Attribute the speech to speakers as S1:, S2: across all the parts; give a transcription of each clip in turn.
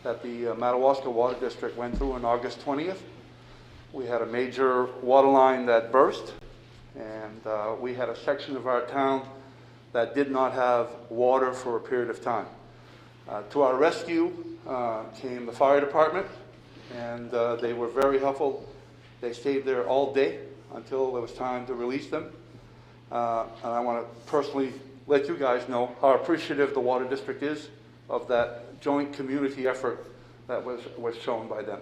S1: that the Madawaska Water District went through on August 20th. We had a major water line that burst, and we had a section of our town that did not have water for a period of time. To our rescue came the fire department, and they were very helpful. They stayed there all day until it was time to release them. And I want to personally let you guys know how appreciative the Water District is of that joint community effort that was shown by them.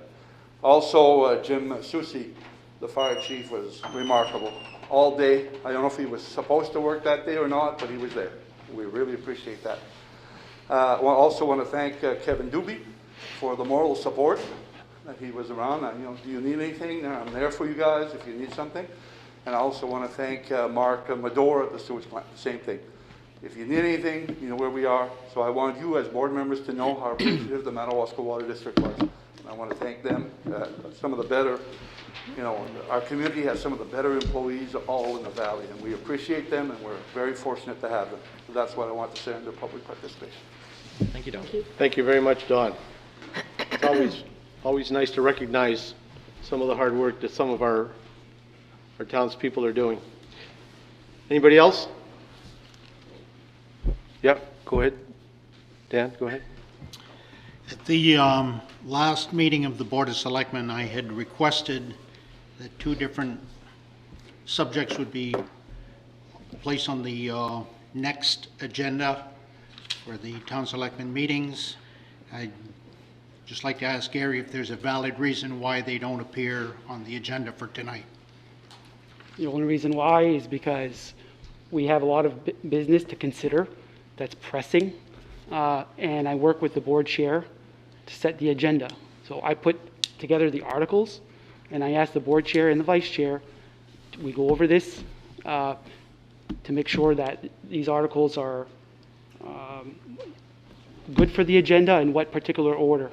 S1: Also, Jim Susi, the fire chief, was remarkable. All day, I don't know if he was supposed to work that day or not, but he was there. We really appreciate that. I also want to thank Kevin Doobie for the moral support that he was around. Do you need anything? I'm there for you guys if you need something. And I also want to thank Mark Medora at the sewage plant, the same thing. If you need anything, you know where we are. So I want you as board members to know how appreciative the Madawaska Water District was. And I want to thank them. Some of the better, our community has some of the better employees all in the valley, and we appreciate them, and we're very fortunate to have them. So that's what I want to say under public participation.
S2: Thank you, Don.
S3: Thank you very much, Don. It's always nice to recognize some of the hard work that some of our townspeople are doing. Anybody else? Yep, go ahead. Dan, go ahead.
S4: At the last meeting of the Board of Selectmen, I had requested that 2 different subjects would be placed on the next agenda for the town selectmen meetings. I'd just like to ask Gary if there's a valid reason why they don't appear on the agenda for tonight.
S5: The only reason why is because we have a lot of business to consider that's pressing, and I work with the board chair to set the agenda. So I put together the articles, and I asked the board chair and the vice chair, we go over this to make sure that these articles are good for the agenda and what particular order.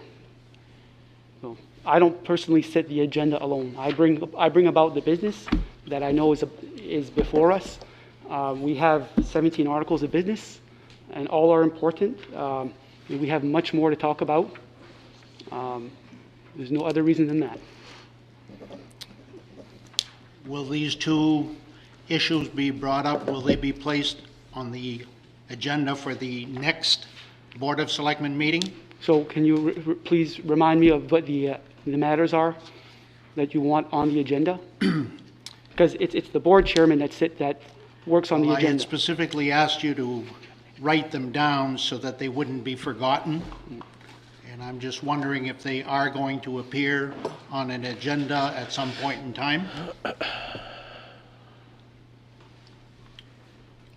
S5: So I don't personally set the agenda alone. I bring about the business that I know is before us. We have 17 articles of business, and all are important. We have much more to talk about. There's no other reason than that.
S4: Will these 2 issues be brought up? Will they be placed on the agenda for the next Board of Selectmen meeting?
S5: So can you please remind me of what the matters are that you want on the agenda? Because it's the board chairman that works on the agenda.
S4: I had specifically asked you to write them down so that they wouldn't be forgotten. And I'm just wondering if they are going to appear on an agenda at some point in time.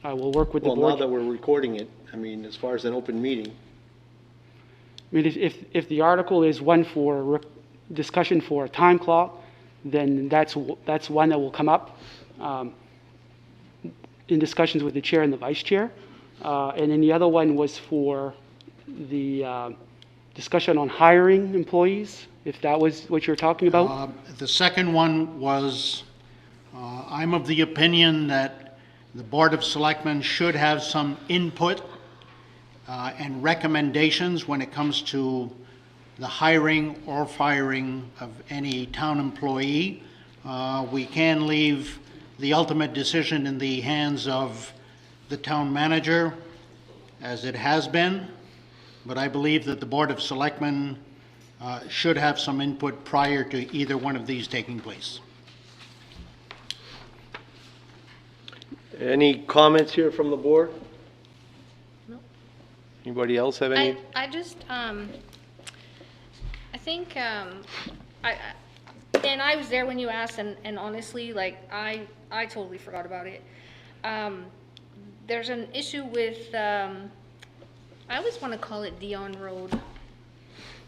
S5: I will work with the board.
S3: Well, now that we're recording it, I mean, as far as an open meeting.
S5: I mean, if the article is one for discussion for a time clock, then that's one that will come up in discussions with the chair and the vice chair. And then the other one was for the discussion on hiring employees, if that was what you're talking about.
S4: The second one was, I'm of the opinion that the Board of Selectmen should have some input and recommendations when it comes to the hiring or firing of any town employee. We can leave the ultimate decision in the hands of the town manager, as it has been, but I believe that the Board of Selectmen should have some input prior to either one of these taking place.
S3: Any comments here from the board?
S6: No.
S3: Anybody else have any?
S6: I just, I think, and I was there when you asked, and honestly, like, I totally forgot about it. There's an issue with, I always want to call it Dion Road.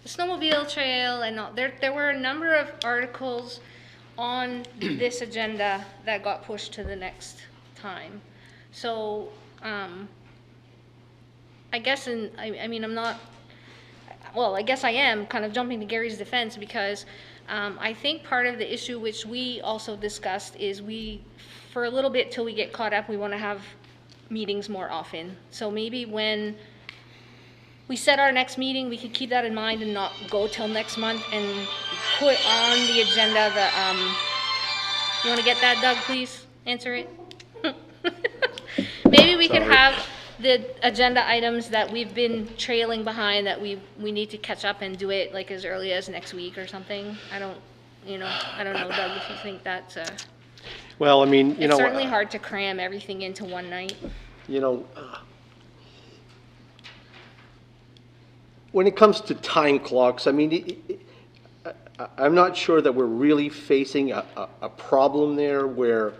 S6: The snowmobile trail, and all, there were a number of articles on this agenda that got pushed to the next time. So, I guess, I mean, I'm not, well, I guess I am kind of jumping to Gary's defense, because I think part of the issue which we also discussed is for a little bit till we get caught up, we want to have meetings more often. So maybe when we set our next meeting, we could keep that in mind and not go till next month and put on the agenda you wanna get that, Doug, please? Answer it. Maybe we could
S3: Sorry.
S6: have the agenda items that we've been trailing behind that we need to catch up and do it like as early as next week or something. I don't know, Doug, if you think that's,
S3: Well, I mean, you
S6: it's
S3: know,
S6: certainly hard to cram everything into one night.
S3: you know, when it comes to time clocks, I mean, I'm not sure that we're really facing a problem there where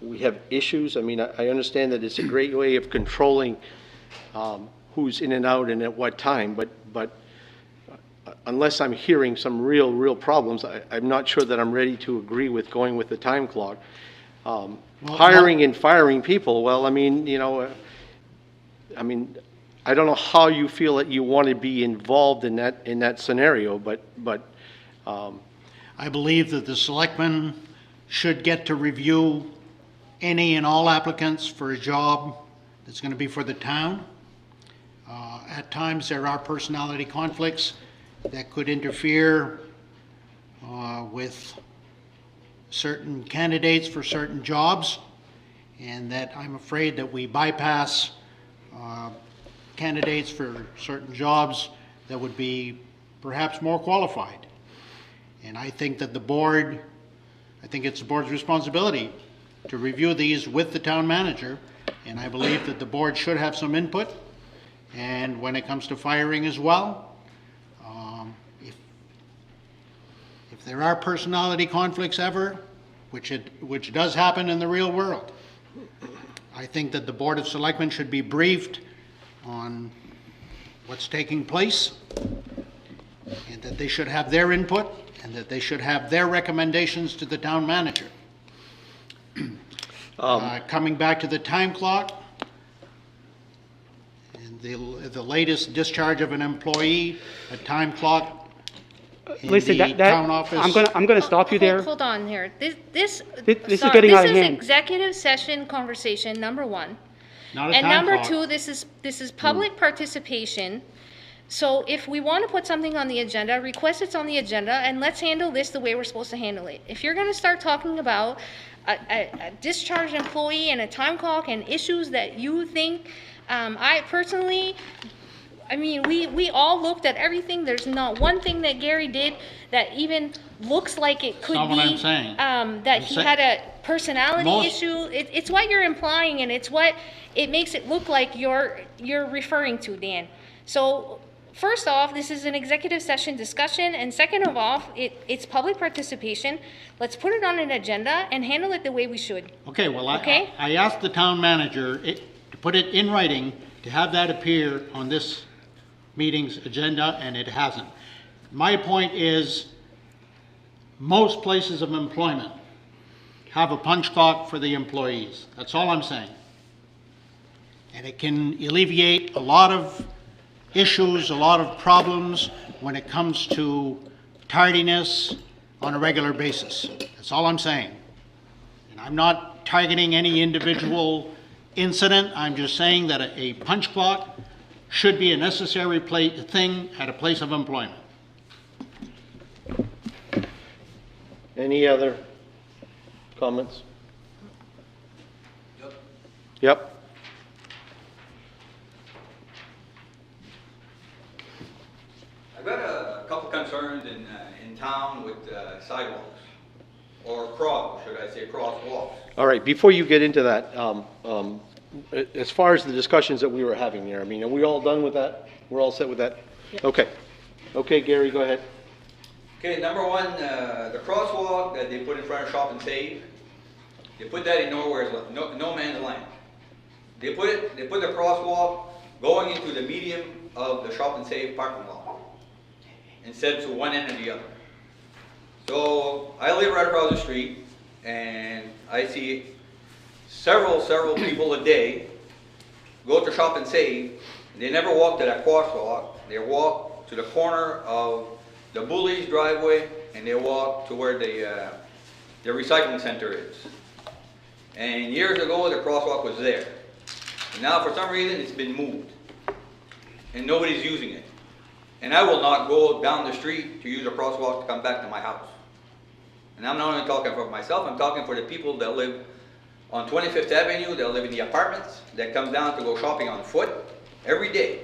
S3: we have issues. I mean, I understand that it's a great way of controlling who's in and out and at what time, but unless I'm hearing some real problems, I'm not sure that I'm ready to agree with going with the time clock. Hiring and firing people, well, I mean, you know, I don't know how you feel that you want to be involved in that scenario, but
S4: I believe that the selectmen should get to review any and all applicants for a job that's going to be for the town. At times, there are personality conflicts that could interfere with certain candidates for certain jobs, and that I'm afraid that we bypass candidates for certain jobs that would be perhaps more qualified. And I think that I think it's the board's responsibility to review these with the town manager, and I believe that the board should have some input. And when it comes to firing as well, if there are personality conflicts ever, which does happen in the real world, I think that the Board of Selectmen should be briefed on what's taking place, and that they should have their input, and that they should have their recommendations to the town manager. Coming back to the time clock, and the latest discharge of an employee, a time clock in
S5: Listen,
S4: the town office.
S5: I'm gonna stop you there.
S6: Hold on here. This
S5: is getting out of
S6: This is
S5: hand.
S6: executive session conversation, number one.
S4: Not a
S6: And
S4: time
S6: number
S4: clock.
S6: two, this is public participation. So if we want to put something on the agenda, request it's on the agenda, and let's handle this the way we're supposed to handle it. If you're gonna start talking about a discharged employee and a time clock and issues that you think, I personally, I mean, we all looked at everything. There's not one thing that Gary did that even looks like it could be.
S4: Not what I'm saying.
S6: That he had a personality
S4: Most-
S6: issue. It's what you're implying, and it's what it makes it look like you're referring to, Dan. So first off, this is an executive session discussion, and second of all, it's public participation. Let's put it on an agenda and handle it the way we should.
S4: Okay, well,
S6: Okay.
S4: I asked the town manager to put it in writing, to have that appear on this meeting's agenda, and it hasn't. My point is, most places of employment have a punch clock for the employees. That's all I'm saying. And it can alleviate a lot of issues, a lot of problems when it comes to tardiness on a regular basis. That's all I'm saying. And I'm not targeting any individual incident. I'm just saying that a punch clock should be a necessary thing at a place of employment.
S3: any other comments? Yep.
S2: I've got a couple concerns in town with sidewalks, or should I say crosswalks.
S3: All right, before you get into that, as far as the discussions that we were having there, I mean, are we all done with that? We're all set with that? Okay. Okay, Gary, go ahead.
S2: Okay, number one, the crosswalk that they put in front of Shop and Save, they put that in no man's land. They put the crosswalk going into the medium of the Shop and Save parking lot, instead to one end or the other. So I live right across the street, and I see several people a day go to Shop and Save, and they never walk to that crosswalk. They walk to the corner of the Bullies driveway, and they walk to where the recycling center is. And years ago, the crosswalk was there. And now, for some reason, it's been moved. and nobody's using it. And I will not go down the street to use a crosswalk to come back to my house. And I'm not only talking for myself, I'm talking for the people that live on 25th Avenue, that live in the apartments, that come down to go shopping on foot every day.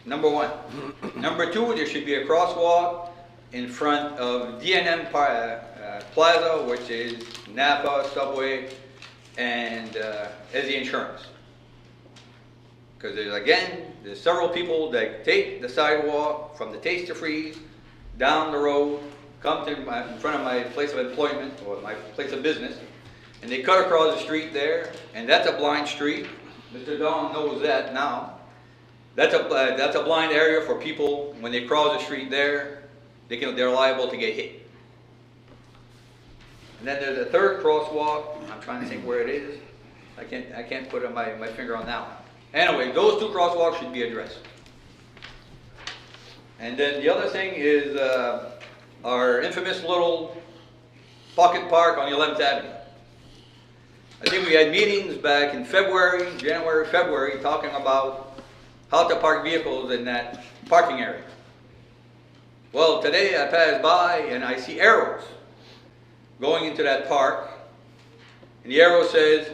S2: Number one. Number two, there should be a crosswalk in front of D&M Plaza, which is Napa, Subway, and Ezzy Insurance. Because there's several people that take the sidewalk from the Taste of Freeze down the road, come to in front of my place of employment or my place of business, and they cut across the street there, and that's a blind street. Mr. Don knows that now. That's a blind area for people. When they cross the street there, they're liable to get hit. And then there's a third crosswalk. I'm trying to think where it is. I can't put my finger on that one. Anyway, those two crosswalks should be addressed. And then the other thing is our infamous little pocket park on the 11th Avenue. I think we had meetings back in January, February, talking about how to park vehicles in that parking area. Well, today I passed by and I see arrows going into that park, and the arrow says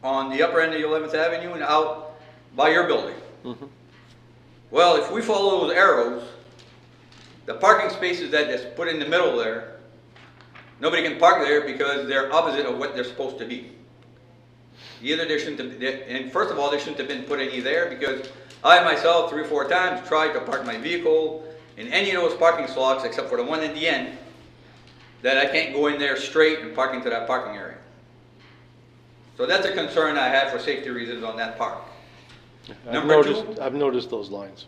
S2: on the upper end of the 11th Avenue and out by your building. Mm-hmm. Well, if we follow those arrows, the parking spaces that is put in the middle there, nobody can park there because they're opposite of what they're supposed to be. Either they shouldn't have, and first of all, they shouldn't have been put any there, because I myself 3 or 4 times tried to park my vehicle in any of those parking slots except for the one at the end, that I can't go in there straight and park into that parking area. So that's a concern I have for safety reasons on that park.
S3: I've noticed those lines.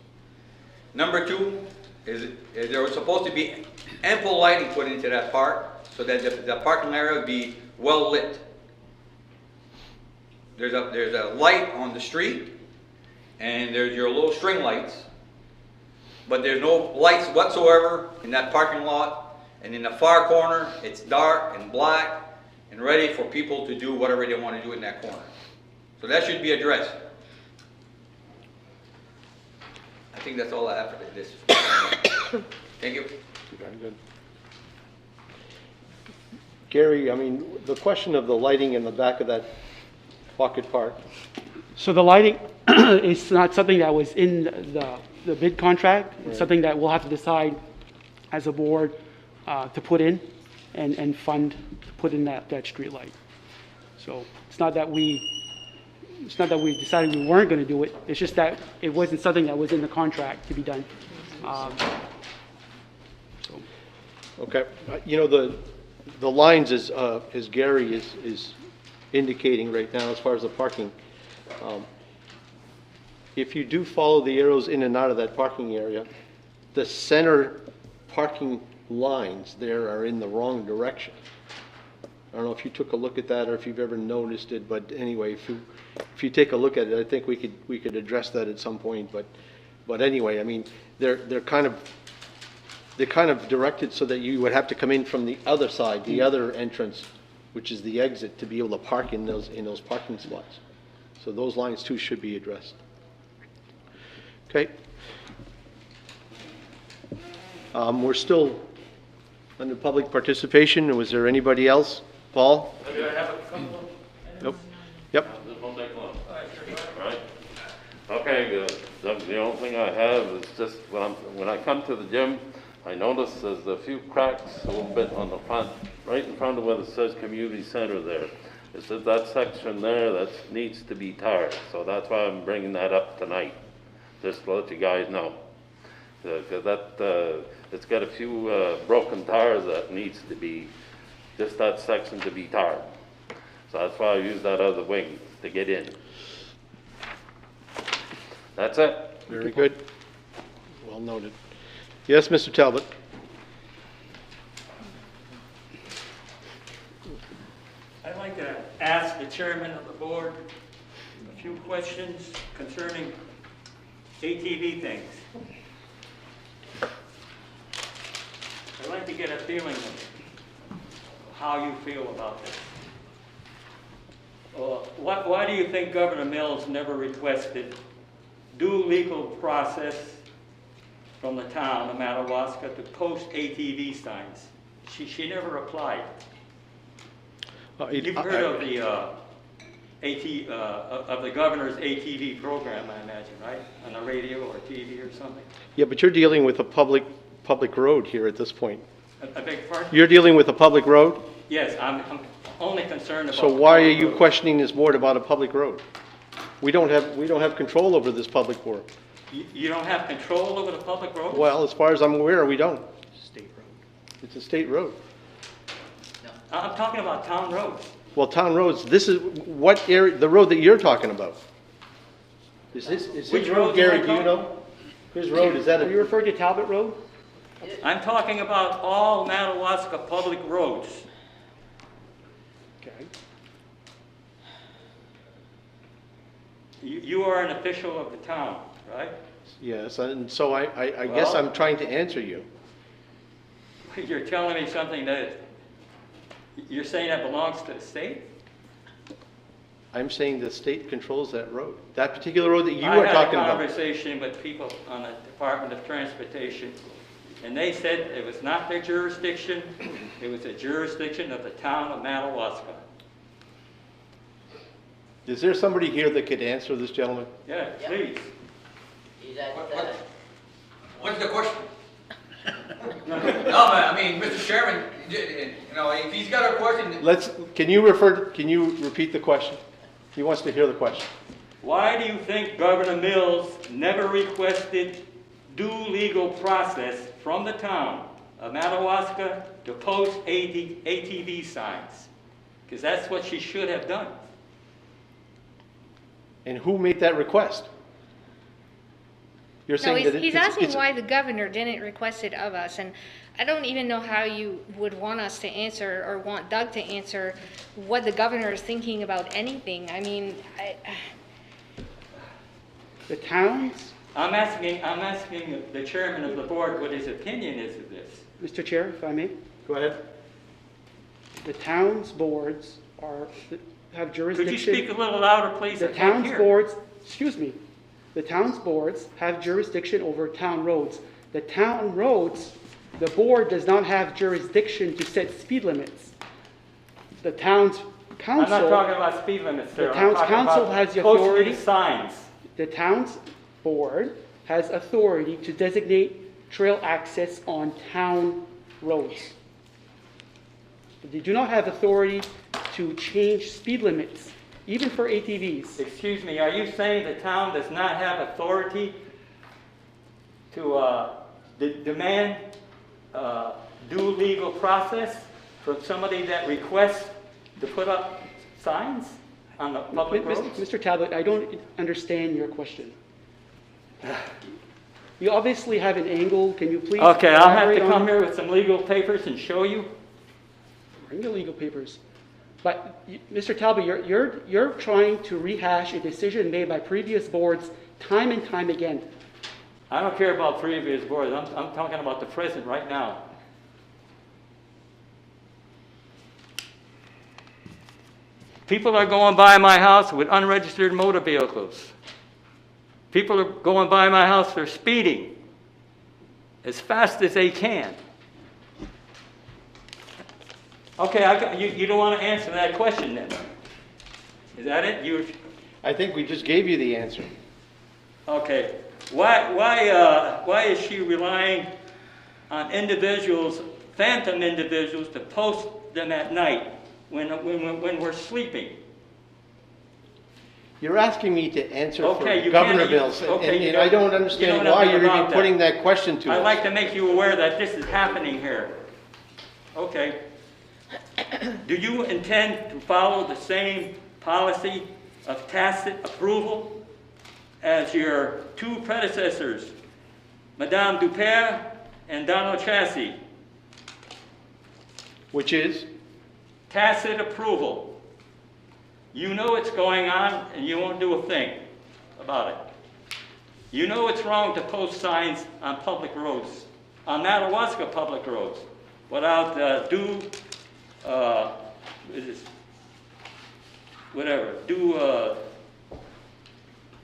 S2: Number two is there was supposed to be ample lighting put into that park so that the parking area would be well lit. There's a light on the street, and there's your little string lights, but there's no lights whatsoever in that parking lot. And in the far corner, it's dark and black and ready for people to do whatever they want to do in that corner. So that should be addressed. I think that's all I have for this. Thank you.
S3: Very good. Gary, I mean, the question of the lighting in the back of that pocket park.
S5: So the lighting is not something that was in the bid contract. It's something that we'll have to decide as a board to put in and fund to put in that street light. So it's not that we decided we weren't going to do it. It's just that it wasn't something that was in the contract to be done.
S3: Okay. You know, the lines as Gary is indicating right now as far as the parking, if you do follow the arrows in and out of that parking area, the center parking lines there are in the wrong direction. I don't know if you took a look at that or if you've ever noticed it, but anyway, if you take a look at it, I think we could address that at some point. But anyway, I mean, they're kind of directed so that you would have to come in from the other side, the other entrance, which is the exit, to be able to park in those parking spots. So those lines too should be addressed. Okay. We're still under public participation. Was there anybody else? Paul?
S7: I have a couple.
S3: Nope. Yep.
S7: This won't take long. All right. Okay, the only thing I have is just when I come to the gym, I notice there's a few cracks a little bit on the front, right in front of where it says community center there. It's that section there that needs to be tarred. So that's why I'm bringing that up tonight, just to let you guys know. Because it's got a few broken tires that needs to be, just that section to be tarred. So that's why I use that other wing to get in. That's it.
S3: Very good. Well noted. Yes, Mr. Talbot.
S8: I'd like to ask the chairman of the board a few questions concerning ATV things. I'd like to get a feeling of how you feel about this. Why do you think Governor Mills never requested due legal process from the town of Madawaska to post ATV signs? She never applied. You've heard of the of the governor's ATV program, I imagine, right? On the radio or TV or something?
S3: Yeah, but you're dealing with a public road here at this point.
S8: I beg your pardon?
S3: You're dealing with a public road?
S8: Yes, I'm only concerned about.
S3: So
S8: the
S3: why are
S8: public
S3: you
S8: road.
S3: questioning this board about a public road? We don't have control over this public work.
S8: You don't have control over the public road?
S3: Well, as far as I'm aware, we don't. State road. It's a state road.
S8: I'm talking about town roads.
S3: Well, town roads, this is, what area, the road that you're talking about? Is
S8: Which
S3: his
S8: road
S3: road,
S8: do you
S3: Gary,
S8: want
S3: do you
S8: to
S3: know? His road, is that
S5: Are you
S3: a,
S5: referring to Talbot Road?
S8: I'm talking about all Madawaska public roads.
S5: Okay.
S8: You are an official of the town, right?
S3: yes, and so I guess
S8: Well-
S3: I'm trying to answer you.
S8: You're telling me something that, you're saying that belongs to the state?
S3: I'm saying the state controls that road. That particular road that you are talking
S8: I had a
S3: about.
S8: conversation with people on the Department of Transportation, and they said it was not their jurisdiction, it was the jurisdiction of the town of Madawaska.
S3: Is there somebody here that could answer this gentleman?
S8: Yeah, please.
S2: What's the question? No, but I mean, Mr. Chairman, you know, if he's got a question,
S3: Can you repeat the question? He wants to hear the question.
S8: Why do you think Governor Mills never requested due legal process from the town of Madawaska to post ATV signs? Because that's what she should have done.
S3: And who made that request? You're
S6: No,
S3: saying that
S6: he's
S3: it's-
S6: asking
S3: it's-
S6: why the governor didn't request it of us, and I don't even know how you would want us to answer, or want Doug to answer, what the governor is thinking about anything. I mean,
S5: The towns,
S8: I'm asking the chairman of the board what his opinion is of this.
S5: Mr. Chair, if I may,
S3: Go ahead.
S5: the towns boards have
S8: Could
S5: jurisdiction.
S8: you speak a little louder, please?
S5: The
S8: I can't
S5: town's
S8: hear.
S5: boards, excuse me, the town's boards have jurisdiction over town roads. The town roads, the board does not have jurisdiction to set speed limits. The town's
S8: I'm not talking
S5: council,
S8: about speed limits, sir.
S5: The
S8: I'm
S5: town's
S8: talking
S5: council
S8: about
S5: has the
S8: posting
S5: authority-
S8: signs.
S5: the town's board has authority to designate trail access on town roads. They do not have authority to change speed limits, even for ATVs.
S8: Excuse me, are you saying the town does not have authority to demand due legal process from somebody that requests to put up signs on the public roads?
S5: Mr. Talbot, I don't understand your question. You obviously have an angle, can you please?
S8: Okay, I'll have to
S5: elaborate on
S8: come
S5: it?
S8: here with some legal papers and show you.
S5: Bring the legal papers. But, Mr. Talbot, you're trying to rehash a decision made by previous boards time and time again.
S8: I don't care about previous boards, I'm talking about the present right now. People are going by my house with unregistered motor vehicles. People are going by my house, they're speeding as fast as they can. Okay, you don't want to answer that question then? Is that it?
S3: I think we just gave you the answer.
S8: Okay. Why is she relying on individuals, phantom individuals, to post them at night when we're sleeping?
S3: You're asking me to answer for
S8: Okay, you
S3: Governor
S8: can't- you-
S3: Mills,
S8: okay, you
S3: and I
S8: don't-
S3: don't understand
S8: you know
S3: why
S8: nothing
S3: you're
S8: about
S3: even
S8: that.
S3: putting that question to us.
S8: I'd like to make you aware that this is happening here. Okay. Do you intend to follow the same policy of tacit approval as your two predecessors, Madame Dupere and Donald Chassis?
S3: Which is?
S8: Tacit approval. You know what's going on and you won't do a thing about it. You know it's wrong to post signs on public roads, on Madawaska public roads, without whatever,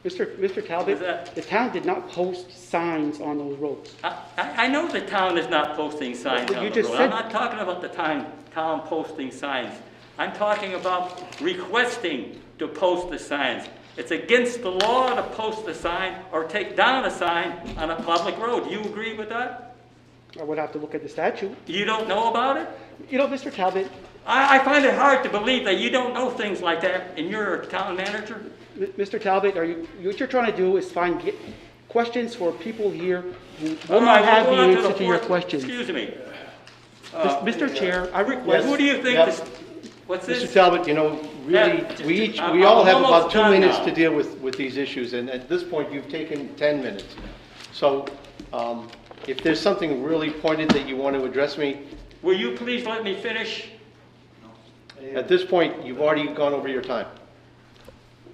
S5: Mr. Talbot,
S8: Is that-
S5: the town did not post signs on those roads.
S8: I know the town is not posting signs
S5: Well,
S8: on
S5: you
S8: the
S5: just
S8: road.
S5: said-
S8: I'm not talking about the town posting signs. I'm talking about requesting to post the signs. It's against the law to post a sign or take down a sign on a public road. Do you agree with that?
S5: I would have to look at the statute.
S8: You don't know about it?
S5: You know, Mr. Talbot,
S8: I find it hard to believe that you don't know things like that and you're a town manager.
S5: Mr. Talbot, what you're trying to do is find questions for people here who will
S8: All
S5: not
S8: right,
S5: have
S8: we'll
S5: the
S8: go on to
S5: answer to your
S8: fourth-
S5: questions.
S8: Excuse me.
S5: Mr. Chair, I request.
S8: Who do you think
S3: Yep.
S8: this, what's
S3: Mr.
S8: this?
S3: Talbot, you know, really,
S8: Yeah,
S3: we all
S8: I'm
S3: have
S8: almost
S3: about 2
S8: done
S3: minutes
S8: now.
S3: to deal with these issues, and at this point, you've taken 10 minutes. So, if there's something really pointed that you want to address me,
S8: Will you please let me finish?
S3: at this point, you've already gone over your time.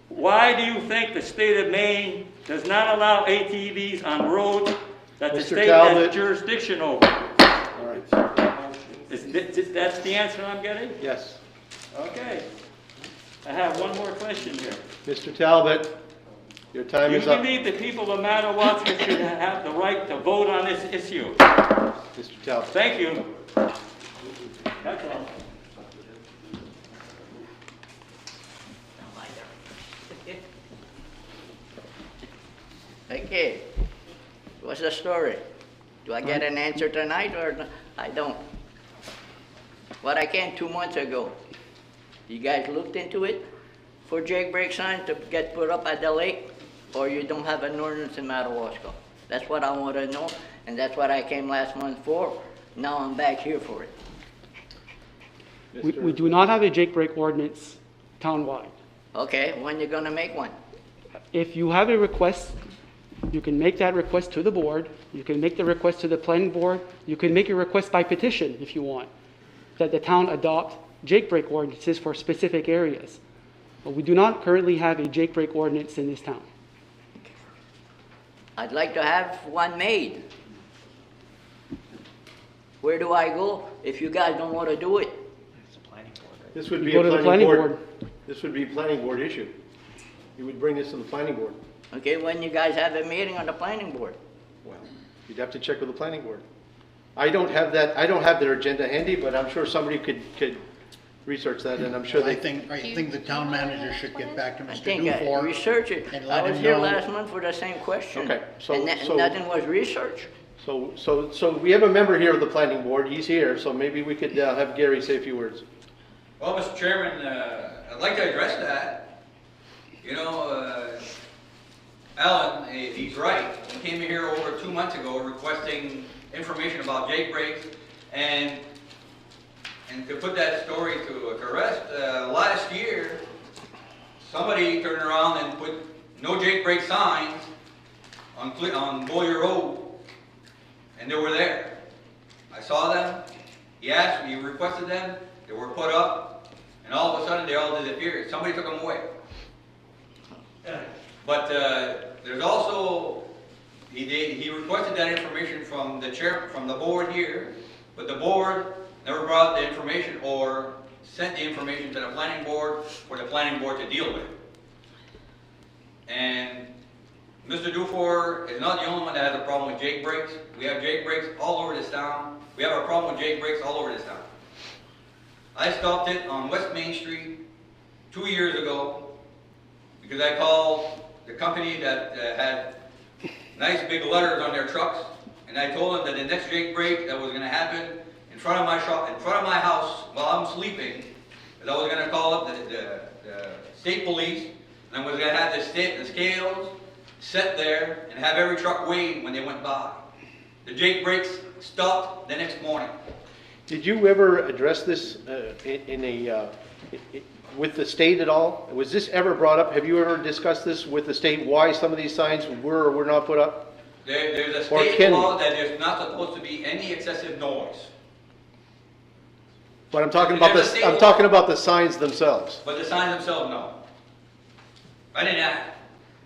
S8: Why do you think the state of Maine does not allow ATVs on roads that the
S3: Mr.
S8: state
S3: Talbot.
S8: has jurisdiction over?
S3: All right.
S8: That's the answer I'm getting?
S3: Yes.
S8: Okay. I have one more question here.
S3: Mr. Talbot, your time
S8: You
S3: is up.
S8: believe the people of Madawaska should have the right to vote on this issue?
S3: Mr. Talbot.
S8: Thank you. That's all.
S9: Okay, what's the story? Do I get an answer tonight or I don't? What I can 2 months ago, you guys looked into it for jake brake signs to get put up at the lake, or you don't have an ordinance in Madawaska? That's what I want to know, and that's what I came last month for. Now I'm back here for it.
S5: We do not have a Jake brake ordinance townwide.
S9: Okay, when you gonna make one?
S5: If you have a request, you can make that request to the board, you can make the request to the planning board, you can make a request by petition if you want, that the town adopt Jake brake ordinances for specific areas. But we do not currently have a Jake brake ordinance in this town.
S9: I'd like to have one made. Where do I go if you guys don't want to do it?
S3: This would
S5: You
S3: be
S5: go
S3: a
S5: to the
S3: planning
S5: planning
S3: board. This would be a planning board issue. You would bring this to the planning board.
S9: Okay, when you guys have a meeting on the planning board?
S3: Well, you'd have to check with the planning board. I don't have their agenda handy, but I'm sure somebody could research that, and I'm sure
S4: I
S3: they.
S4: think the town manager should get back to
S9: I
S4: Mr.
S9: think
S4: Dufour.
S9: research it.
S4: and
S9: I
S4: let
S9: was
S4: him
S9: here
S4: know-
S9: last month for the same question.
S3: Okay, so-
S9: And
S3: so-
S9: nothing was researched.
S3: So we have a member here of the planning board. He's here, so maybe we could have Gary say a few words.
S2: Well, Mr. Chairman, I'd like to address that. You know, Alan, he's right. He came here over 2 months ago requesting information about jake brakes, and to put that story to rest, last year, somebody turned around and put no jake brake signs on Boyer Road, and they were there. I saw them. He requested them. They were put up, and all of a sudden they all disappeared. Somebody took them away. But there's also, he requested that information from the board here, but the board never brought the information or sent the information to the planning board for the planning board to deal with. And Mr. Dufour is not the only one that has a problem with jake brakes. We have jake brakes all over this town. We have a problem with jake brakes all over this town. I stopped it on West Main Street 2 years ago because I called the company that had nice big letters on their trucks, and I told them that the next jake brake that was going to happen in front of my shop, in front of my house while I'm sleeping, that I was going to call up the state police, and I was going to have the scales set there and have every truck weighed when they went by. The jake brakes stopped the next morning.
S3: Did you ever address this with the state at all? Was this ever brought up? Have you ever discussed this with the state, why some of these signs were or were not put up?
S2: There's a
S3: Or
S2: state
S3: can
S2: law that there's not supposed to be any excessive noise.
S3: But I'm talking about
S2: There's a state
S3: I'm
S2: law.
S3: talking about the signs themselves.
S2: But the signs themselves, no. I didn't ask.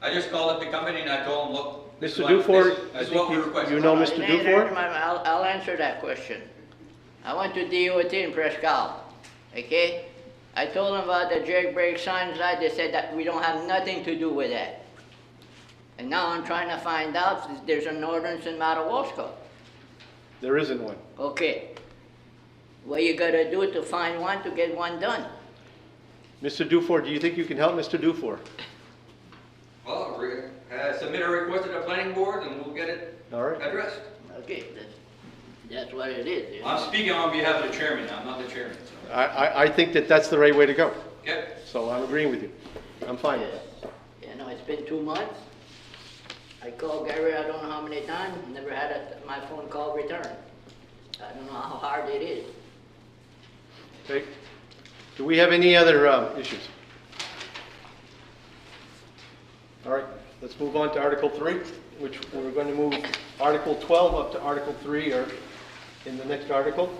S2: I just called up the company and I told them, look, this
S3: Mr.
S2: is what-
S3: Dufour,
S2: this is what we requested.
S3: you know
S9: You
S3: Mr.
S9: ain't
S3: Dufour?
S9: heard I'll answer that question. I went to DOT in Presque Isle, okay? I told them about the jailbreak signs, they said that we don't have nothing to do with that. And now I'm trying to find out if there's an ordinance in Madawaska.
S3: There isn't one.
S9: Okay. What you gotta do to find one to get one done?
S3: Mr. Dufour, do you think you can help Mr. Dufour?
S2: Well, submit a request to the planning board and we'll get it
S3: All right.
S2: addressed.
S9: Okay, that's what it is. you know?
S2: I'm speaking on behalf of the chairman now, I'm not the chairman. So.
S3: I think that that's the right way to go.
S2: Okay.
S3: So I'm agreeing with you. I'm fine with that.
S9: You know, it's been 2 months. I called Gary, I don't know how many times, never had my phone call returned. I don't know how hard it is.
S3: Okay. Do we have any other issues? All right, let's move on to Article 3, which we're going to move Article 12 up to Article 3 or in the next article.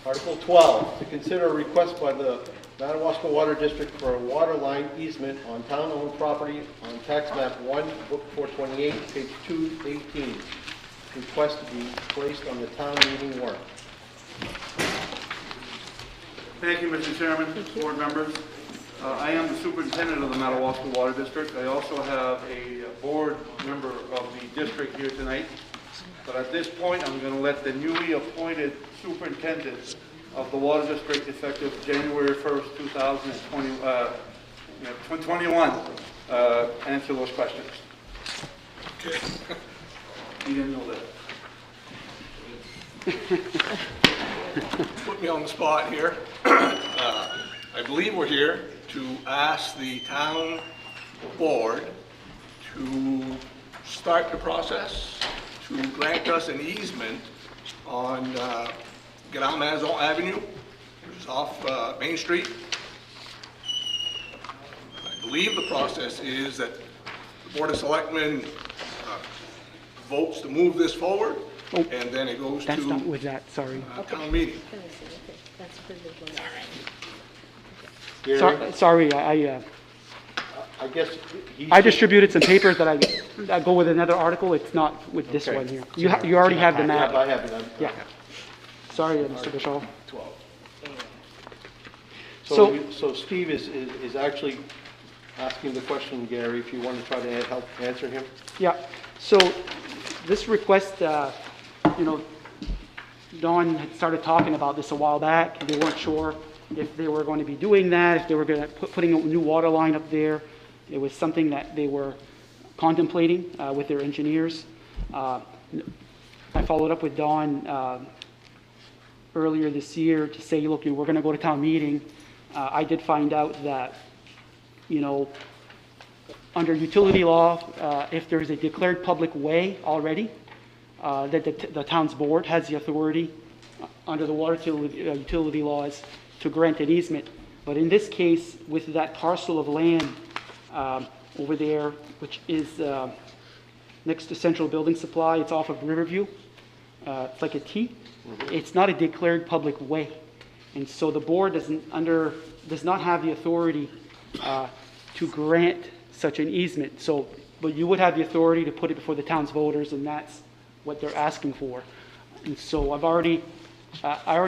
S3: Article 12, to consider a request by the Madawaska Water District for a water line easement on town-owned property on tax map 1, book 428, page 218. Request to be placed on the town meeting warrant.
S1: Thank you, Mr. Chairman, board members. I am the superintendent of the Madawaska Water District. I also have a board member of the district here tonight. But at this point, I'm going to let the newly appointed superintendent of the water district, effective January 1st, 2021, answer those questions.
S10: Okay.
S1: You didn't know that.
S10: Put me on the spot here. I believe we're here to ask the town board to start the process to grant us an easement on Gadamazon Avenue, which is off Main Street. I believe the process is that the Board of Selectmen votes to move this forward, and then it goes
S5: That's not
S10: to
S5: with that, sorry.
S10: town meeting.
S3: Gary,
S5: Sorry,
S3: I guess
S5: I distributed some papers that go with another article. It's not with this
S3: Okay.
S5: one here. You already have the
S3: Yeah,
S5: map.
S3: I have it.
S5: Yeah. Sorry, Mr. Bischoff.
S3: 12.
S5: So-
S3: So Steve is actually asking the question, Gary, if you want to try to help answer him.
S5: Yeah, so this request, Dawn had started talking about this a while back. They weren't sure if they were going to be doing that, if they were going to putting a new water line up there. It was something that they were contemplating with their engineers. I followed up with Dawn earlier this year to say, look, we're going to go to town meeting. I did find out that, under utility law, if there's a declared public way already, that the town's board has the authority under the water utility laws to grant an easement. But in this case, with that parcel of land over there, which is next to Central Building Supply, it's off of Riverview. It's like a T. It's not a declared public way. And so the board does not have the authority to grant such an easement. So, but you would have the authority to put it before the town's voters, and that's what they're asking for. And so I already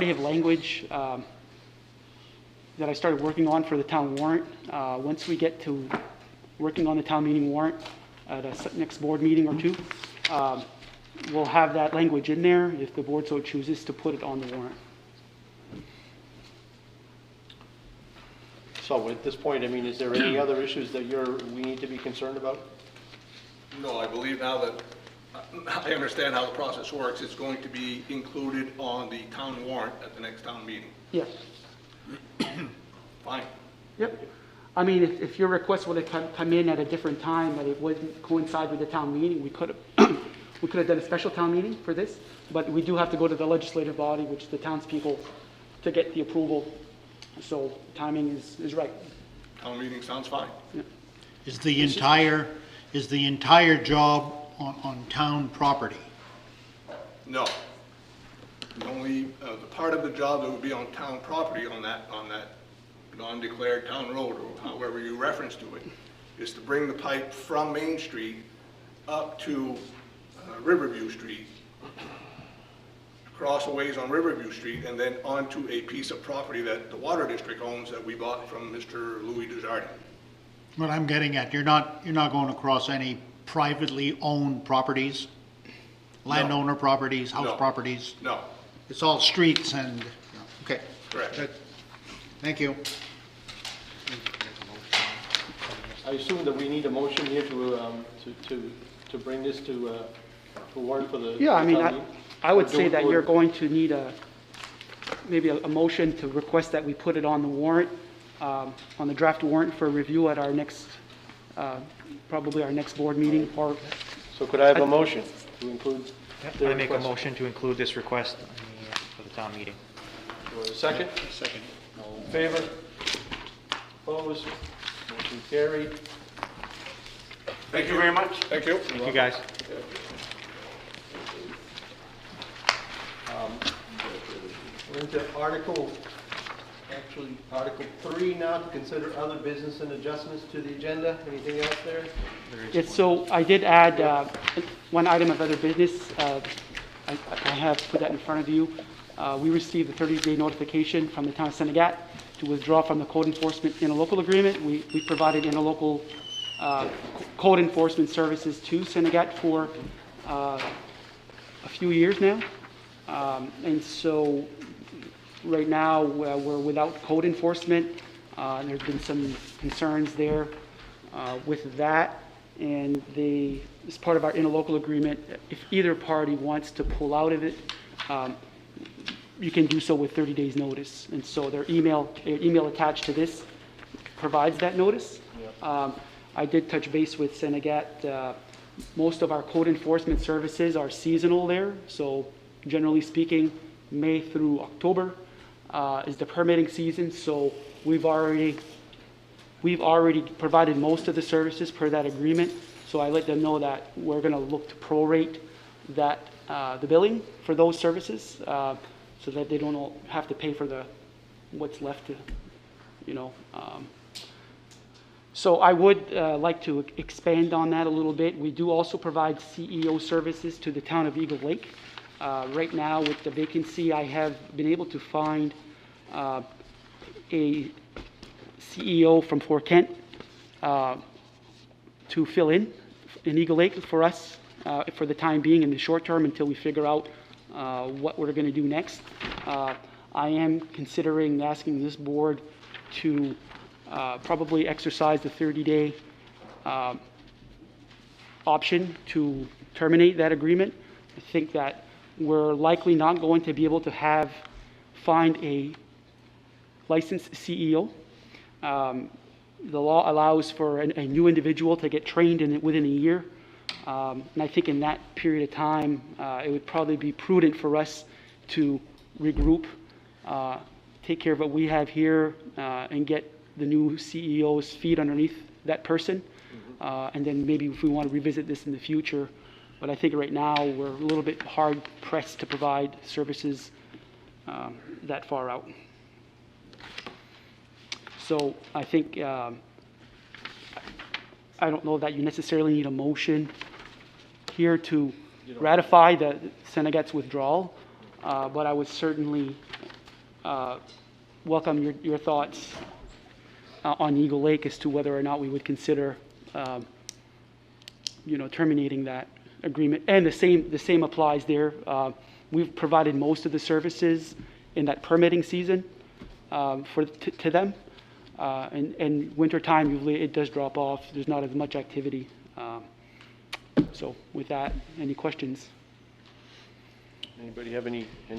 S5: have language that I started working on for the town warrant. Once we get to working on the town meeting warrant at a next board meeting or two, we'll have that language in there if the board so chooses to put it on the warrant.
S3: So at this point, I mean, is there any other issues that we need to be concerned about?
S10: No, I believe now that I understand how the process works, it's going to be included on the town warrant at the next town meeting.
S5: Yes.
S10: Fine.
S5: Yep. I mean, if your request would have come in at a different time, that it wouldn't coincide with the town meeting, we could have done a special town meeting for this, but we do have to go to the legislative body, which is the townspeople, to get the approval. So timing is right.
S10: Town meeting sounds fine.
S5: Yeah.
S4: Is the entire job on town property?
S10: No. The only, the part of the job that would be on town property on that non-declared town road, or however you reference to it, is to bring the pipe from Main Street up to Riverview Street, crossaways on Riverview Street and then onto a piece of property that the Water District owns that we bought from Mr. Louis Desjardins.
S4: What I'm getting at, you're not going across any privately owned properties? Landowner properties, house
S10: No.
S4: properties?
S10: No,
S4: It's all streets and, okay.
S10: correct.
S4: Good. Thank you.
S3: I assume that we need a motion here to bring this to warrant for the.
S5: Yeah, I mean,
S3: town meeting?
S5: I would
S3: Or do-
S5: say that
S3: or-
S5: you're going to need maybe a motion to request that we put it on the warrant, on the draft warrant for review at our next, probably our next board meeting, or,
S3: So could I have a motion to include? the
S11: I make a
S3: request?
S11: motion to include this request for the town meeting.
S3: Do I have a second? Second. All in favor? Opposed? Motion carried.
S10: Thank you very much. Thank you.
S11: Thank you, guys.
S3: We're into Article 3 now, to consider other business and adjustments to the agenda. Anything else there?
S5: yes, so I did add one item of other business. I have put that in front of you. We received a 30-day notification from the town of Senegat to withdraw from the code enforcement interlocal agreement. We provided interlocal code enforcement services to Senegat for a few years now. And so right now, we're without code enforcement. There's been some concerns there with that. And as part of our interlocal agreement, if either party wants to pull out of it, you can do so with 30 days notice. And so their email attached to this provides that notice. I did touch base with Senegat. Most of our code enforcement services are seasonal there. So generally speaking, May through October is the permitting season. So we've already provided most of the services per that agreement. So I let them know that we're going to look to prorate that the billing for those services, so that they don't have to pay for what's left to, So I would like to expand on that a little bit. We do also provide CEO services to the town of Eagle Lake. Right now, with the vacancy, I have been able to find a CEO from Fort Kent to fill in Eagle Lake for us for the time being in the short term until we figure out what we're going to do next. I am considering asking this board to probably exercise the 30-day option to terminate that agreement. I think that we're likely not going to be able to find a licensed CEO. The law allows for a new individual to get trained in it within a year. And I think in that period of time, it would probably be prudent for us to regroup, take care of what we have here, and get the new CEO's feet underneath that person. And then maybe if we want to revisit this in the future. But I think right now, we're a little bit hard pressed to provide services that far out. So I think, I don't know that you necessarily need a motion here to ratify the Senegat's withdrawal, but I would certainly welcome your thoughts on Eagle Lake as to whether or not we would consider, terminating that agreement. And the same applies there. We've provided most of the services in that permitting season to them. And wintertime, usually it does drop off. There's not as much activity. So with that, any questions?
S3: Anybody have any, I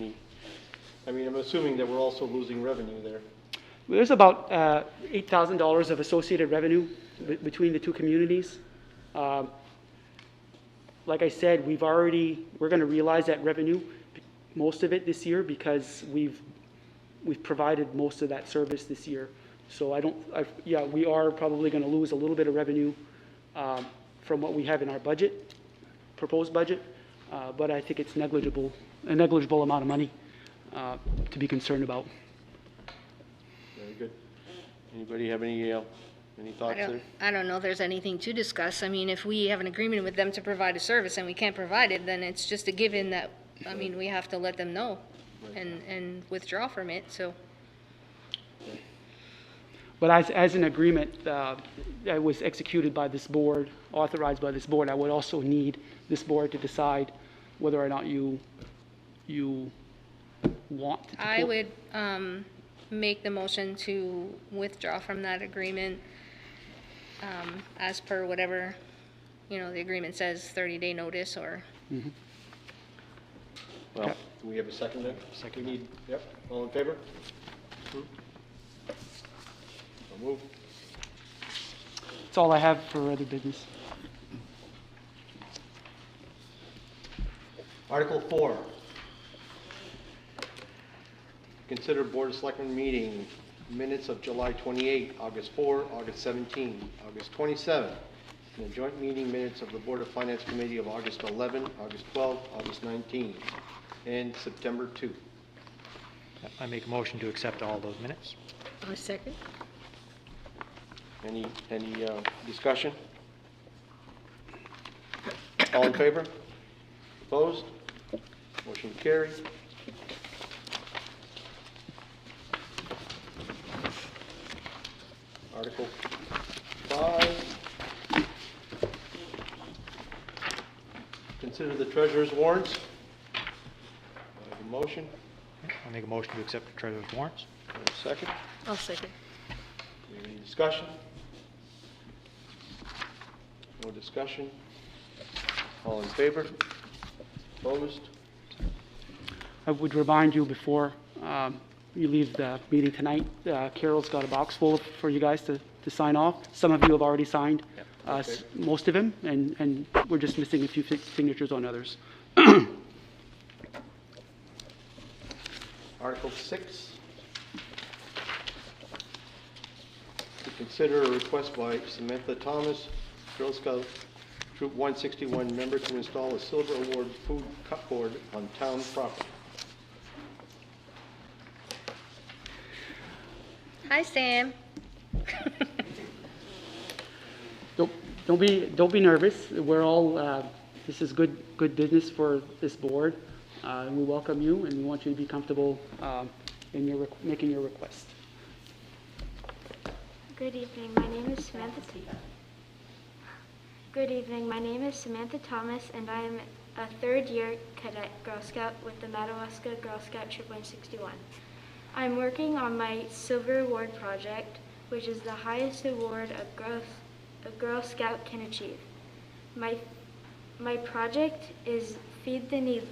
S3: mean, I'm assuming that we're also losing revenue there.
S5: There's about $8,000 of associated revenue between the two communities. Like I said, we're going to realize that revenue, most of it this year, because we've provided most of that service this year. So we are probably going to lose a little bit of revenue from what we have in our budget, proposed budget, but I think it's a negligible amount of money to be concerned about.
S3: Very good. Anybody have any thoughts there?
S6: I don't know if there's anything to discuss. I mean, if we have an agreement with them to provide a service and we can't provide it, then it's just a given that I mean, we have to let them know and withdraw from it, so.
S5: But as an agreement that was executed by this board, authorized by this board, I would also need this board to decide whether or not you want to.
S6: I would make the motion to withdraw from that agreement as per whatever, the agreement says, 30-day notice or.
S3: Well, do we have a second then? Second. We need, yep, all in favor? So move.
S5: That's all I have for other business.
S3: Article 4. Consider Board of Selectmen meeting minutes of July 28, August 4, August 17, August 27, and the joint meeting minutes of the Board of Finance Committee of August 11, August 12, August 19, and September 2.
S11: I make a motion to accept all those minutes.
S6: A second.
S3: Any discussion? All in favor? Opposed? Motion carried. Article 5. Consider the treasurer's warrants. I have a motion.
S11: I make a motion to accept the treasurer's warrants.
S3: And a second.
S6: I'll second.
S3: Any discussion? No discussion? All in favor? Opposed?
S5: I would remind you before you leave the meeting tonight, Carol's got a box full for you guys to sign off. Some of you have already signed most of them, and we're just missing a few signatures on others.
S3: Article 6. To consider a request by Samantha Thomas, Girl Scout Troop 161 member, to install a Silver Award food cupboard on town property.
S6: Hi, Sam.
S5: Don't be nervous. We're all this is good business for this board, and we welcome you, and we want you to be comfortable in making your request.
S12: Good evening. My name is Samantha. Good evening. My name is Samantha Thomas, and I am a third-year cadet Girl Scout with the Madawaska Girl Scout Troop 161. I'm working on my Silver Award project, which is the highest award a Girl Scout can achieve. My project is Feed the Need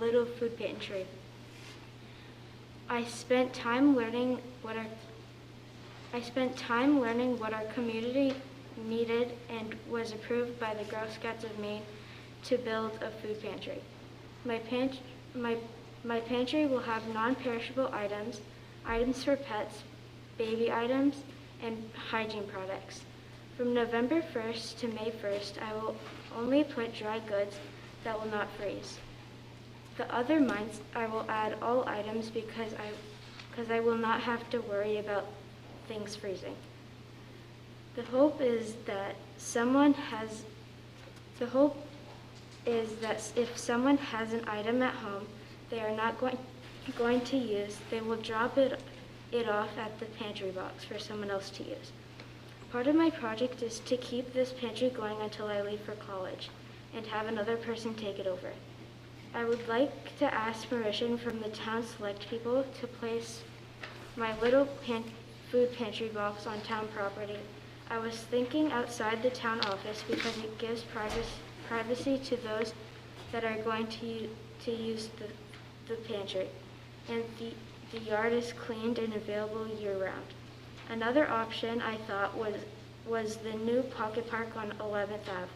S12: Little Food Pantry. I spent time learning what our community needed and was approved by the Girl Scouts of Maine to build a food pantry. My pantry will have non-perishable items for pets, baby items, and hygiene products. From November 1st to May 1st, I will only put dry goods that will not freeze. The other months, I will add all items because I will not have to worry about things freezing. The hope is that if someone has an item at home they are not going to use, they will drop it off at the pantry box for someone else to use. Part of my project is to keep this pantry going until I leave for college and have another person take it over. I would like to ask permission from the town select people to place my little food pantry box on town property. I was thinking outside the town office because it gives privacy to those that are going to use the pantry, and the yard is cleaned and available year-round. Another option I thought was the new pocket park on 11th Ave,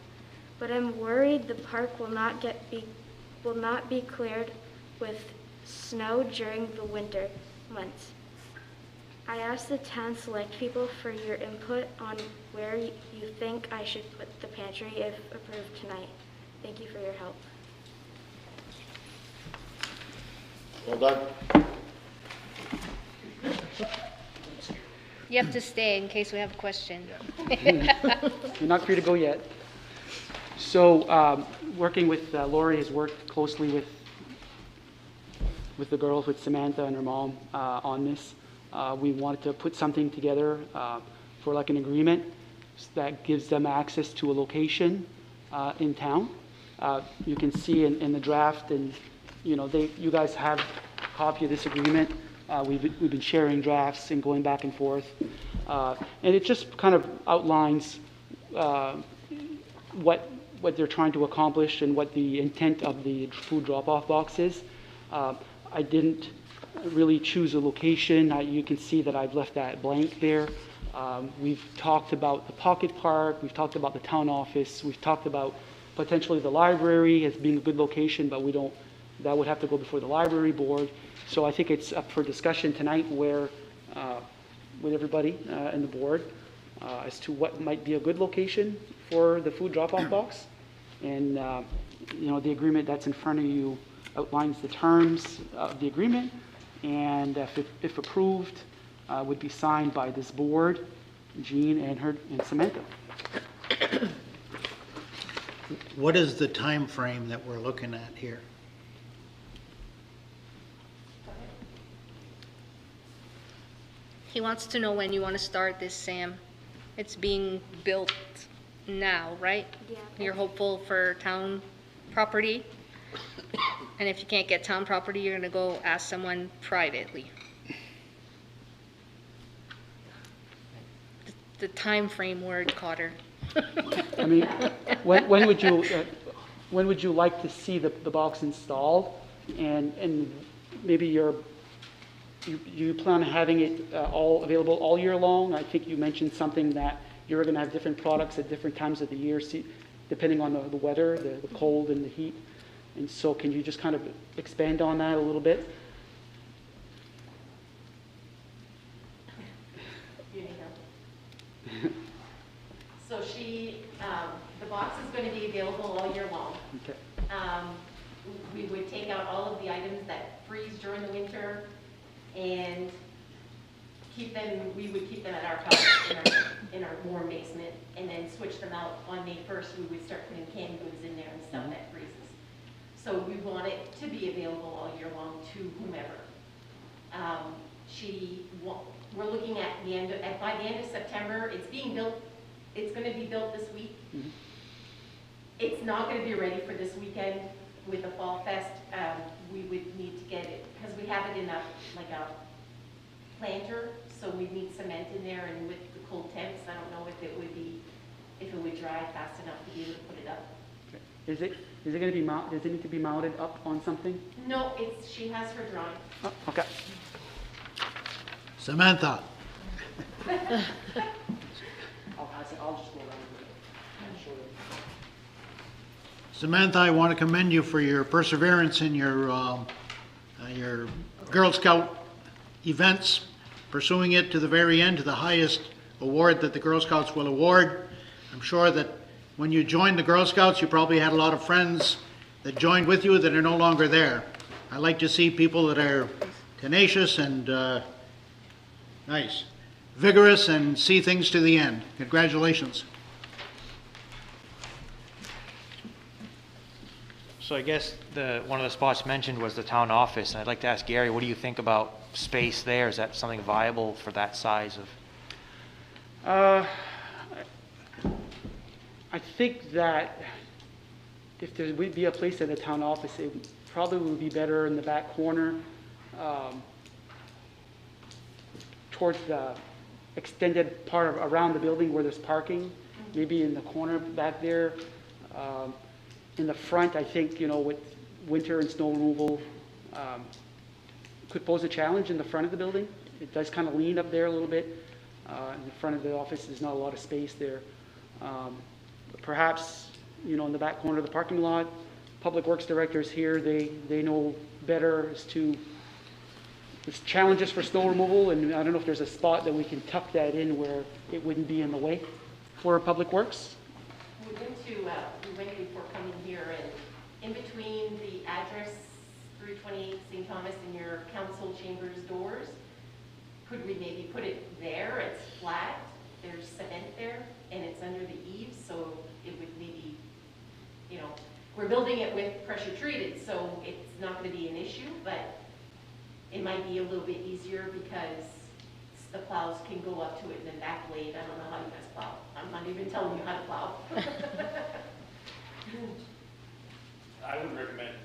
S12: but I'm worried the park will not be cleared with snow during the winter months. I asked the town select people for your input on where you think I should put the pantry if approved tonight. Thank you for your help.
S3: Well done.
S6: You have to stay in case we have a question.
S5: You're not free to go yet. So, working with, Lori has worked closely with the girls, with Samantha and her mom, on this. We wanted to put something together, for like an agreement that gives them access to a location, in town. You can see in the draft, and, you know, you guys have a copy of this agreement. We've been sharing drafts and going back and forth. And it just kind of outlines, what they're trying to accomplish and what the intent of the food drop-off box is. I didn't really choose a location. You can see that I've left that blank there. We've talked about the pocket park, we've talked about the town office, we've talked about potentially the library as being a good location, but that would have to go before the library board. So I think it's up for discussion tonight with everybody and the board as to what might be a good location for the food drop-off box. And, you know, the agreement that's in front of you outlines the terms of the agreement, and if approved, would be signed by this board, Jean and Samantha.
S4: What is the time frame that we're looking at here?
S6: He wants to know when you want to start this, Sam. It's being built now, right?
S12: Yeah.
S6: You're hopeful for town property? And if you can't get town property, you're gonna go ask someone privately. The time frame word caught her.
S5: I mean, when would you like to see the box installed? And maybe you plan on having it all available all year long? I think you mentioned something that you're going to have different products at different times of the year, depending on the weather, the cold and the heat. And so can you just kind of expand on that a little bit?
S13: So the box is going to be available all year long.
S5: Okay.
S13: We would take out all of the items that freeze during the winter and we would keep them at our house in our warm basement, and then switch them out on May 1st. We would start putting canned goods in there and stuff that freezes. So we want it to be available all year long to whomever. We're looking at by the end of September. It's being built. It's going to be built this week.
S5: Mm-hmm.
S13: It's not going to be ready for this weekend with the Fall Fest. We would need to get it because we have it in a planter, so we need cement in there, and with the cold temps, I don't know if it would dry fast enough to be able to put it up.
S5: Okay. Is it going to be does it need to be mounted up on something?
S13: No, she has her drawing.
S5: Oh, okay.
S4: Samantha?
S5: I'll just go around with it. I'll show you.
S4: Samantha, I want to commend you for your perseverance in your Girl Scout events, pursuing it to the very end, to the highest award that the Girl Scouts will award. I'm sure that when you joined the Girl Scouts, you probably had a lot of friends that joined with you that are no longer there. I like to see people that are tenacious and vigorous and see things to the end. Congratulations.
S11: So I guess one of the spots mentioned was the town office, and I'd like to ask Gary, what do you think about space there? Is that something viable for that size of?
S5: I think that if there would be a place in the town office, it probably would be better in the back corner, towards the extended part around the building where there's parking, maybe in the corner back there. In the front, I think, with winter and snow removal, could pose a challenge in the front of the building. It does kind of lean up there a little bit. In the front of the office, there's not a lot of space there. Perhaps, in the back corner of the parking lot, Public Works directors here, they know better as to there's challenges for snow removal, and I don't know if there's a spot that we can tuck that in where it wouldn't be in the way for Public Works.
S13: We went before coming here, and in between the address 328 St. Thomas and your council chambers doors, could we maybe put it there? It's flat, there's cement there, and it's under the eaves, so it would maybe you know, we're building it with pressure treated, so it's not gonna be an issue, but it might be a little bit easier because the plows can go up to it and then back blade. I don't know how you guys plow. I'm not even telling you how to plow.
S14: I would recommend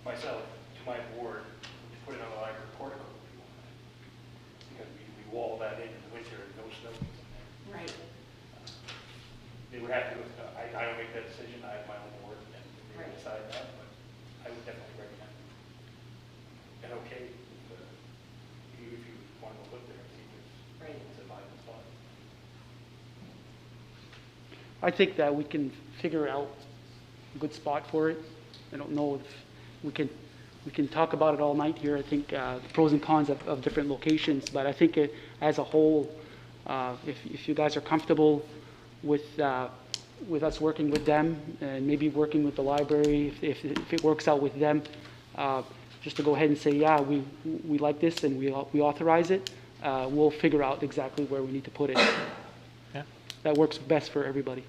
S14: myself to my board to put it on the library portico if you want that. Because we wall that in the winter and no snow gets in there.
S13: Right.
S14: They would have to, I don't make that decision, I have my own board and they
S13: Right.
S14: would decide that, but I would definitely recommend and okay, if you want to go live there and see if
S13: Right.
S14: it's a viable spot.
S5: I think that we can figure out a good spot for it. I don't know if we can talk about it all night here. I think pros and cons of different locations, but I think as a whole, if you guys are comfortable with us working with them and maybe working with the library, if it works out with them, just to go ahead and say, yeah, we like this and we authorize it, we'll figure out exactly where we need to put it.
S11: Yeah,
S5: That works best for everybody.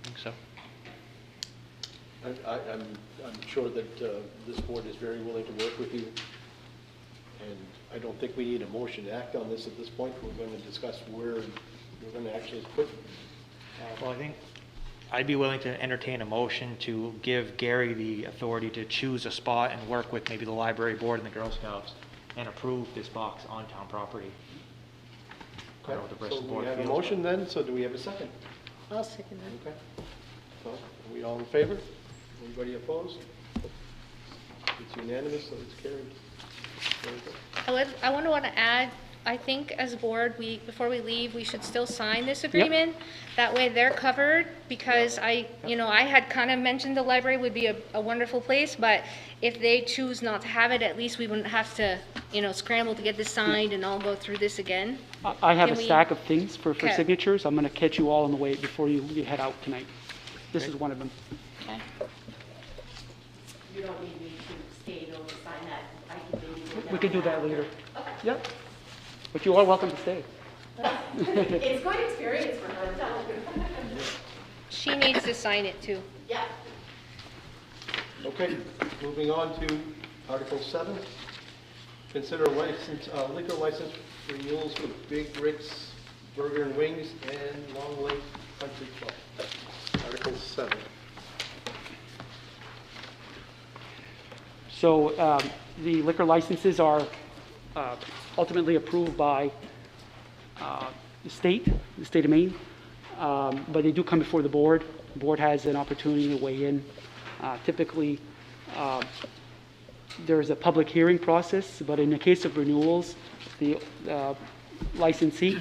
S11: I think so.
S3: I'm sure that this board is very willing to work with you, and I don't think we need a motion to act on this at this point. We're going to discuss where we're going to actually put.
S11: Well, I think I'd be willing to entertain a motion to give Gary the authority to choose a spot and work with maybe the library board and the Girl Scouts and approve this box on town property. I don't know what the rest
S3: So
S11: of the board
S3: we have a
S11: feels,
S3: motion then, so do we have a second?
S6: I'll second that.
S3: Okay. So are we all in favor? Anybody opposed? It's unanimous, so it's carried. Very good.
S6: I want to add, I think as a board, before we leave, we should still sign this agreement. That way they're covered, because I had kind of mentioned the library would be a wonderful place, but if they choose not to have it, at least we wouldn't have to, scramble to get this signed and all go through this again.
S5: I have
S6: Can
S5: a
S6: we-
S5: stack of things for
S6: Okay.
S5: signatures. I'm going to catch you all on the way before you head out tonight. This is one of them.
S6: Okay.
S13: You don't need me to stay though to sign that. I can maybe go down.
S5: We can do that later.
S13: Okay.
S5: Yep. But you are welcome to stay.
S13: It's quite an experience for her, I'm telling you.
S6: She needs to sign it too.
S13: Yeah.
S3: Okay, moving on to Article 7. Consider liquor license renewals for Big Rick's Burger and Wings and Long Lake Country Club. Article 7.
S5: So the liquor licenses are ultimately approved by the state of Maine, but they do come before the board. The board has an opportunity to weigh in. Typically, there's a public hearing process, but in the case of renewals, the licensee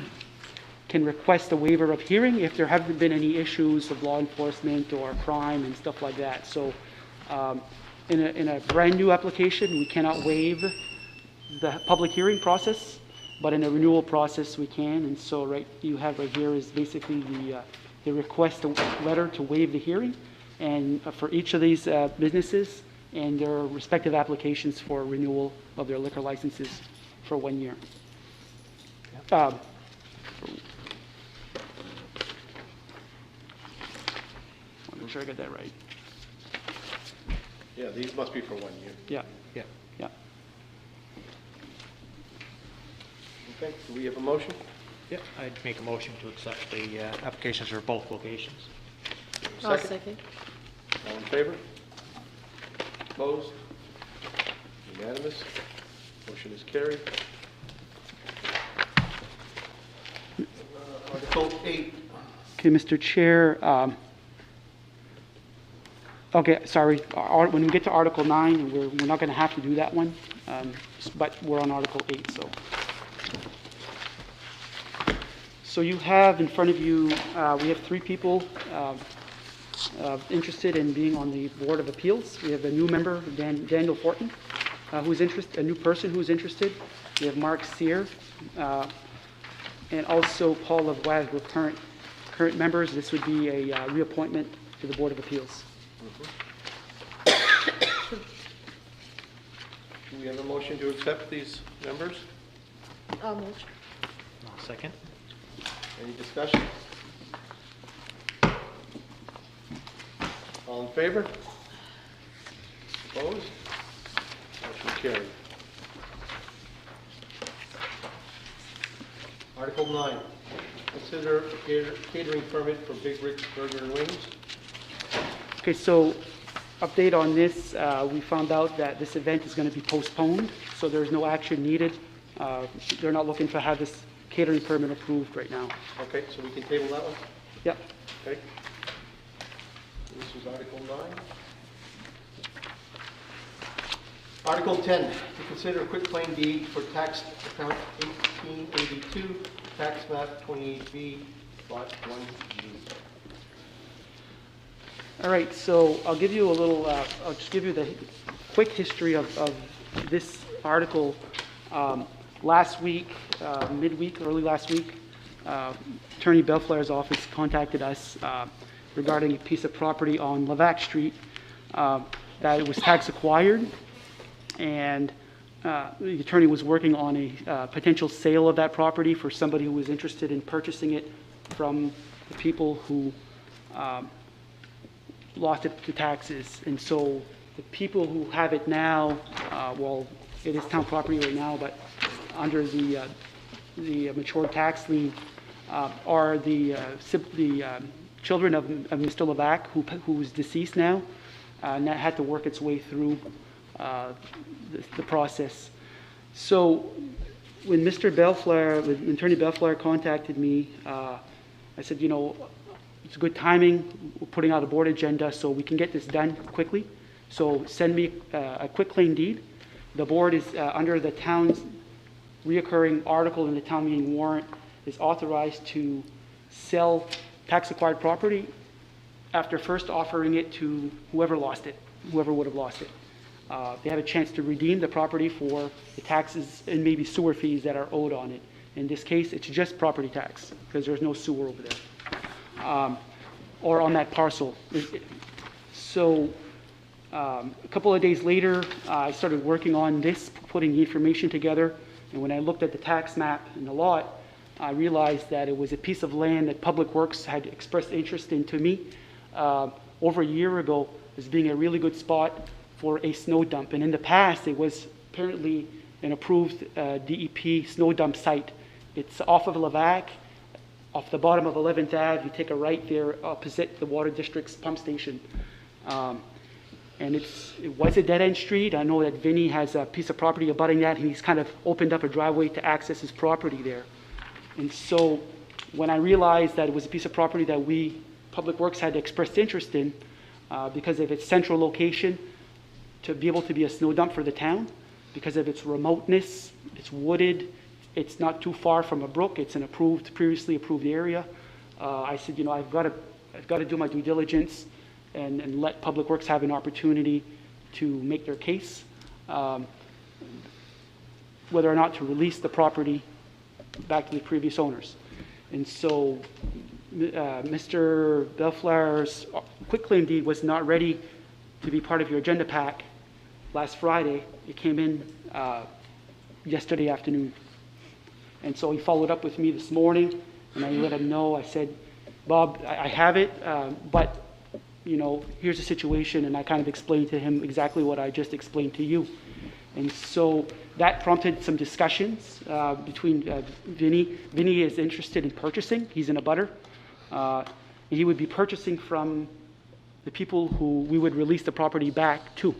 S5: can request a waiver of hearing if there haven't been any issues of law enforcement or crime and stuff like that. So in a brand new application, we cannot waive the public hearing process, but in a renewal process, we can. And so you have right here is basically the request letter to waive the hearing, and for each of these businesses and their respective applications for renewal of their liquor licenses for 1 year. I'll make sure I get that right.
S3: Yeah, these must be for 1 year.
S5: Yeah,
S11: Yeah.
S5: yeah.
S3: Okay, do we have a motion?
S11: Yeah, I'd make a motion to accept the applications for both locations.
S6: I'll second.
S3: All in favor? Opposed? Unanimous? Motion is carried. Article 8.
S5: Okay, Mr. Chair, okay, sorry, when we get to Article 9, we're not going to have to do that one, but we're on Article 8, so. So you have in front of you, we have 3 people interested in being on the Board of Appeals. We have a new member, Daniel Fortin, who's interested, a new person who's interested. We have Mark Sear, and also Paul Lavoie, who are current members. This would be a reappointment to the Board of Appeals.
S3: Do we have a motion to accept these members?
S6: I'll move.
S11: I'll second.
S3: Any discussion? All All in favor? Opposed? Motion carried. Article 9, consider catering permit for Big Rick's Burger and Wings.
S5: Okay, so update on this, we found out that this event is going to be postponed, so there's no action needed. They're not looking to have this catering permit approved right now.
S3: Okay, so we can table that one?
S5: Yep.
S3: Okay. This is Article 9. Article 10, to consider a quick claim deed for tax account 1882, tax map 28B, lot 1G.
S5: All right, so I'll give you a little, I'll just give you the quick history of this article. Last week, midweek, early last week, Attorney Belflair's office contacted us regarding a piece of property on Levac Street that it was tax acquired, and the attorney was working on a potential sale of that property for somebody who was interested in purchasing it from the people who lost it to taxes. And so the people who have it now, well, it is town property right now, but under the matured tax lien are the children of Mr. Levac, who is deceased now, and that had to work its way through the process. So when Mr. Belflair, when Attorney Belflair contacted me, I said, you know, it's good timing. We're putting out a board agenda so we can get this done quickly. So send me a quick claim deed. The board is under the town's reoccurring article in the town meeting warrant is authorized to sell tax acquired property after first offering it to whoever lost it, whoever would have lost it. They have a chance to redeem the property for the taxes and maybe sewer fees that are owed on it. In this case, it's just property tax because there's no sewer over there or on that parcel. So a couple of days later, I started working on this, putting the information together. And when I looked at the tax map and the lot, I realized that it was a piece of land that Public Works had expressed interest in to me over a year ago as being a really good spot for a snow dump. And in the past, it was apparently an approved DEP snow dump site. It's off of Levac, off the bottom of 11th Ave. You take a right there opposite the Water District's pump station. And it was a dead-end street. I know that Vinny has a piece of property abutting that, and he's kind of opened up a driveway to access his property there. And so when I realized that it was a piece of property that we, Public Works, had expressed interest in because of its central location to be able to be a snow dump for the town, because of its remoteness, it's wooded, it's not too far from a brook, it's an previously approved area. I said, you know, I've got to do my due diligence and let Public Works have an opportunity to make their case, whether or not to release the property back to the previous owners. And so Mr. Belflair's quitclaim deed was not ready to be part of your agenda pack last Friday. It came in yesterday afternoon. And so he followed up with me this morning, and I let him know. I said, Bob, I have it, but you know, here's the situation, and I kind of explained to him exactly what I just explained to you. And so that prompted some discussions between Vinny. Vinny is interested in purchasing. He's in a butter. He would be purchasing from the people who we would release the property back to.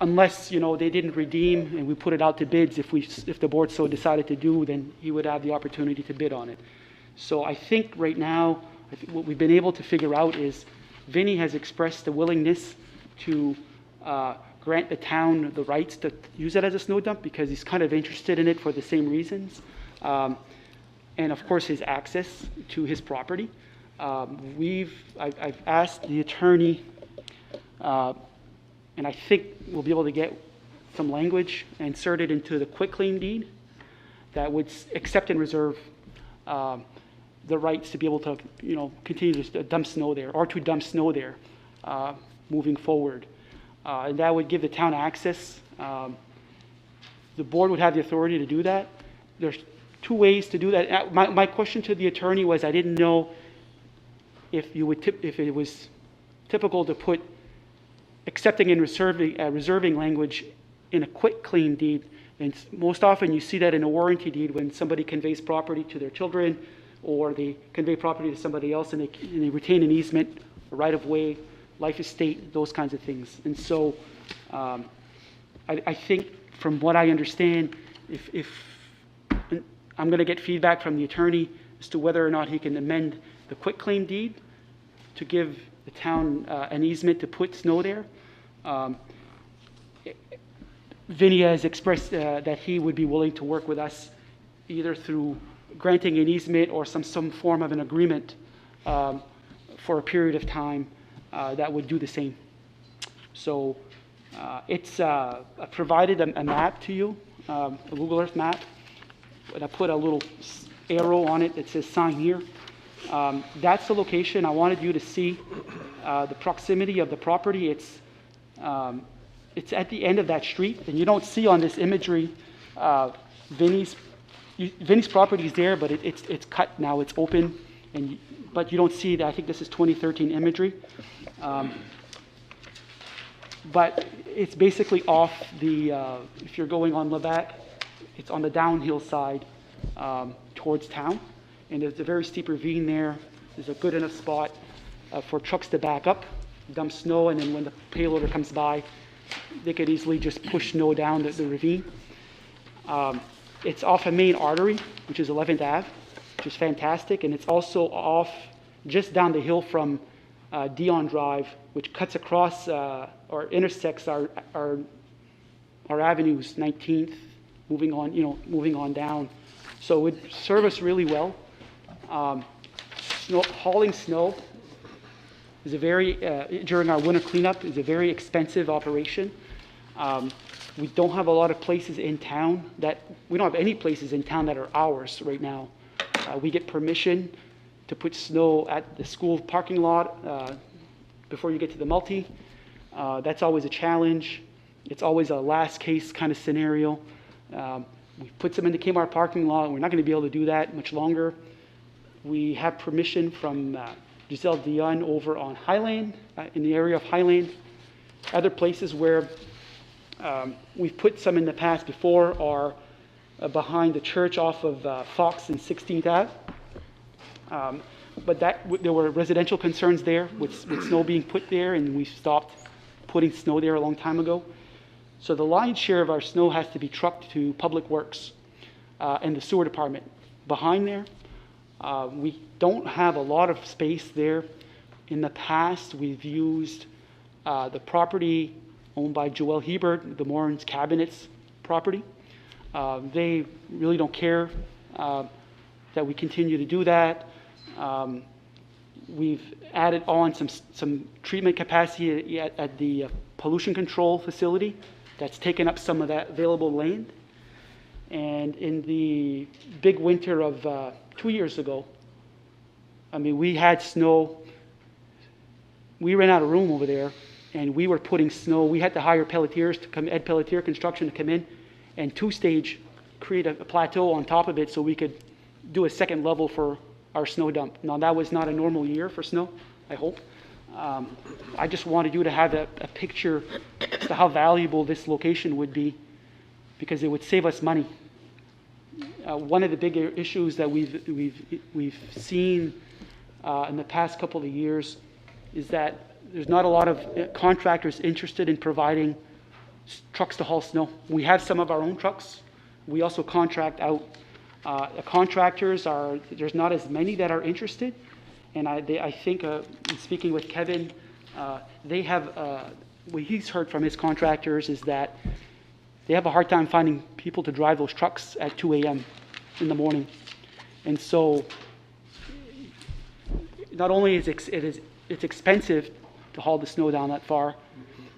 S5: Unless, you know, they didn't redeem and we put it out to bids, if the board so decided to do, then he would have the opportunity to bid on it. So I think right now, what we've been able to figure out is Vinny has expressed the willingness to grant the town the rights to use it as a snow dump because he's kind of interested in it for the same reasons. And of course, his access to his property. I've asked the attorney, and I think we'll be able to get some language inserted into the quitclaim deed that would accept and reserve the rights to be able to, you know, continue to dump snow there or to dump snow there moving forward. And that would give the town access. The board would have the authority to do that. There's two ways to do that. My question to the attorney was I didn't know if it was typical to put accepting and reserving language in a quitclaim deed, and most often you see that in a warranty deed when somebody conveys property to their children, or they convey property to somebody else and they retain an easement, a right-of-way, life estate, those kinds of things. And so I think from what I understand, if I'm going to get feedback from the attorney as to whether or not he can amend the quitclaim deed to give the town an easement to put snow there. Vinny has expressed that he would be willing to work with us either through granting an easement or some form of an agreement for a period of time that would do the same. So it's provided a map to you, a Google Earth map, and I put a little arrow on it that says sign here. That's the location. I wanted you to see the proximity of the property. It's at the end of that street, and you don't see on this imagery Vinny's property is there, but it's cut now. It's open, but you don't see that. I think this is 2013 imagery. But it's basically off the, if you're going on Levac, it's on the downhill side towards town. And there's a very steep ravine there. There's a good enough spot for trucks to back up, dump snow, and then when the payloader comes by, they could easily just push snow down the ravine. It's off a main artery, which is 11th Ave, which is fantastic. And it's also off just down the hill from Dion Drive, which cuts across or intersects our avenues, 19th, moving on down. So it would serve us really well. Hauling snow is a very, during our winter cleanup, is a very expensive operation. We don't have a lot of places in town we don't have any places in town that are ours right now. We get permission to put snow at the school parking lot before you get to the multi. That's always a challenge. It's always a last case kind of scenario. We put some in the Kmart parking lot. We're not going to be able to do that much longer. We have permission from Giselle Dion over on Highland, in the area of Highland. Other places where we've put some in the past before are behind the church off of Fox and 16th Ave. But there were residential concerns there with snow being put there, and we stopped putting snow there a long time ago. So the lion's share of our snow has to be trucked to Public Works and the sewer department. Behind there, we don't have a lot of space there. In the past, we've used the property owned by Joel Hebert, the Morin's Cabinets property. They really don't care that we continue to do that. We've added on some treatment capacity at the pollution control facility that's taken up some of that available land. And in the big winter of 2 years ago, we had snow. We ran out of room over there, and we were putting snow. We had to hire pelletiers to come, Ed Pelletier Construction, to come in and two-stage create a plateau on top of it so we could do a second level for our snow dump. Now, that was not a normal year for snow, I hope. I just wanted you to have a picture as to how valuable this location would be, because it would save us money. One of the bigger issues that we've seen in the past couple of years is that there's not a lot of contractors interested in providing trucks to haul snow. We have some of our own trucks. We also contract out. The contractors there's not as many that are interested. And I think, in speaking with Kevin, they have, what he's heard from his contractors is that they have a hard time finding people to drive those trucks at 2 a.m. in the morning. And so, not only is it's expensive to haul the snow down that far,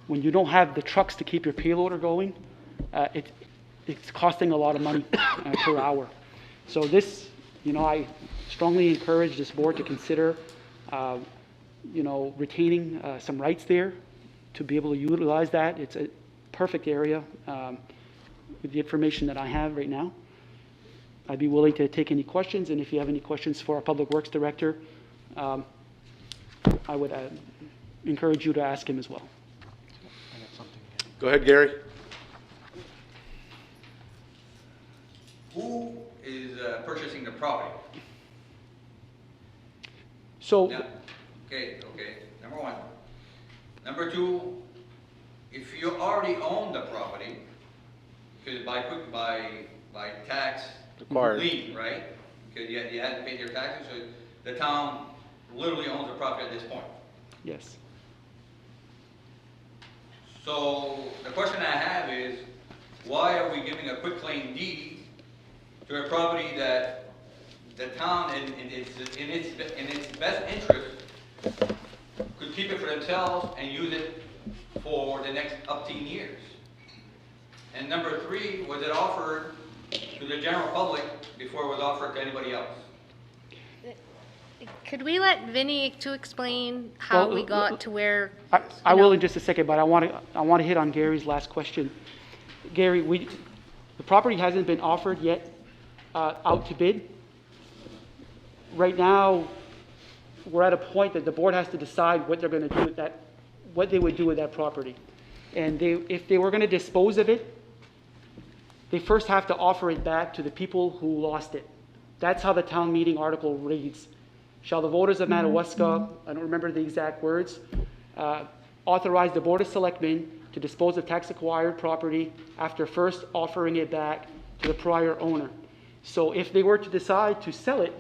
S5: when you don't have the trucks to keep your payloader going, it's costing a lot of money per hour. So this, I strongly encourage this board to consider, retaining some rights there to be able to utilize that. It's a perfect area with the information that I have right now. I'd be willing to take any questions, and if you have any questions for our Public Works Director, I would encourage you to ask him as well.
S3: Go ahead, Gary.
S2: Who is purchasing the property?
S5: So,
S2: Now, okay, number one. Number two, if you already own the property, because by tax
S3: Required.
S2: lien, right? Because you had to pay your taxes, so the town literally owns the property at this point.
S5: yes.
S2: So the question I have is, why are we giving a quitclaim deed to a property that the town, in its best interest, could keep it for themselves and use it for the next up to years? And number three, was it offered to the general public before it was offered to anybody else?
S6: Could we let Vinny to explain how
S5: Well,
S6: we got to where?
S5: I will in just a second, but I want to hit on Gary's last question. Gary, the property hasn't been offered yet out to bid. Right now, we're at a point that the board has to decide what they're going to do with that, what they would do with that property. And if they were going to dispose of it, they first have to offer it back to the people who lost it. That's how the town meeting article reads. Shall the voters of Madawaska, I don't remember the exact words, authorize the Board of Selectmen to dispose of tax-acquired property after first offering it back to the prior owner. So if they were to decide to sell it,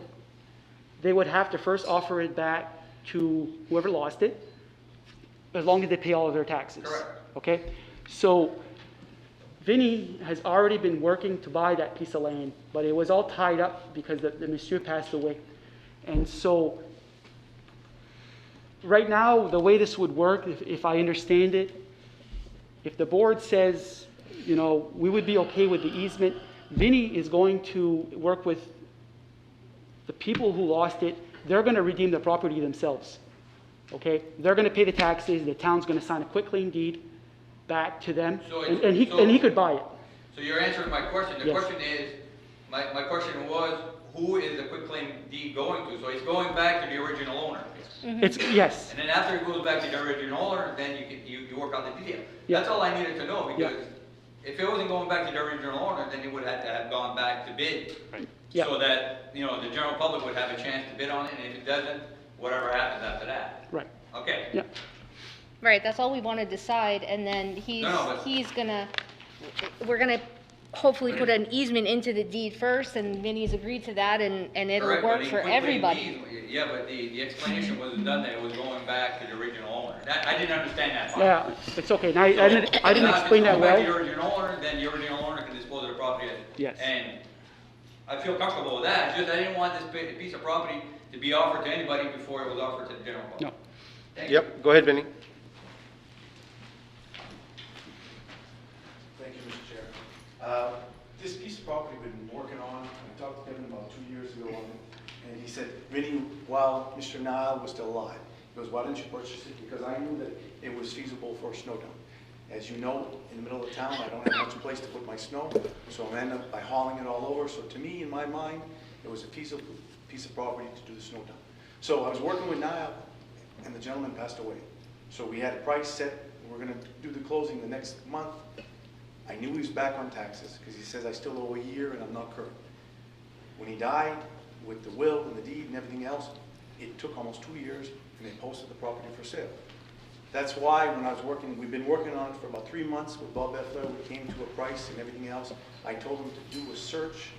S5: they would have to first offer it back to whoever lost it, as long as they pay all of their taxes.
S2: Correct.
S5: Okay? So Vinny has already been working to buy that piece of land, but it was all tied up because the monsieur passed away. And so right now, the way this would work, if I understand it, if the board says, you know, we would be okay with the easement, Vinny is going to work with the people who lost it. They're going to redeem the property themselves. Okay? They're going to pay the taxes. The town's going to sign a quitclaim deed back to them,
S2: So
S5: and he could buy it.
S2: So you're answering my question. The
S5: Yes.
S2: question is, my question was, who is the quitclaim deed going to? So it's going back to the original owner.
S5: It's, yes.
S2: And then after it goes back to the original owner, then you work out the detail.
S5: Yeah.
S2: That's all I needed to know,
S5: Yeah.
S2: because if it wasn't going back to the original owner, then it would have to have gone back to bid.
S5: Right. Yeah.
S2: So that, you know, the general public would have a chance to bid on it, and if it doesn't, whatever happens after that.
S5: Right.
S2: Okay.
S5: Yeah.
S6: Right, that's all we want to decide, and then
S2: No, but-
S6: we're gonna hopefully put an easement into the deed first, and Vinny's agreed to that, and it'll
S2: Correct, but
S6: work
S2: the
S6: for
S2: quitclaim
S6: everybody.
S2: deed- Yeah, but the explanation wasn't done that it was going back to the original owner. That, I didn't understand that part.
S5: Yeah, it's okay. Now, I didn't explain that
S2: Now, if it's going back to
S5: well.
S2: the original owner, then the original owner can dispose of the property.
S5: Yes.
S2: And I feel comfortable with that, just I didn't want this piece of property to be offered to anybody before it was offered to the general public.
S5: No.
S2: Thank you.
S3: Yep, go ahead, Vinny.
S15: Thank you, Mr. Chair. This piece of property we've been working on, I talked to Kevin about 2 years ago on it, and he said, Vinny, while Mr. Nile was still alive, he goes, why didn't you purchase it? Because I knew that it was feasible for a snow dump. As you know, in the middle of town, I don't have much place to put my snow, so I end up by hauling it all over. So to me, in my mind, it was a feasible piece of property to do the snow dump. So I was working with Nile, and the gentleman passed away. So we had a price set, we're gonna do the closing the next month. I knew he was back on taxes, because he says I still owe a year and I'm not current. When he died, with the will and the deed and everything else, it took almost 2 years, and they posted the property for sale. That's why when I was working, we've been working on it for about 3 months with Bob Bethler, we came to a price and everything else. I told him to do a search,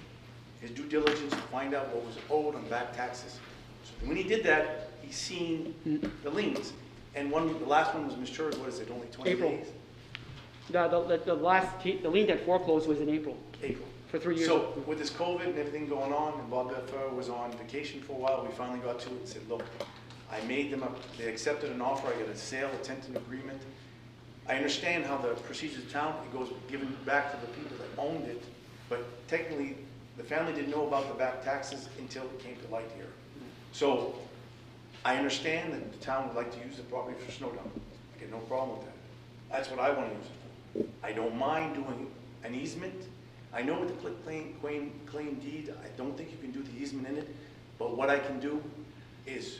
S15: his due diligence, to find out what was owed on back taxes. So when he did that, he seen the liens. And the last one was matured, what is it, only 20
S5: April.
S15: days?
S5: The lien that foreclosed was in April,
S15: April.
S5: for 3 years.
S15: So with this COVID and everything going on, and Bob Bethler was on vacation for a while, we finally got to it and said, look, I made them they accepted an offer, I got a sale, a tentative agreement. I understand how the procedures of town, it goes given back to the people that owned it, but technically, the family didn't know about the back taxes until it came to light here. So, I understand that the town would like to use the property for snow dump. I get no problem with that. That's what I want to use it for. I don't mind doing an easement. I know with the claim deed, I don't think you can do the easement in it, but what I can do is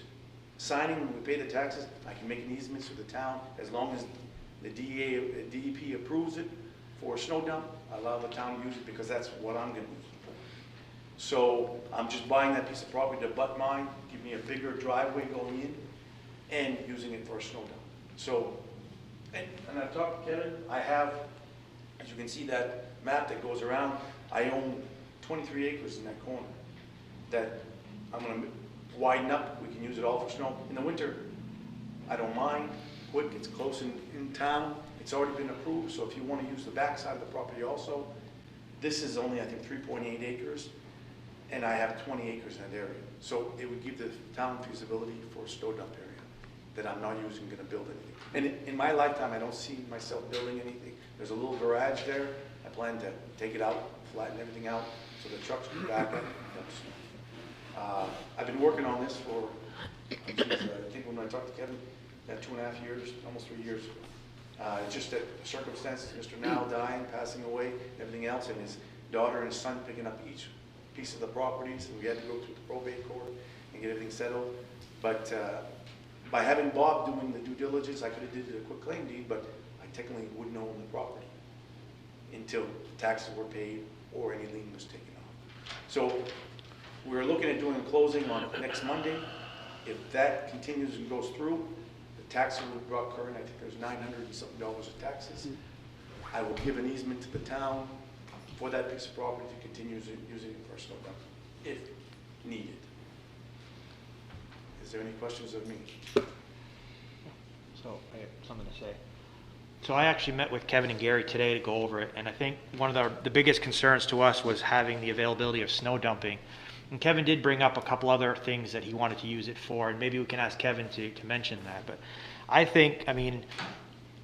S15: signing, when we pay the taxes, I can make an easement to the town, as long as the DEP approves it for a snow dump, I allow the town to use it, because that's what I'm gonna use it for. So I'm just buying that piece of property to butt mine, give me a bigger driveway going in, and using it for a snow dump. So, and I've talked to Kevin, I have, as you can see that map that goes around, I own 23 acres in that corner that I'm gonna widen up, we can use it all for snow. In the winter, I don't mind, quick, it's close in town, it's already been approved, so if you wanna use the back side of the property also, this is only, I think, 3.8 acres, and I have 20 acres in that area. So it would give the town feasibility for a snow dump area that I'm not using, gonna build anything. And in my lifetime, I don't see myself building anything. There's a little garage there, I plan to take it out, flatten everything out, so the trucks can back up. I've been working on this for, I think when I talked to Kevin, 2.5 years, almost 3 years. It's just that circumstances, Mr. Now dying, passing away, everything else, and his daughter and his son picking up each piece of the properties, and we had to go through the probate court and get everything settled. But by having Bob doing the due diligence, I could have did a quick claim deed, but I technically wouldn't own the property until taxes were paid or any lien was taken off. So we're looking at doing a closing on next Monday. If that continues and goes through, the taxes will be brought current. I think there's $900 and something of taxes. I will give an easement to the town for that piece of property to continue using it for a snow dump, if needed. Is there any questions of me?
S11: So I have something to say. So I actually met with Kevin and Gary today to go over it, and I think one of the biggest concerns to us was having the availability of snow dumping. And Kevin did bring up a couple other things that he wanted to use it for, and maybe we can ask Kevin to mention that. But I think, I mean,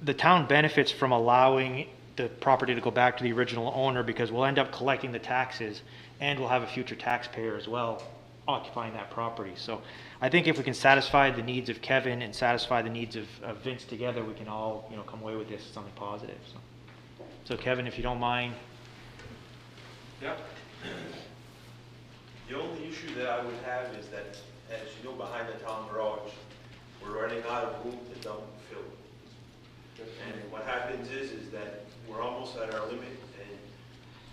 S11: the town benefits from allowing the property to go back to the original owner, because we'll end up collecting the taxes, and we'll have a future taxpayer as well occupying that property. So I think if we can satisfy the needs of Kevin and satisfy the needs of Vince together, we can all, come away with this as something positive. So Kevin, if you don't mind.
S16: Yep. The only issue that I would have is that, as you know, behind the town garage, we're running out of room to dump fill. And what happens is that we're almost at our limit, and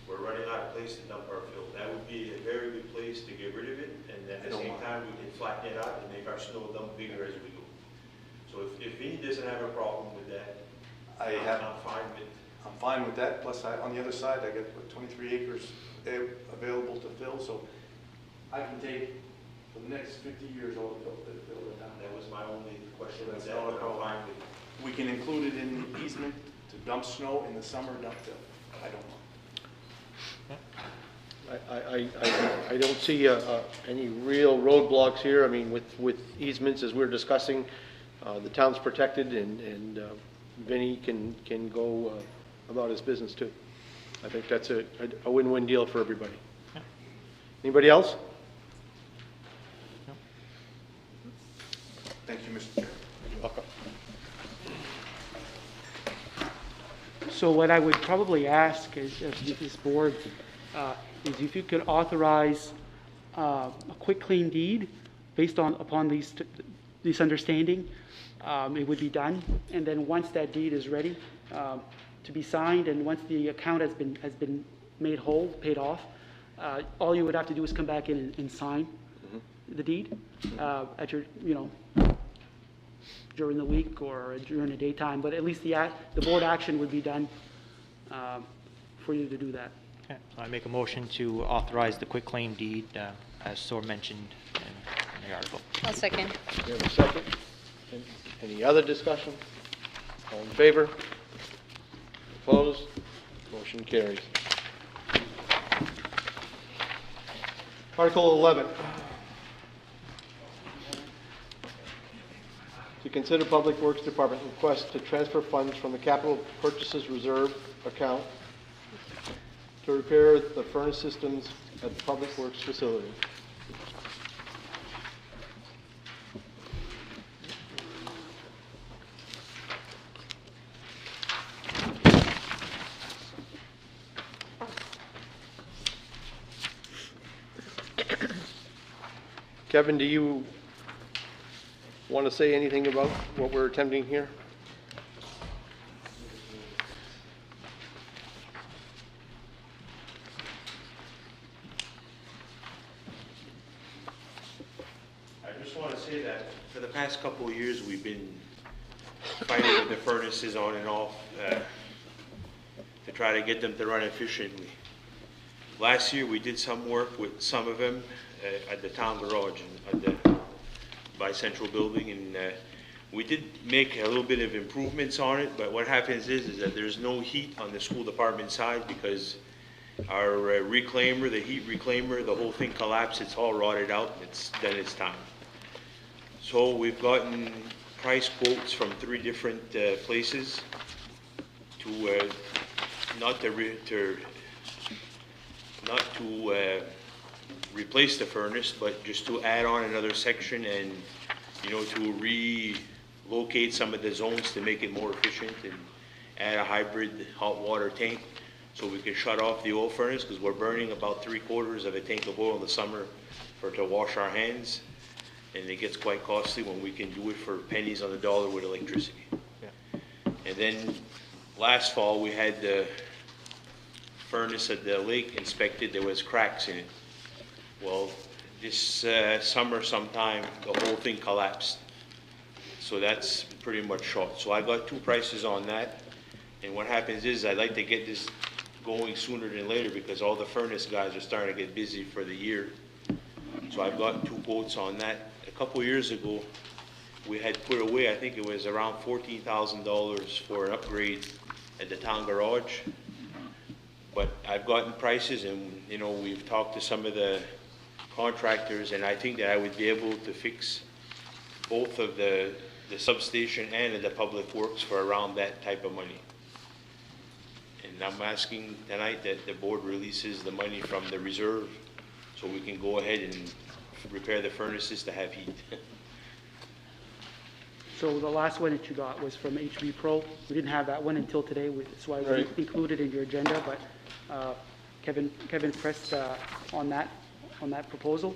S16: we're running out of place to dump our fill. That would be a very good place to get rid of it, and at the same time, we can flatten it out and make our snow dump bigger as we go. So if Vinny doesn't have a problem with that, I'm fine with it.
S15: I'm fine with that, plus on the other side, I got 23 acres available to fill, so I can take, for the next 50 years, all the fill it down.
S16: That was my only question.
S15: So that's not a problem. We can include it in the easement to dump snow in the summer, dump fill. I don't know.
S3: I don't see any real roadblocks here. I mean, with easements, as we're discussing, the town's protected, and Vinny can go about his business too. I think that's a win-win deal for everybody. Anybody else?
S15: Thank you, Mr. Chair.
S3: You're welcome.
S5: So what I would probably ask is, of this board, is if you could authorize a quick claim deed based upon this understanding, it would be done. And then once that deed is ready to be signed, and once the account has been made whole, paid off, all you would have to do is come back in and sign the deed at your, during the week or during the daytime. But at least the board action would be done for you to do that.
S11: Okay. So I make a motion to authorize the quitclaim deed as so mentioned in the article.
S6: I'll second.
S3: You have a second? Any other discussion? All in favor? Opposed? Motion carries. Article 11. To consider Public Works Department request to transfer funds from the Capital Purchases Reserve account to repair the furnace systems at the Public Works facility. Kevin, do you want to say anything about what we're attempting here?
S16: I just want to say that for the past couple of years, we've been fighting with the furnaces on and off to try to get them to run efficiently. Last year, we did some work with some of them at the town garage by Central Building, and we did make a little bit of improvements on it, but what happens is that there's no heat on the school department side because our reclaimer, the heat reclaimer, the whole thing collapsed, it's all rotted out, then it's time. So we've gotten price quotes from 3 different places to not to replace the furnace, but just to add on another section and, you know, to relocate some of the zones to make it more efficient and add a hybrid hot water tank so we can shut off the oil furnace because we're burning about 3/4 of a tank of oil in the summer to wash our hands. And it gets quite costly when we can do it for pennies on the dollar with electricity.
S11: Yeah.
S16: And then last fall, we had the furnace at the lake inspected, there was cracks in it. Well, this summer sometime, the whole thing collapsed. So that's pretty much short. So I got 2 prices on that. And what happens is I'd like to get this going sooner than later because all the furnace guys are starting to get busy for the year. So I've got 2 quotes on that. A couple years ago, we had put away, I think it was around $14,000 for an upgrade at the town garage. But I've gotten prices and, you know, we've talked to some of the contractors and I think that I would be able to fix both of the substation and the public works for around that type of money. And I'm asking tonight that the board releases the money from the reserve so we can go ahead and repair the furnaces to have heat.
S5: So the last one that you got was from HB Pro. We didn't have that one until today, that's why we included in your agenda, but Kevin pressed on that proposal.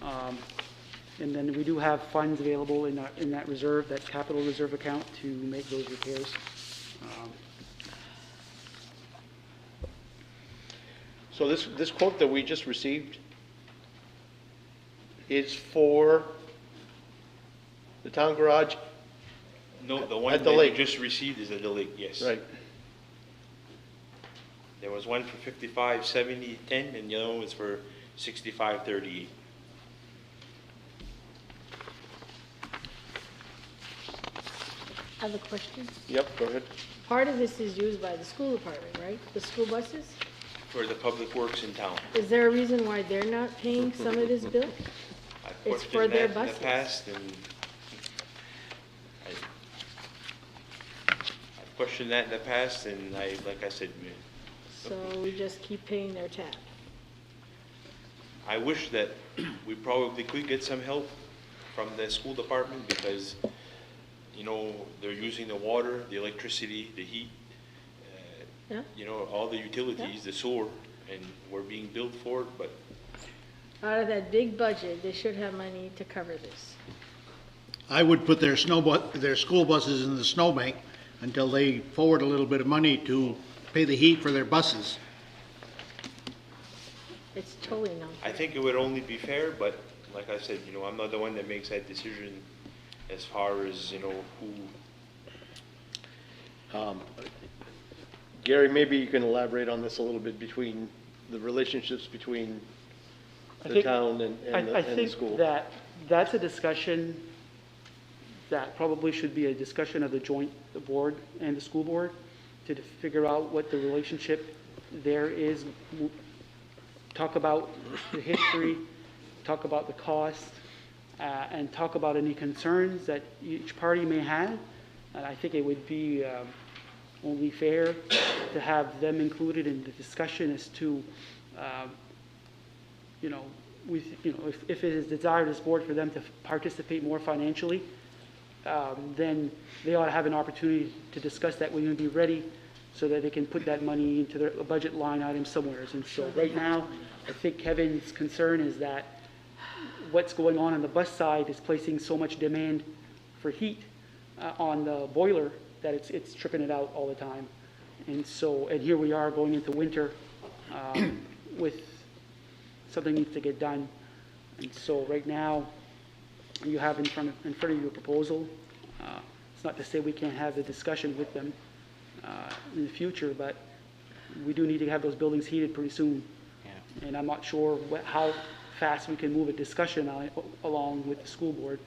S5: And then we do have funds available in that reserve, that capital reserve account to make those repairs.
S3: So this quote that we just received is for the town garage?
S16: No, the one
S3: at the
S16: that
S3: lake.
S16: you just received is at the lake, yes.
S3: Right.
S16: There was one for 55.70.10 and the other one was for 65.38.
S17: I have a question.
S3: Yep, go ahead.
S17: Part of this is used by the school department, right? The school buses?
S16: For the public works in town.
S17: Is there a reason why they're not paying some of this bill?
S16: I've
S17: It's for
S16: questioned
S17: their
S16: that in
S17: buses.
S16: the past and I've questioned that in the past and like I said,
S17: So we just keep paying their tab.
S16: I wish that we probably could get some help from the school department because, you know, they're using the water, the electricity, the heat,
S17: Yeah.
S16: you know, all the utilities, the sewer, and we're being billed for it, but
S17: Out of that big budget, they should have money to cover this.
S4: I would put their school buses in the snowbank until they forward a little bit of money to pay the heat for their buses.
S17: It's totally not.
S16: I think it would only be fair, but like I said, you know, I'm not the one that makes that decision as far as, you know, who.
S3: Gary, maybe you can elaborate on this a little bit between the relationships between the town and the school.
S5: I think that's a discussion that probably should be a discussion of the board and the school board to figure out what the relationship there is. Talk about the history, talk about the cost, and talk about any concerns that each party may have. And I think it would be only fair to have them included in the discussion as to, if it is desired as board for them to participate more financially, then they ought to have an opportunity to discuss that when you be ready so that they can put that money into their budget line item somewhere. And so right now, I think Kevin's concern is that what's going on the bus side is placing so much demand for heat on the boiler that it's tripping it out all the time. And so, and here we are going into winter with something needs to get done. And so right now, you have in front of you a proposal. It's not to say we can't have the discussion with them in the future, but we do need to have those buildings heated pretty soon. Yeah. And I'm not sure how fast we can move a discussion along with the school board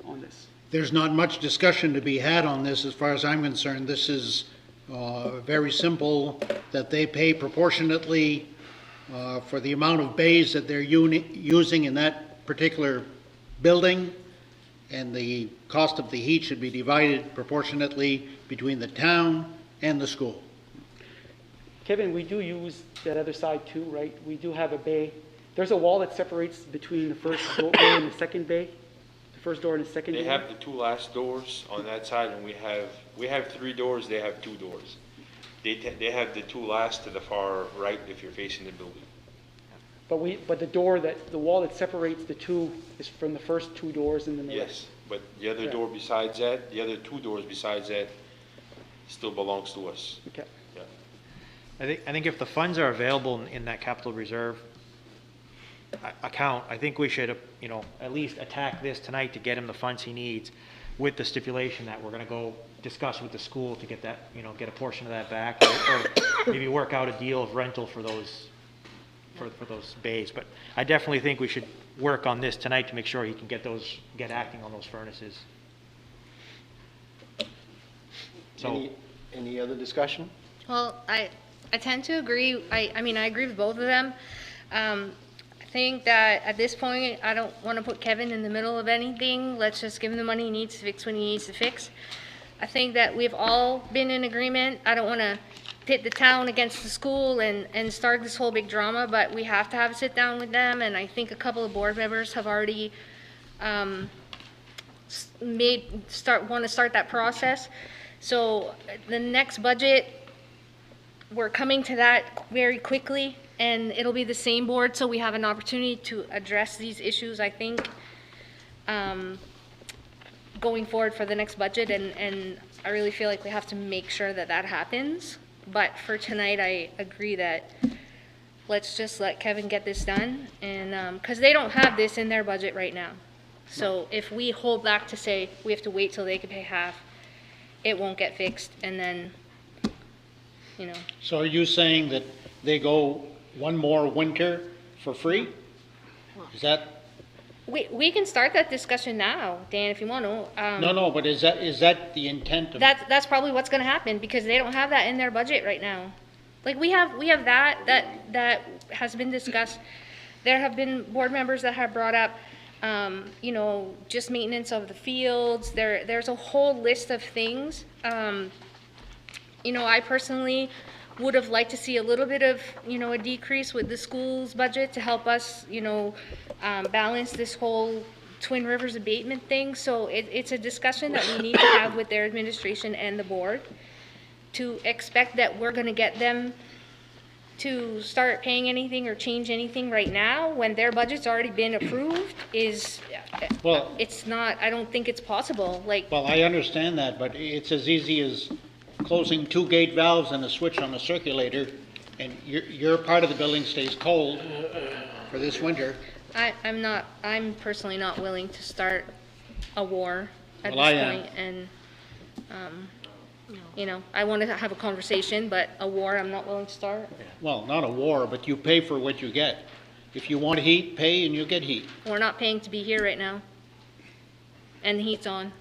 S5: on this.
S4: There's not much discussion to be had on this as far as I'm concerned. This is very simple, that they pay proportionately for the amount of bays that they're using in that particular building, and the cost of the heat should be divided proportionately between the town and the school.
S5: Kevin, we do use that other side too, right? We do have a bay. There's a wall that separates between the first bay and the second bay. The first door and the second door.
S18: They have the two last doors on that side, and we have 3 doors. They have 2 doors. They have the 2 last to the far right if you're facing the building.
S5: But the wall that separates the two is from the first 2 doors in the middle.
S18: Yes, but the other door besides that, the other 2 doors besides that, still belongs to us.
S5: Okay.
S18: Yeah.
S11: I think if the funds are available in that capital reserve account, I think we should, at least attack this tonight to get him the funds he needs, with the stipulation that we're going to go discuss with the school to get that, get a portion of that back, or maybe work out a deal of rental for those bays. But I definitely think we should work on this tonight to make sure he can get acting on those furnaces.
S3: So, any other discussion?
S6: Well, I tend to agree. I mean, I agree with both of them. I think that at this point, I don't want to put Kevin in the middle of anything. Let's just give him the money he needs to fix when he needs to fix. I think that we've all been in agreement. I don't want to pit the town against the school and start this whole big drama, but we have to have a sit down with them, and I think a couple of board members have already want to start that process. So the next budget, we're coming to that very quickly, and it'll be the same board, so we have an opportunity to address these issues, I think, going forward for the next budget, and I really feel like we have to make sure that that happens. But for tonight, I agree that let's just let Kevin get this done, and because they don't have this in their budget right now. So if we hold back to say we have to wait till they can pay half, it won't get fixed, and then,
S4: So are you saying that they go one more winter for free? Is that?
S6: We can start that discussion now, Dan, if you want to.
S4: No, but is that the intent of?
S6: That's probably what's going to happen, because they don't have that in their budget right now. Like we have that has been discussed. There have been board members that have brought up, just maintenance of the fields. There's a whole list of things. I personally would have liked to see a little bit of, a decrease with the school's budget to help us, balance this whole Twin Rivers abatement thing. So it's a discussion that we need to have with their administration and the board, to expect that we're going to get them to start paying anything or change anything right now when their budget's already been approved it's not, I don't think it's possible.
S4: Well, I understand that, but it's as easy as closing 2 gate valves and a switch on the circulator, and your part of the building stays cold for this winter.
S6: I'm personally not willing to start a war at
S4: Well,
S6: this point, and I want to have a conversation, but a war I'm not willing to start.
S4: Well, not a war, but you pay for what you get. If you want heat, pay and you get heat.
S6: We're not paying to be here right now, and the heat's on.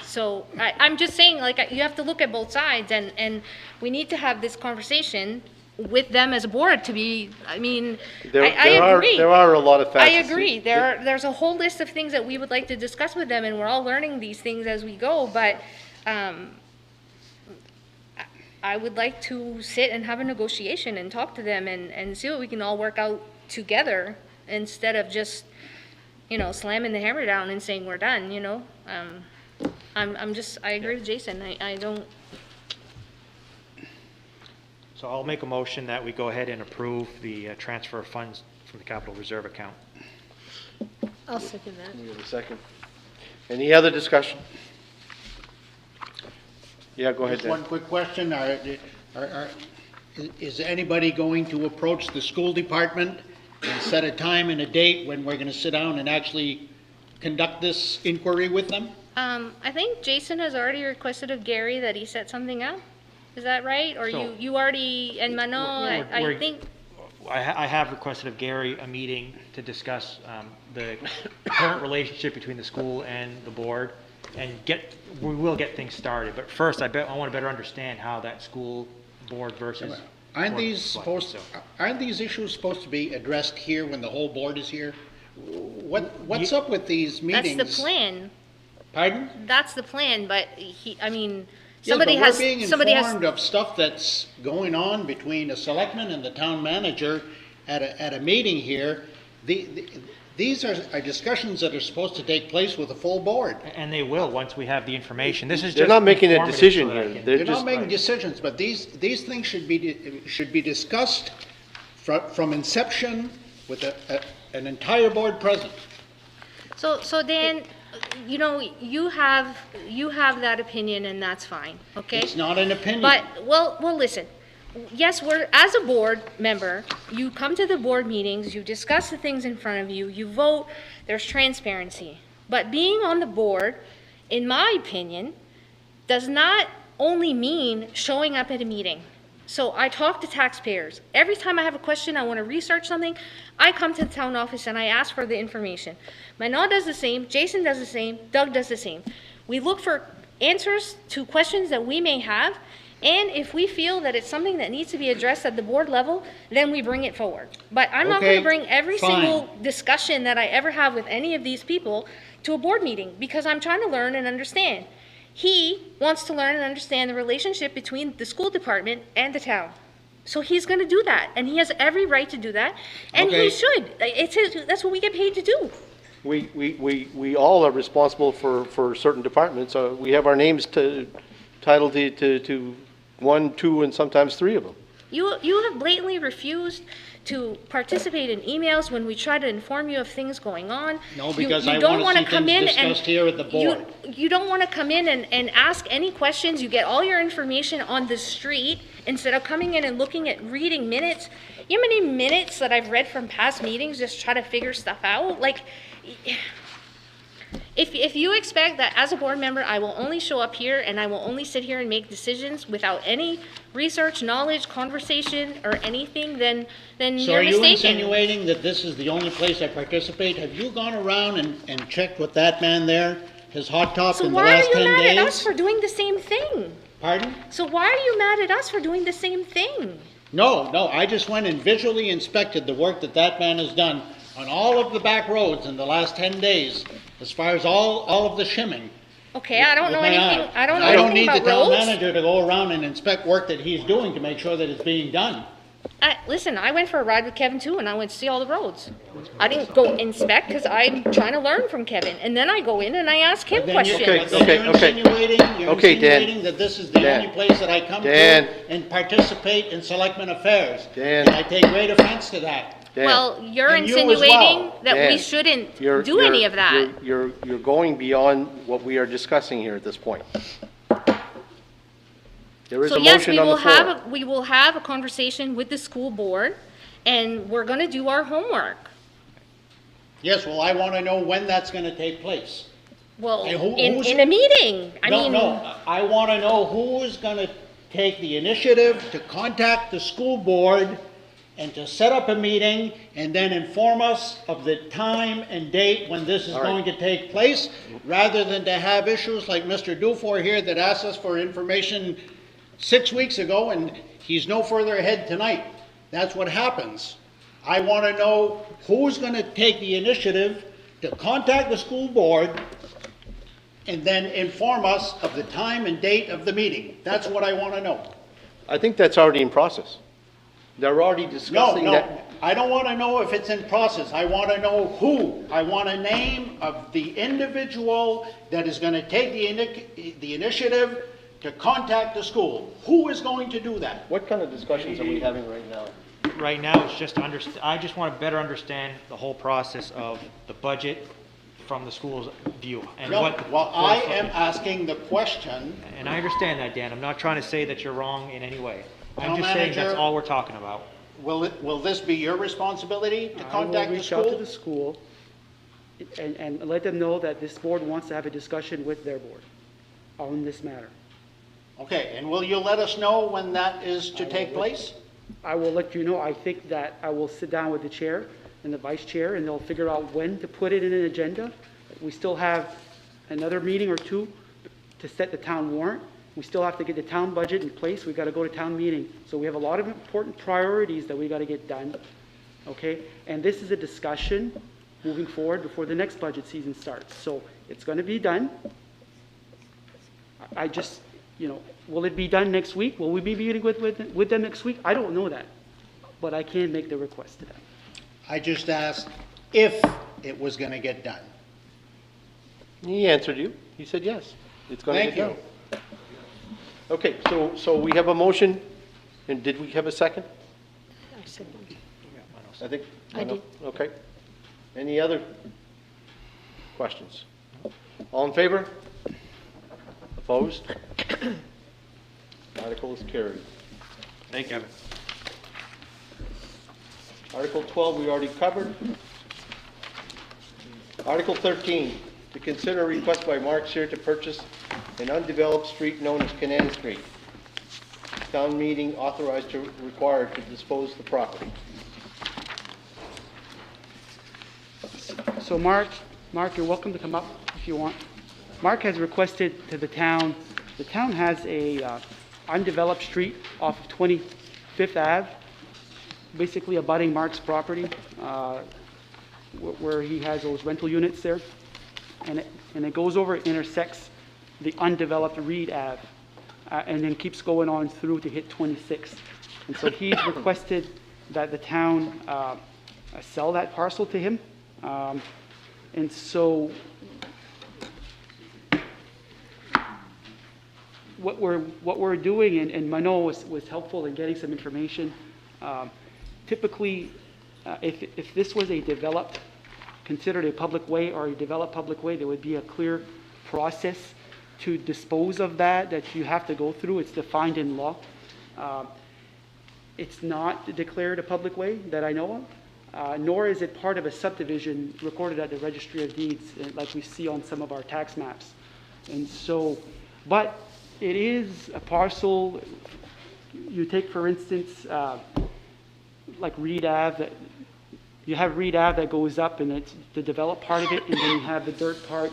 S6: So I'm just saying, you have to look at both sides, and we need to have this conversation with them as a board to be, I agree.
S3: There are a lot of factors.
S6: I agree. There's a whole list of things that we would like to discuss with them, and we're all learning these things as we go, but I would like to sit and have a negotiation and talk to them and see what we can all work out together, instead of just, slamming the hammer down and saying we're done, I agree with Jason. I don't.
S11: So I'll make a motion that we go ahead and approve the transfer of funds from the capital reserve account.
S17: I'll second that.
S3: We have a second. Any other discussion? Yeah, go ahead,
S4: Just one
S3: Dan.
S4: quick question. Is anybody going to approach the school department and set a time and a date when we're gonna sit down and actually conduct this inquiry with them?
S6: I think Jason has already requested of Gary that he set something up. Is that right? Or
S11: So-
S6: you already, and Manon, I
S11: We're-
S6: think,
S11: I have requested of Gary a meeting to discuss the current relationship between the school and the board, and we will get things started. But first, I want to better understand how that school board versus.
S4: Aren't
S11: board
S4: these
S11: is selected,
S4: supposed, aren't these issues supposed to be addressed here when the whole board is here? What's up with these meetings?
S6: that's the plan.
S4: Pardon?
S6: That's the plan, but I mean,
S4: Yes,
S6: somebody
S4: but
S6: has,
S4: we're being
S6: somebody has.
S4: informed of stuff that's going on between a selectman and the town manager at a meeting here. These are discussions that are supposed to take place with a full board.
S11: And they will, once we have the information. This is
S3: They're
S11: just
S3: not making a
S11: informative
S3: decision
S11: so that I
S3: here.
S11: can-
S3: They're
S4: They're
S3: just,
S4: not making decisions, but these things should be discussed from inception with an entire board present.
S6: So Dan, you know, you have that opinion and that's fine, okay?
S4: It's not an opinion.
S6: But, well, listen, yes, as a board member, you come to the board meetings, you discuss the things in front of you, you vote, there's transparency. But being on the board, in my opinion, does not only mean showing up at a meeting. So I talk to taxpayers. Every time I have a question, I want to research something, I come to the town office and I ask for the information. Manon does the same, Jason does the same, Doug does the same. We look for answers to questions that we may have, and if we feel that it's something that needs to be addressed at the board level, then we bring it forward. But I'm not going
S4: Okay,
S6: to bring every
S4: fine.
S6: single discussion that I ever have with any of these people to a board meeting, because I'm trying to learn and understand. He wants to learn and understand the relationship between the school department and the town. So he's going to do that, and he has every right to do that, and
S4: Okay.
S6: he should. That's what we get paid to do.
S3: we all are responsible for certain departments. We have our names titled to 1, 2, and sometimes 3 of them.
S6: You have blatantly refused to participate in emails when we try to inform you of things going on.
S4: No, because
S6: You
S4: I
S6: don't
S4: want to
S6: wanna
S4: see
S6: come
S4: things
S6: in and-
S4: discussed here at the board.
S6: You don't want to come in and ask any questions. You get all your information on the street instead of coming in and looking at reading minutes. You know how many minutes that I've read from past meetings just try to figure stuff out? Like, if you expect that as a board member, I will only show up here and I will only sit here and make decisions without any research, knowledge, conversation, or anything, then
S4: So
S6: you're
S4: are you
S6: mistaken.
S4: insinuating that this is the only place I participate? Have you gone around and checked with that man there, his hot top
S6: So
S4: in the
S6: why are
S4: last
S6: you
S4: 10
S6: mad
S4: days?
S6: at us for doing the same thing?
S4: Pardon?
S6: So why are you mad at us for doing the same thing?
S4: No, I just went and visually inspected the work that man has done on all of the back roads in the last 10 days, as far as all of the shimming.
S6: Okay, I don't know
S4: with my
S6: anything,
S4: eye.
S6: I don't know
S4: I don't
S6: anything
S4: need the
S6: about
S4: town
S6: roads.
S4: manager to go around and inspect work that he's doing to make sure that it's being done.
S6: Listen, I went for a ride with Kevin too, and I went to see all the roads. I didn't go inspect because I'm trying to learn from Kevin, and then I go in and I ask him
S4: Then
S6: questions.
S4: you're insinuating
S3: Okay, Dan.
S4: that this is the
S3: Dan.
S4: only place that I come
S3: Dan.
S4: to and participate in selectmen affairs.
S3: Dan.
S4: And I take great offense to that.
S3: Dan,
S6: Well, you're
S4: And you as
S6: insinuating
S4: well.
S6: that we
S3: Dan,
S6: shouldn't
S3: you're-
S6: do any
S3: you're-
S6: of that.
S3: You're going beyond what we are discussing here at this point. There is
S6: So
S3: a
S6: yes,
S3: motion on the floor.
S6: we will have a conversation with the school board, and we're gonna do our homework.
S4: Yes, well, I want to know when that's going to take place.
S6: Well,
S4: Hey, who's-
S6: in a meeting, I mean.
S4: No, I want to know who is going to take the initiative to contact the school board and to set up a meeting and then inform us of the time and date when this is
S3: All right.
S4: going to take place, rather than to have issues like Mr. Dufour here that asked us for information 6 weeks ago and he's no further ahead tonight. That's what happens. I want to know who's going to take the initiative to contact the school board and then inform us of the time and date of the meeting. That's what I want to know.
S3: I think that's already in process. They're already
S4: No,
S3: discussing that.
S4: I don't want to know if it's in process. I want to know who. I want a name of the individual that is going to take the initiative to contact the school. Who is going to do that?
S3: What kind of discussions are we having right now?
S11: right now, it's just I just want to better understand the whole process of the budget from the school's view. And
S4: No,
S11: what
S4: well, I am asking the question.
S11: And I understand that, Dan. I'm not trying to say that you're wrong in any way. I'm
S4: Town
S11: just saying that's
S4: manager,
S11: all we're talking about.
S4: Will this be your responsibility to contact
S5: I will
S4: the
S5: reach out to
S4: school?
S5: the school and let them know that this board wants to have a discussion with their board on this matter.
S4: Okay, and will you let us know when that is to take place?
S5: I will let you know. I think that I will sit down with the chair and the vice chair, and they'll figure out when to put it in an agenda. We still have another meeting or two to set the town warrant. We still have to get the town budget in place. We've got to go to town meeting. So we have a lot of important priorities that we got to get done, okay? And this is a discussion moving forward before the next budget season starts. So it's going to be done. I just, will it be done next week? Will we be meeting with them next week? I don't know that, but I can make the request to them.
S4: I just asked if it was going to get done.
S3: He answered you. He said yes. It's going to
S4: Thank
S3: get
S4: you.
S3: done. Okay, so we have a motion, and did we have a second?
S17: I second.
S3: I think.
S17: I did.
S3: Okay. Any other questions? All in favor? Opposed? Article is carried.
S11: Thank you.
S3: Article 12, we already covered. Article 13, to consider a request by Mark Shear to purchase an undeveloped street known as Canaan Street. Town meeting authorized to required to dispose the property.
S5: So Mark, you're welcome to come up if you want. Mark has requested to the town has a undeveloped street off of 25th Ave, basically abutting Mark's property, where he has those rental units there. And it goes over, it intersects the undeveloped Reed Ave, and then keeps going on through to hit 26. And so he's requested that the town sell that parcel to him. And so what we're doing, and Mano was helpful in getting some information. Typically, if this was a developed, considered a public way or a developed public way, there would be a clear process to dispose of that you have to go through. It's defined in law. It's not declared a public way that I know of, nor is it part of a subdivision recorded at the Registry of Deeds, like we see on some of our tax maps. And so, but it is a parcel. You take, for instance, like Reed Ave, you have Reed Ave that goes up, and it's the developed part of it, and then you have the dirt part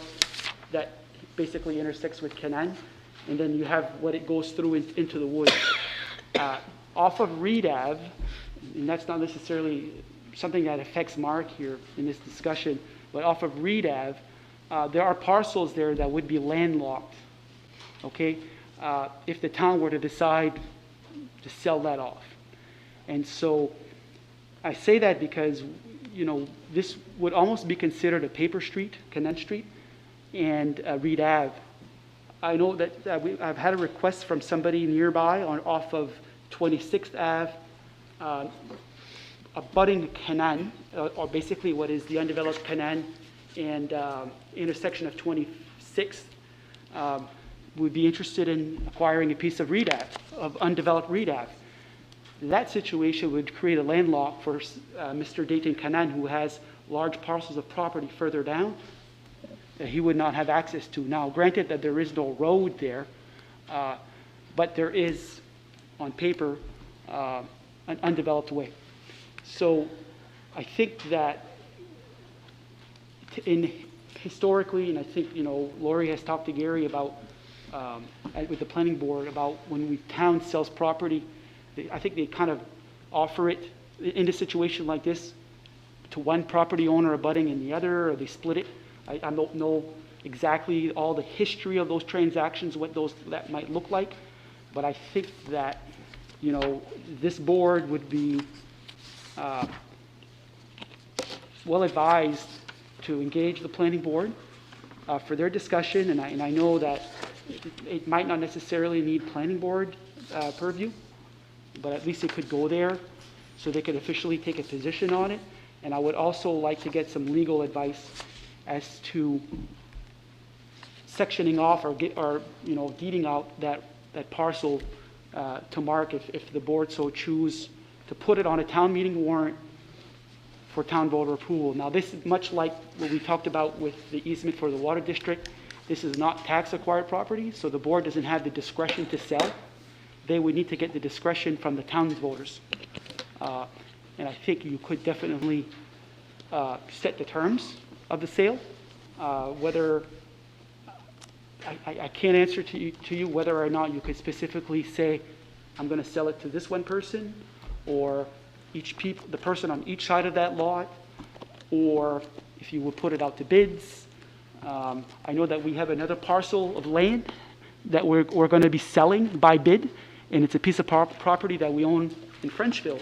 S5: that basically intersects with Canaan, and then you have what it goes through into the woods. Off of Reed Ave, and that's not necessarily something that affects Mark here in this discussion, but off of Reed Ave, there are parcels there that would be landlocked, okay, if the town were to decide to sell that off. And so I say that because, this would almost be considered a paper street, Canaan Street, and Reed Ave. I know that I've had a request from somebody nearby off of 26th Ave, abutting Canaan, or basically what is the undeveloped Canaan and intersection of 26th, would be interested in acquiring a piece of Reed Ave, of undeveloped Reed Ave. That situation would create a landlock for Mr. Dayton Canaan, who has large parcels of property further down that he would not have access to. Now, granted that there is no road there, but there is, on paper, an undeveloped way. So I think that historically, and I think, Lori has talked to Gary about, with the planning board, about when town sells property, I think they kind of offer it in a situation like this to one property owner abutting and the other, or they split it. I don't know exactly all the history of those transactions, what that might look like, but I think that, this board would be well advised to engage the planning board for their discussion, and I know that it might not necessarily need planning board purview, but at least it could go there so they could officially take a position on it. And I would also like to get some legal advice as to sectioning off or deeding out that parcel to Mark if the board so choose to put it on a town meeting warrant for town voter approval. Now, this is much like what we talked about with the easement for the water district. This is not tax-acquired property, so the board doesn't have the discretion to sell. They would need to get the discretion from the town's voters. And I think you could definitely set the terms of the sale. Whether, I can't answer to you whether or not you could specifically say, I'm going to sell it to this one person, or the person on each side of that lot, or if you would put it out to bids. I know that we have another parcel of land that we're going to be selling by bid, and it's a piece of property that we own in Frenchville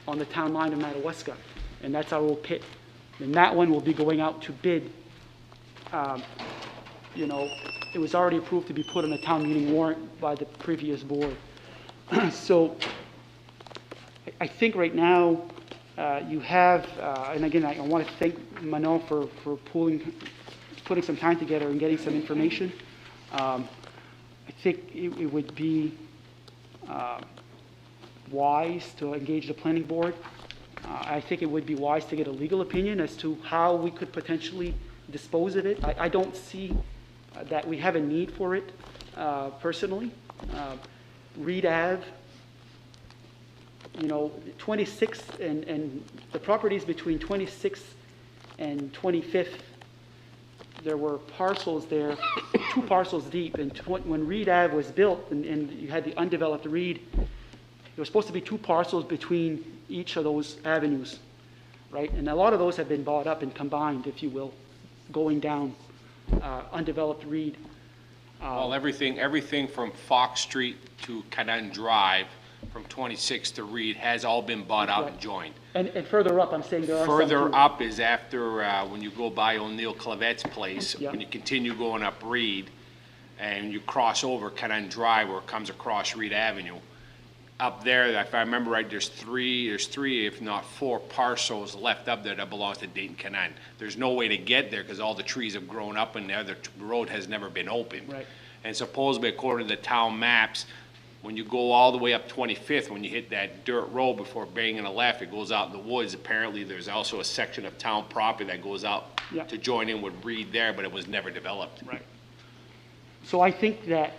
S5: on the town line of Madawaska, and that's our old pit. And that one will be going out to bid. It was already approved to be put on a town meeting warrant by the previous board. So I think right now you have, and again, I want to thank Manon for putting some time together and getting some information. I think it would be wise to engage the planning board. I think it would be wise to get a legal opinion as to how we could potentially dispose of it. I don't see that we have a need for it personally. Reed Ave, 26th and the properties between 26th and 25th, there were parcels there, 2 parcels deep, and when Reed Ave was built and you had the undeveloped Reed, there was supposed to be 2 parcels between each of those avenues, right? And a lot of those have been bought up and combined, if you will, going down undeveloped Reed.
S19: Well, everything from Fox Street to Canon Drive, from 26 to Reed, has all been bought out and joined.
S5: And further up, I'm saying there are some
S19: Further
S5: too.
S19: up is after, when you go by O'Neill Clavette's place,
S5: Yeah.
S19: when you continue going up Reed, and you cross over Canon Drive where it comes across Reed Avenue. Up there, if I remember right, there's three, if not 4 parcels left up there that belongs to Dayton Canon. There's no way to get there because all the trees have grown up in there. The road has never been opened.
S5: Right.
S19: And supposedly, according to the town maps, when you go all the way up 25th, when you hit that dirt road before banging a left, it goes out in the woods. Apparently, there's also a section of town property that goes out to join in with Reed there, but it was never developed.
S5: Right. So I think that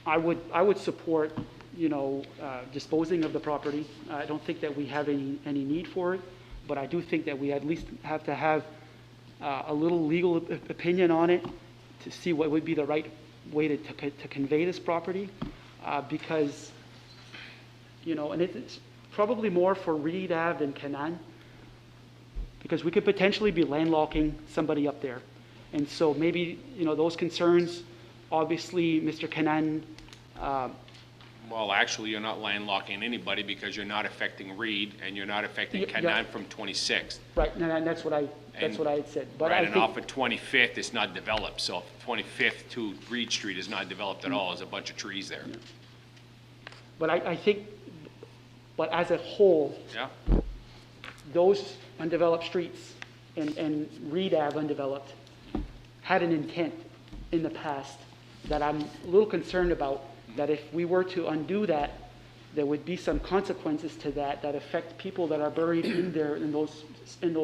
S5: I would support, disposing of the property. I don't think that we have any need for it, but I do think that we at least have to have a little legal opinion on it to see what would be the right way to convey this property, because, and it's probably more for Reed Ave than Canaan, because we could potentially be landlocking somebody up there. And so maybe, those concerns, obviously, Mr. Canaan.
S19: Well, actually, you're not landlocking anybody because you're not affecting Reed and you're not affecting Canaan from 26th.
S5: Right, and that's what I had said. But
S19: right,
S5: I
S19: and
S5: think,
S19: off of 25th, it's not developed. So 25th to Reed Street is not developed at all. There's a bunch of trees there.
S5: But I think, but as a whole, those undeveloped streets and Reed Ave undeveloped had an intent in the past that I'm a little concerned about, that if we were to undo that, there would be some consequences to that affect people that are buried in there in those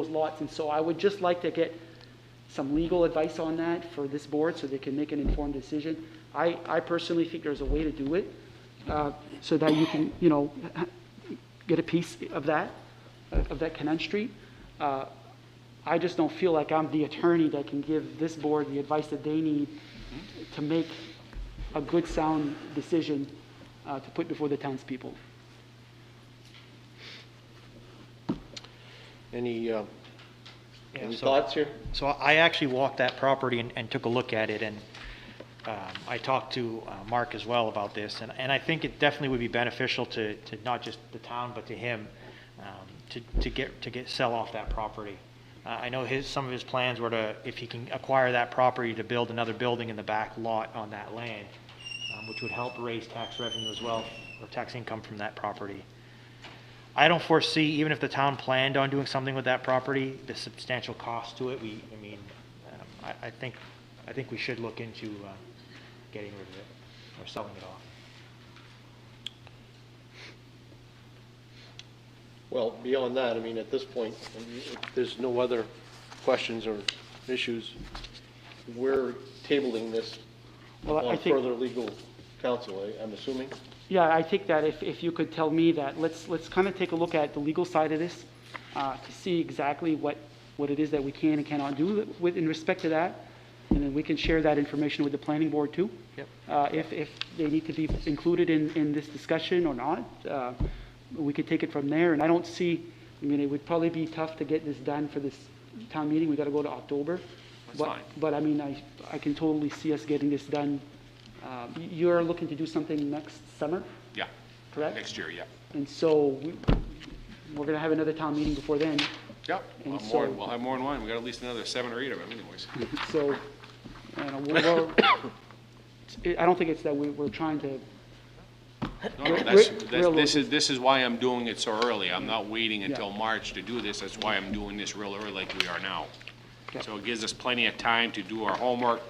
S5: lots. And so I would just like to get some legal advice on that for this board so they can make an informed decision. I personally think there's a way to do it so that you can, get a piece of that Canaan Street. I just don't feel like I'm the attorney that can give this board the advice that they need to make a good, sound decision to put before the townspeople.
S3: Any thoughts here?
S11: So I actually walked that property and took a look at it, and I talked to Mark as well about this, and I think it definitely would be beneficial to not just the town but to him to sell off that property. I know some of his plans were to, if he can acquire that property, to build another building in the back lot on that land, which would help raise tax revenue as well, or tax income from that property. I don't foresee, even if the town planned on doing something with that property, the substantial cost to it. I think we should look into getting rid of it or selling it off.
S3: Well, beyond that, I mean, at this point, if there's no other questions or issues, we're tabling this
S5: Well, I
S3: on
S5: think-
S3: further legal counsel, I'm assuming?
S5: Yeah, I think that if you could tell me that, let's kind of take a look at the legal side of this, to see exactly what it is that we can and cannot do with, in respect to that, and then we can share that information with the planning board too.
S11: Yep.
S5: If they need to be included in this discussion or not, we could take it from there, and I don't see, I mean, it would probably be tough to get this done for this town meeting, we gotta go to October.
S19: That's
S5: But-
S19: fine.
S5: But I mean, I can totally see us getting this done. You're looking to do something next summer,
S19: Yeah,
S5: correct?
S19: next year, yeah.
S5: And so we're gonna have another town meeting before then.
S19: Yeah,
S5: And
S19: we'll have more than one. We got at least another 7 or 8 of them anyways.
S5: So, you know, I don't think it's that we're trying to.
S19: No, this is why I'm doing it so early. I'm not waiting until March to do this. That's why I'm doing this real early like we are now. So it gives us plenty of time to do our homework,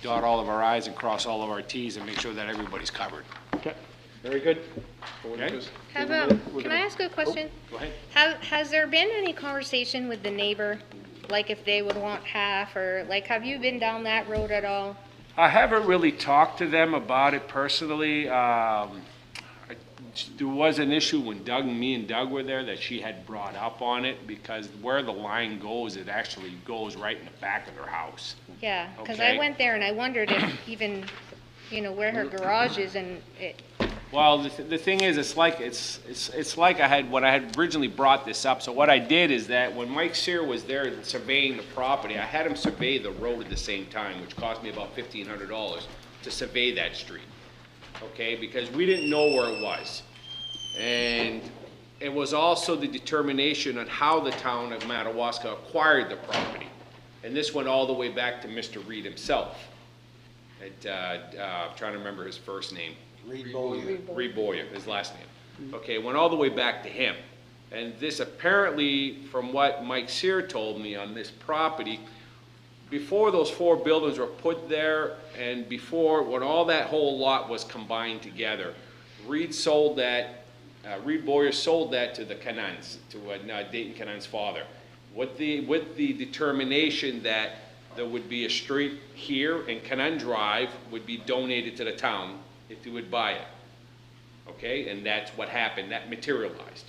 S19: dot all of our i's and cross all of our t's and make sure that everybody's covered.
S5: Okay.
S3: Very good.
S19: Okay?
S6: Can I ask a question?
S19: Go ahead.
S6: Has there been any conversation with the neighbor, like if they would want half, or like, have you been down that road at all?
S19: I haven't really talked to them about it personally. There was an issue when me and Doug were there that she had brought up on it because where the line goes, it actually goes right in the back of their house.
S6: Yeah, because
S19: Okay.
S6: I went there and I wondered if even, you know, where her garage is and it,
S19: Well, the thing is, it's like when I had originally brought this up. So what I did is that when Mike Sear was there surveying the property, I had him survey the road at the same time, which cost me about $1,500 to survey that street. Okay, because we didn't know where it was. And it was also the determination on how the town of Madawaska acquired the property. And this went all the way back to Mr. Reed himself. I'm trying to remember his first name. Reed Boyer, his last name. Okay, went all the way back to him. And this apparently, from what Mike Sear told me on this property, before those 4 buildings were put there and before, when all that whole lot was combined together, Reed Boyer sold that to the Canans, to Dayton Canan's father, with the determination that there would be a street here and Canan Drive would be donated to the town if they would buy it. Okay, and that's what happened, that materialized.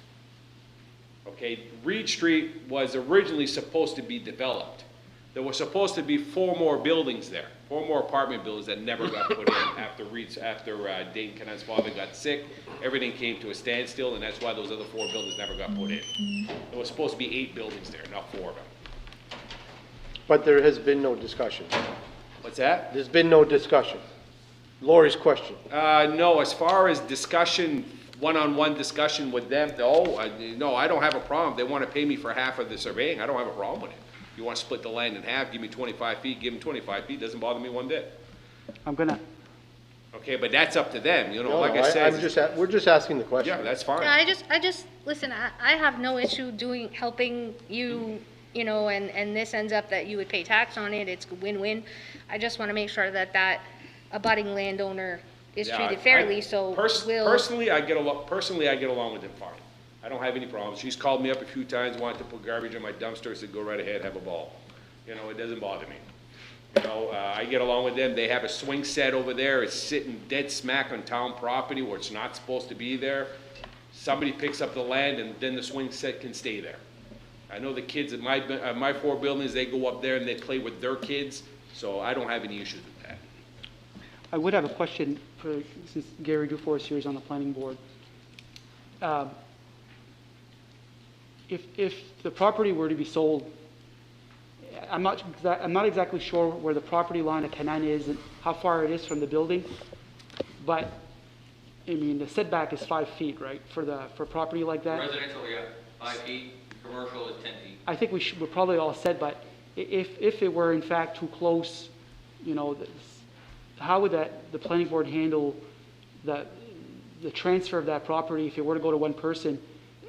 S19: Okay, Reed Street was originally supposed to be developed. There were supposed to be 4 more buildings there, 4 more apartment buildings that never got put in after Dayton Canan's father got sick. Everything came to a standstill, and that's why those other 4 buildings never got put in. There was supposed to be 8 buildings there, not 4 of them.
S3: But there has been no discussion.
S19: What's that?
S3: There's been no discussion. Lori's question.
S19: No, as far as discussion, one-on-one discussion with them, no, I don't have a problem. They want to pay me for half of the surveying, I don't have a problem with it. You want to split the land in half, give me 25 feet, give them 25 feet, doesn't bother me one bit.
S5: I'm gonna.
S19: Okay, but that's up to them, you know,
S3: No,
S19: like
S3: no,
S19: I said.
S3: we're just asking the question.
S19: Yeah, that's fine.
S6: yeah, I just, listen, I have no issue helping you, you know, and this ends up that you would pay tax on it, it's a win-win. I just want to make sure that abutting landowner is
S19: Yeah,
S6: treated fairly, so we'll.
S19: Personally, I get along with them fine. I don't have any problems. She's called me up a few times, wanted to put garbage in my dumpster, I said, go right ahead, have a ball. You know, it doesn't bother me. You know, I get along with them. They have a swing set over there. It's sitting dead smack on town property where it's not supposed to be there. Somebody picks up the land and then the swing set can stay there. I know the kids at my 4 buildings, they go up there and they play with their kids, so I don't have any issues with that.
S5: I would have a question since Gary Dufour is here, he's on the planning board. If the property were to be sold, I'm not exactly sure where the property line of Canan is and how far it is from the building, but I mean the setback is 5 feet, right, for property like that?
S2: Residential, yeah, 5 feet, commercial is 10 feet.
S5: I think we're probably all set, but if it were in fact too close, you know, how would the planning board handle the transfer of that property if it were to go to one person?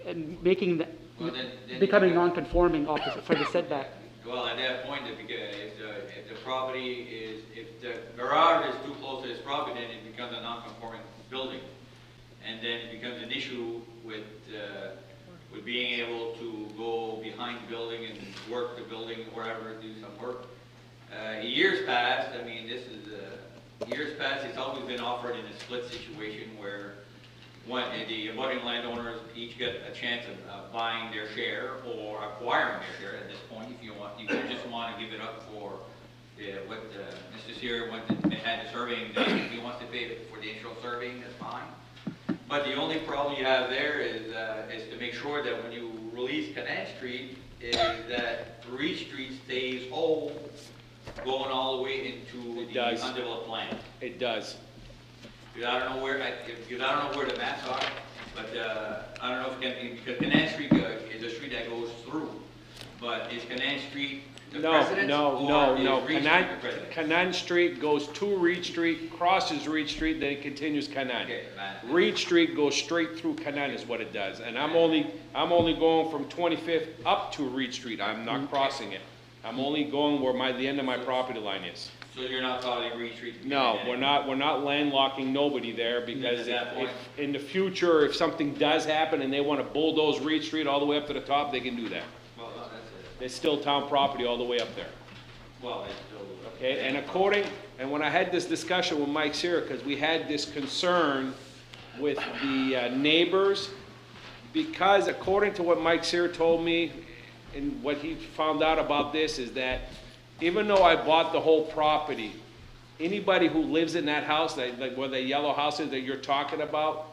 S5: and making the,
S2: Well, then
S5: becoming
S2: you-
S5: non-conforming for the setback.
S2: Well, at that point, if the property is, if the garage is too close to his property, then it becomes a non-conforming building. And then it becomes an issue with being able to go behind the building and work the building, wherever, do some work. Years past, I mean, years past, it's always been offered in a split situation where the abutting landowners each get a chance of buying their share or acquiring their share at this point. If you just want to give it up for what Mr. Sear had the surveying done. If he wants to pay for the initial surveying, that's fine. But the only problem you have there is to make sure that when you release Canal Street, is that Reed Street stays whole, going all the way into the undeveloped land.
S19: It does.
S2: Because I don't know where the maps are, but I don't know if it can, because Canal Street is a street that goes through. But is Canal Street the precedent?
S19: No.
S2: Is Reed Street the precedent?
S19: Canaan Street goes to Reed Street, crosses Reed Street, then it continues Canaan.
S2: Okay,
S19: Reed Street goes straight through Canaan is what it does, and I'm only going from 25th up to Reed Street. I'm not crossing it. I'm only going where the end of my property line is.
S2: So you're not calling Reed Street?
S19: No, we're not landlocking nobody there, because if in the future, if something does happen and they want to bulldoze Reed Street all the way up to the top, they can do that.
S2: Well, no, that's it.
S19: It's still town property all the way up there.
S2: Well, it's still.
S19: Okay, and when I had this discussion with Mike Sear, because we had this concern with the neighbors, because according to what Mike Sear told me, and what he found out about this, is that even though I bought the whole property, anybody who lives in that house, like where the yellow house is that you're talking about,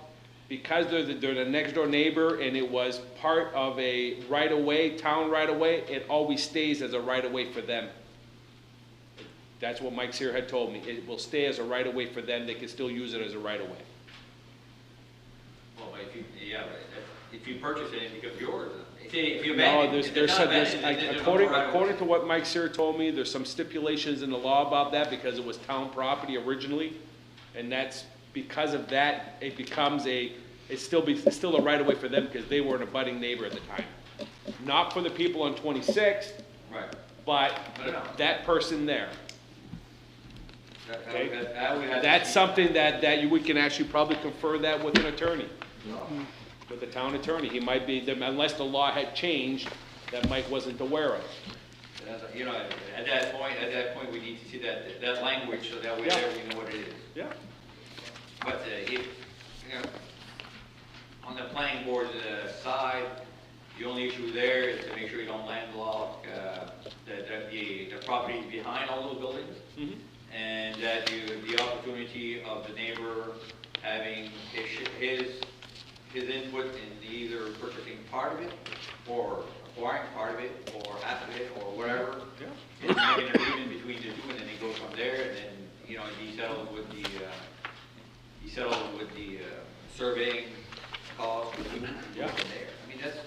S19: because they're the next door neighbor and it was part of a right-of-way, town right-of-way, it always stays as a right-of-way for them. That's what Mike Sear had told me. It will stay as a right-of-way for them. They can still use it as a right-of-way.
S2: Well, if you purchase it, it becomes yours. If you
S19: No,
S2: abandon
S19: according to what Mike Sear told me, there's some stipulations in the law about that because it was town property originally, and that's because of that, it becomes it's still a right-of-way for them because they were an abutting neighbor at the time. Not for the people on 26th,
S2: right,
S19: but that person there. Okay? That's something that we can actually probably confer that with an attorney. With the town attorney. He might be, unless the law had changed that Mike wasn't aware of.
S2: You know, at that point, we need to see that language so that we know what it is.
S19: Yeah.
S2: But on the planning board side, the only issue there is to make sure you don't landlock the property behind all those buildings, and that the opportunity of the neighbor having his input in either purchasing part of it, or acquiring part of it, or half of it, or whatever. And making an agreement between the two, and then he goes from there, and then, he settles with the surveying cost, and from there. I mean, that's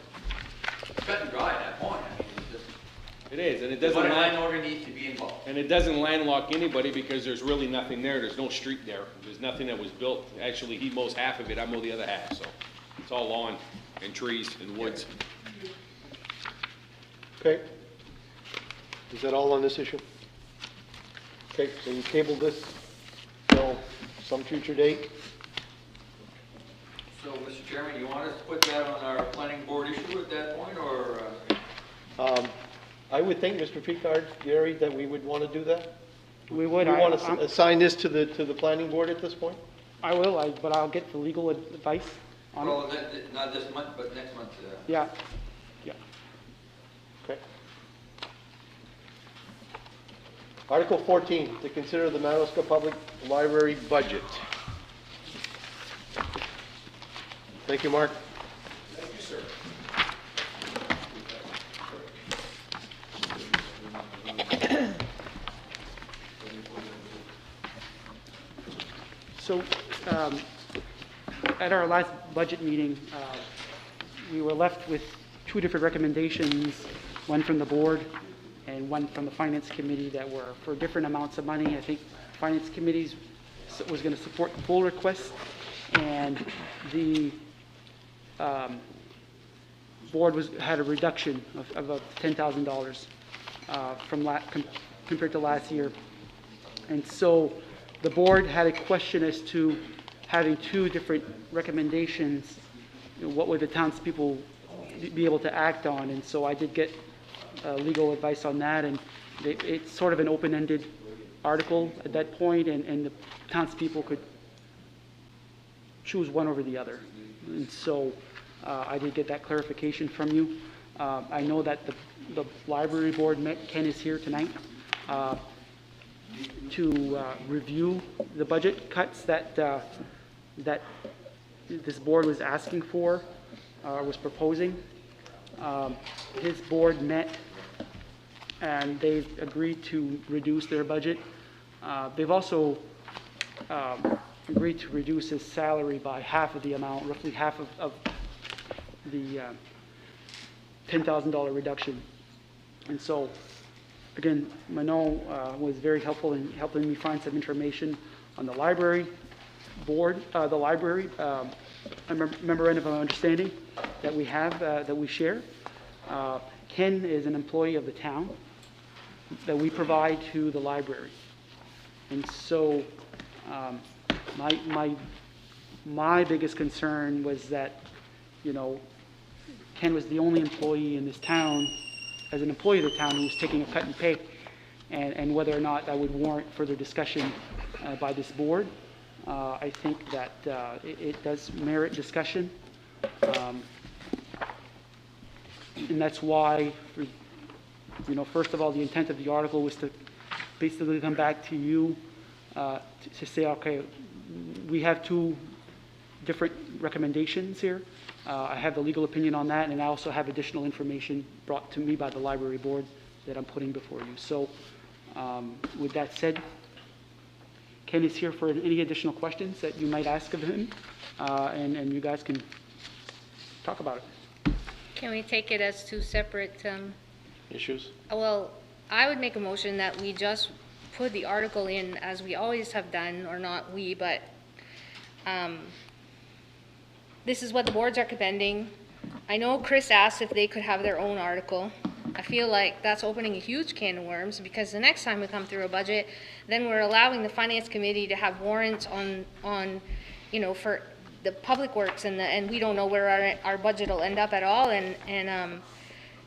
S2: cut and dry at that point. I mean, it's just.
S19: It is, and it doesn't.
S2: But a landowner needs to be involved.
S19: And it doesn't landlock anybody because there's really nothing there. There's no street there. There's nothing that was built. Actually, he mows half of it, I mow the other half, so it's all lawn and trees and woods.
S3: Okay. Is that all on this issue? Okay, so we table this till some future date?
S2: So, Mr. Chairman, you want us to put that on our planning board issue at that point, or?
S3: I would think, Mr. Picard, Gary, that we would want to do that.
S5: We would.
S3: You want to assign this to the planning board at this point?
S5: I will, but I'll get the legal advice on it.
S2: Well, not this month, but next month.
S5: Yeah.
S3: Okay. Article 14, to consider the Madawaska Public Library budget. Thank you, Mark.
S10: Thank you, sir.
S5: So, at our last budget meeting, we were left with two different recommendations, one from the board and one from the Finance Committee that were for different amounts of money. I think Finance Committee was going to support the full request, and the board had a reduction of $10,000 compared to last year. And so the board had a question as to having two different recommendations, what would the townspeople be able to act on? And so I did get legal advice on that, and it's sort of an open-ended article at that point, and the townspeople could choose one over the other. And so I did get that clarification from you. I know that the library board met. Ken is here tonight to review the budget cuts that this board was asking for, was proposing. His board met and they've agreed to reduce their budget. They've also agreed to reduce his salary by half of the amount, roughly half of the $10,000 reduction. And so, again, Manon was very helpful in helping me find some information on the library board, the library, a memorandum of understanding that we have, that we share. Ken is an employee of the town that we provide to the library. And so my biggest concern was that, you know, Ken was the only employee in this town, as an employee of the town, who was taking a cut in pay, and whether or not that would warrant further discussion by this board. I think that it does merit discussion. And that's why, you know, first of all, the intent of the article was to basically come back to you to say, okay, we have two different recommendations here. I have the legal opinion on that, and I also have additional information brought to me by the library board that I'm putting before you. So with that said, Ken is here for any additional questions that you might ask of him, and you guys can talk about it.
S6: Can we take it as two separate
S3: issues?
S6: Well, I would make a motion that we just put the article in as we always have done, or not we, but this is what the board's recommending. I know Chris asked if they could have their own article. I feel like that's opening a huge can of worms, because the next time we come through a budget, then we're allowing the finance committee to have warrants on you know, for the public works, and we don't know where our budget will end up at all, and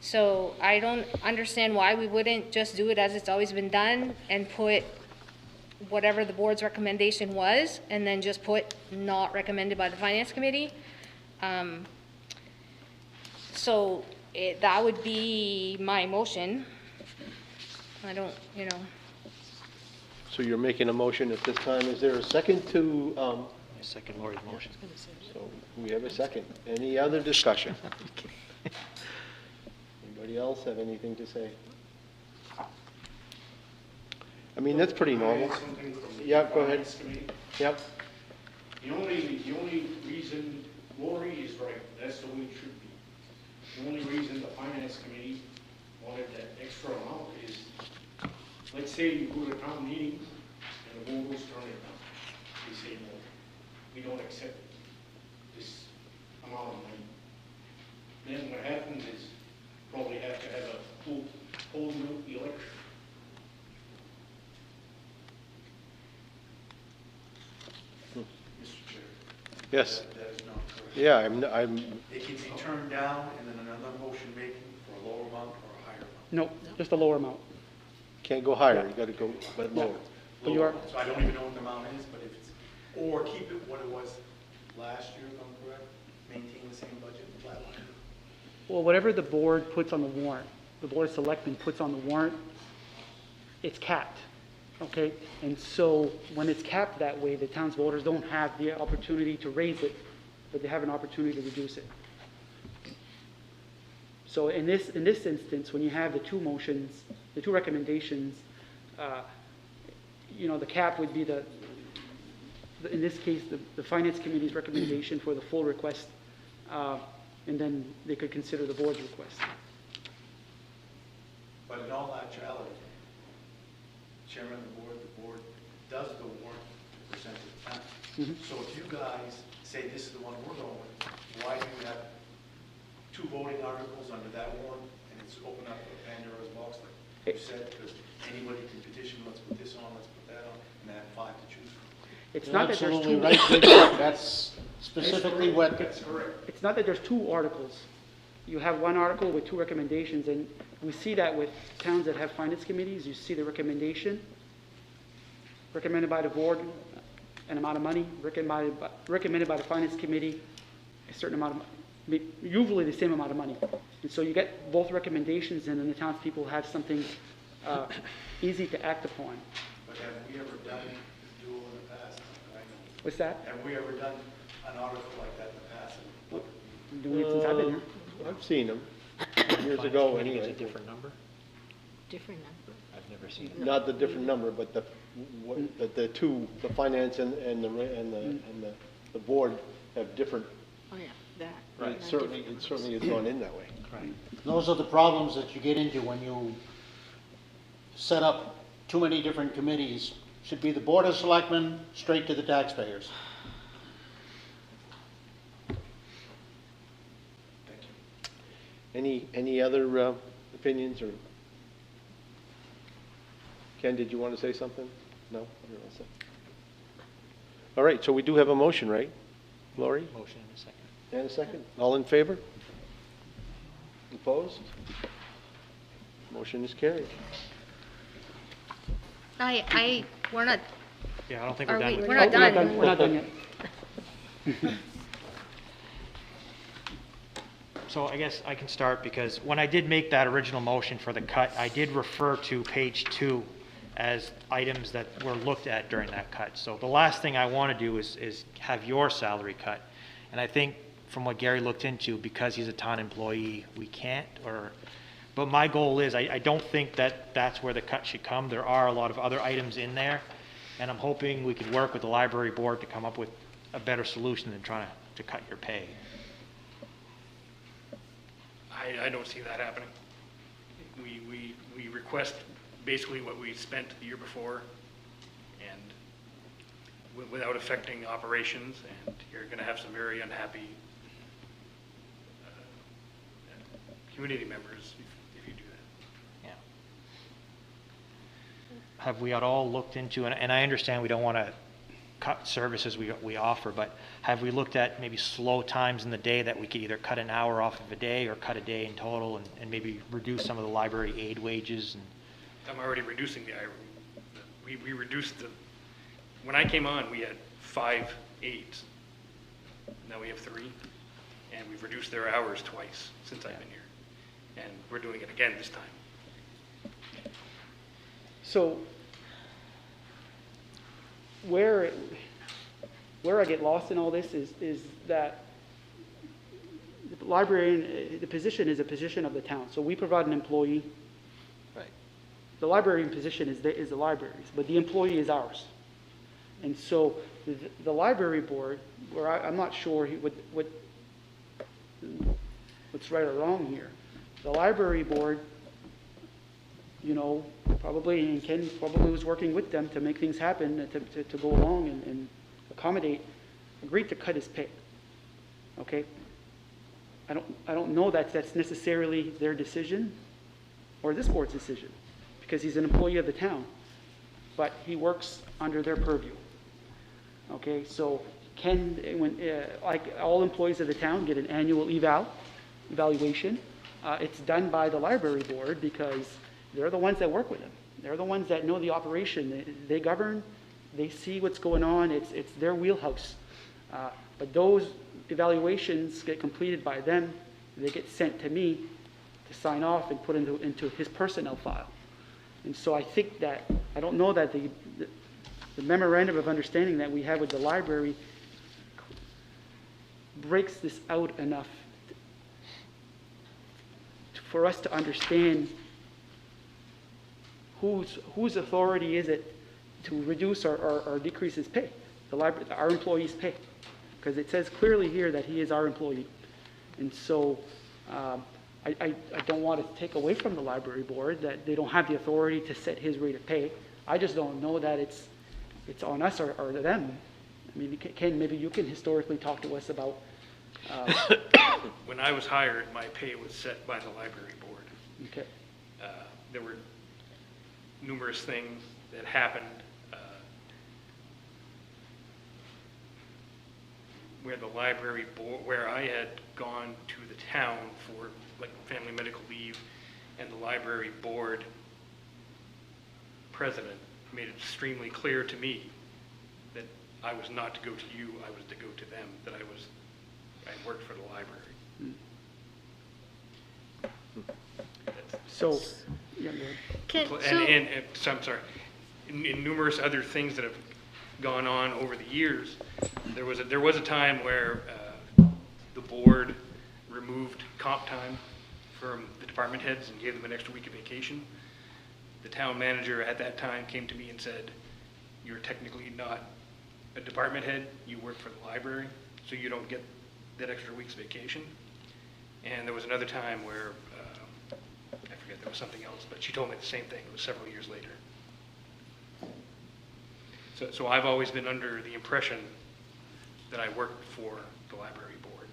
S6: so I don't understand why we wouldn't just do it as it's always been done and put whatever the board's recommendation was, and then just put not recommended by the finance committee. So that would be my motion. I don't, you know.
S3: So you're making a motion at this time. Is there a second to?
S11: Second Lori's motion.
S3: So we have a second. Any other discussion? Anybody else have anything to say? I mean, that's pretty normal. Yeah, go ahead. Yep.
S14: The only reason Lori is right, that's the way it should be. The only reason the finance committee wanted that extra amount is, let's say you go to a town meeting and the voters turn it down. They say, no, we don't accept this amount of money. Then what happens is probably have to have a whole new election.
S15: Mr. Chair.
S3: Yes.
S15: That is not correct.
S3: Yeah, I'm.
S15: It can be turned down and then another motion making for a lower amount or a higher amount.
S5: No, just a lower amount.
S3: Can't go higher. You got to go but lower.
S5: But you are.
S15: So I don't even know what the amount is, but if it's, or keep it what it was last year, if I'm correct, maintain the same budget, flat line.
S5: Well, whatever the board puts on the warrant, the board of selectmen puts on the warrant, it's capped, okay? And so when it's capped that way, the town's voters don't have the opportunity to raise it, but they have an opportunity to reduce it. So in this instance, when you have the two motions, the two recommendations, you know, the cap would be in this case, the finance committee's recommendation for the full request, and then they could consider the board's request.
S15: But in all actuality, Chairman of the board does the warrant to present to the town. So if you guys say this is the one we're going with, why do you have two voting articles under that warrant, and it's open up a Pandora's box, like you said, because anybody can petition, let's put this on, let's put that on, and have 5 to choose from.
S5: It's
S4: You're
S5: not that there's
S4: absolutely
S5: two.
S4: right, Big. That's specifically what,
S15: That's correct.
S5: It's not that there's two articles. You have one article with 2 recommendations, and we see that with towns that have finance committees. You see the recommendation, recommended by the board, an amount of money, recommended by the finance committee, a certain amount of, usually the same amount of money. And so you get both recommendations, and then the townspeople have something easy to act upon.
S15: But have we ever done this duel in the past? I know.
S5: What's that?
S15: Have we ever done an article like that in the past?
S5: Been doing it since I've been here.
S3: I've seen them years ago
S11: Finance committee
S3: anyway.
S11: gets a different number?
S17: Different number.
S11: I've never seen it.
S3: Not the different number, but the two, the finance and the board have different,
S17: Oh, yeah, that.
S3: it
S17: Not
S3: certainly
S17: different
S3: has gone in that way.
S11: Right.
S4: those are the problems that you get into when you set up too many different committees. Should be the Board of Selectmen, straight to the taxpayers.
S3: Any other opinions, or? Ken, did you want to say something? No? You're all set. All right, so we do have a motion, right? Lori?
S11: Motion in a second.
S3: And a second. All in favor? Opposed? Motion is carried.
S6: We're not,
S11: Yeah, I don't think
S6: are
S11: we're done
S6: we,
S11: with
S6: we're
S11: it.
S6: not done.
S5: We're not done yet.
S11: So I guess I can start, because when I did make that original motion for the cut, I did refer to page 2 as items that were looked at during that cut. So the last thing I want to do is have your salary cut. And I think from what Gary looked into, because he's a town employee, we can't, but my goal is, I don't think that that's where the cut should come. There are a lot of other items in there, and I'm hoping we could work with the library board to come up with a better solution than trying to cut your pay.
S14: I don't see that happening. We request basically what we spent the year before, and without affecting operations, and you're gonna have some very unhappy community members if you do that.
S11: Yeah. Have we at all looked into, and I understand we don't want to cut services we offer, but have we looked at maybe slow times in the day that we could either cut an hour off of a day or cut a day in total, and maybe reduce some of the library aid wages? And
S14: I'm already reducing we reduced when I came on, we had 5 aides. Now we have 3, and we've reduced their hours twice since I've been here. And we're doing it again this time.
S5: So where I get lost in all this is that the librarian, the position is a position of the town. So we provide an employee.
S3: Right.
S5: The librarian position is the library's, but the employee is ours. And so the library board, where I'm not sure what's right or wrong here. The library board, probably, and Ken probably was working with them to make things happen, to go along and accommodate, agreed to cut his pay. Okay? I don't know that that's necessarily their decision or this board's decision, because he's an employee of the town, but he works under their purview. Okay, so Ken, like all employees of the town, get an annual evaluation. It's done by the library board because they're the ones that work with him. They're the ones that know the operation. They govern, they see what's going on. It's their wheelhouse. But those evaluations get completed by them. They get sent to me to sign off and put into his personnel file. And so I think that, I don't know that the memorandum of understanding that we have with the library breaks this out enough for us to understand whose authority is it to reduce or decrease his pay, our employee's pay, because it says clearly here that he is our employee. And so I don't want to take away from the library board that they don't have the authority to set his rate of pay. I just don't know that it's on us or them. I mean, Ken, maybe you can historically talk to us about
S20: When I was hired, my pay was set by the library board.
S5: Okay.
S20: There were numerous things that happened where the library board, where I had gone to the town for like family medical leave, and the library board president made it extremely clear to me that I was not to go to you, I was to go to them, that I worked for the library.
S5: So, yeah, go ahead.
S20: So I'm sorry, in numerous other things that have gone on over the years, there was a time where the board removed comp time from the department heads and gave them an extra week of vacation. The town manager at that time came to me and said, "You're technically not a department head, you work for the library, so you don't get that extra week's vacation." And there was another time where, I forget, there was something else, but she told me the same thing. It was several years later. So I've always been under the impression that I worked for the library board,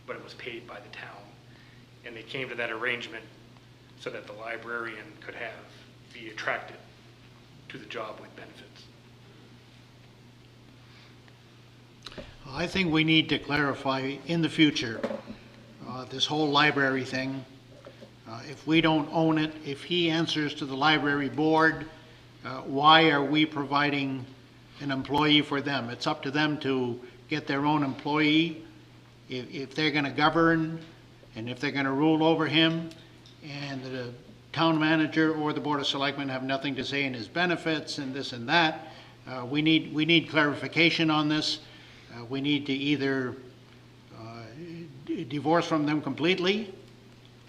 S20: but it was paid by the town. And they came to that arrangement so that the librarian could be attracted to the job with benefits.
S4: I think we need to clarify in the future, this whole library thing. If we don't own it, if he answers to the library board, why are we providing an employee for them? It's up to them to get their own employee. If they're gonna govern, and if they're gonna rule over him, and the town manager or the Board of Selectmen have nothing to say in his benefits and this and that, we need clarification on this. We need to either divorce from them completely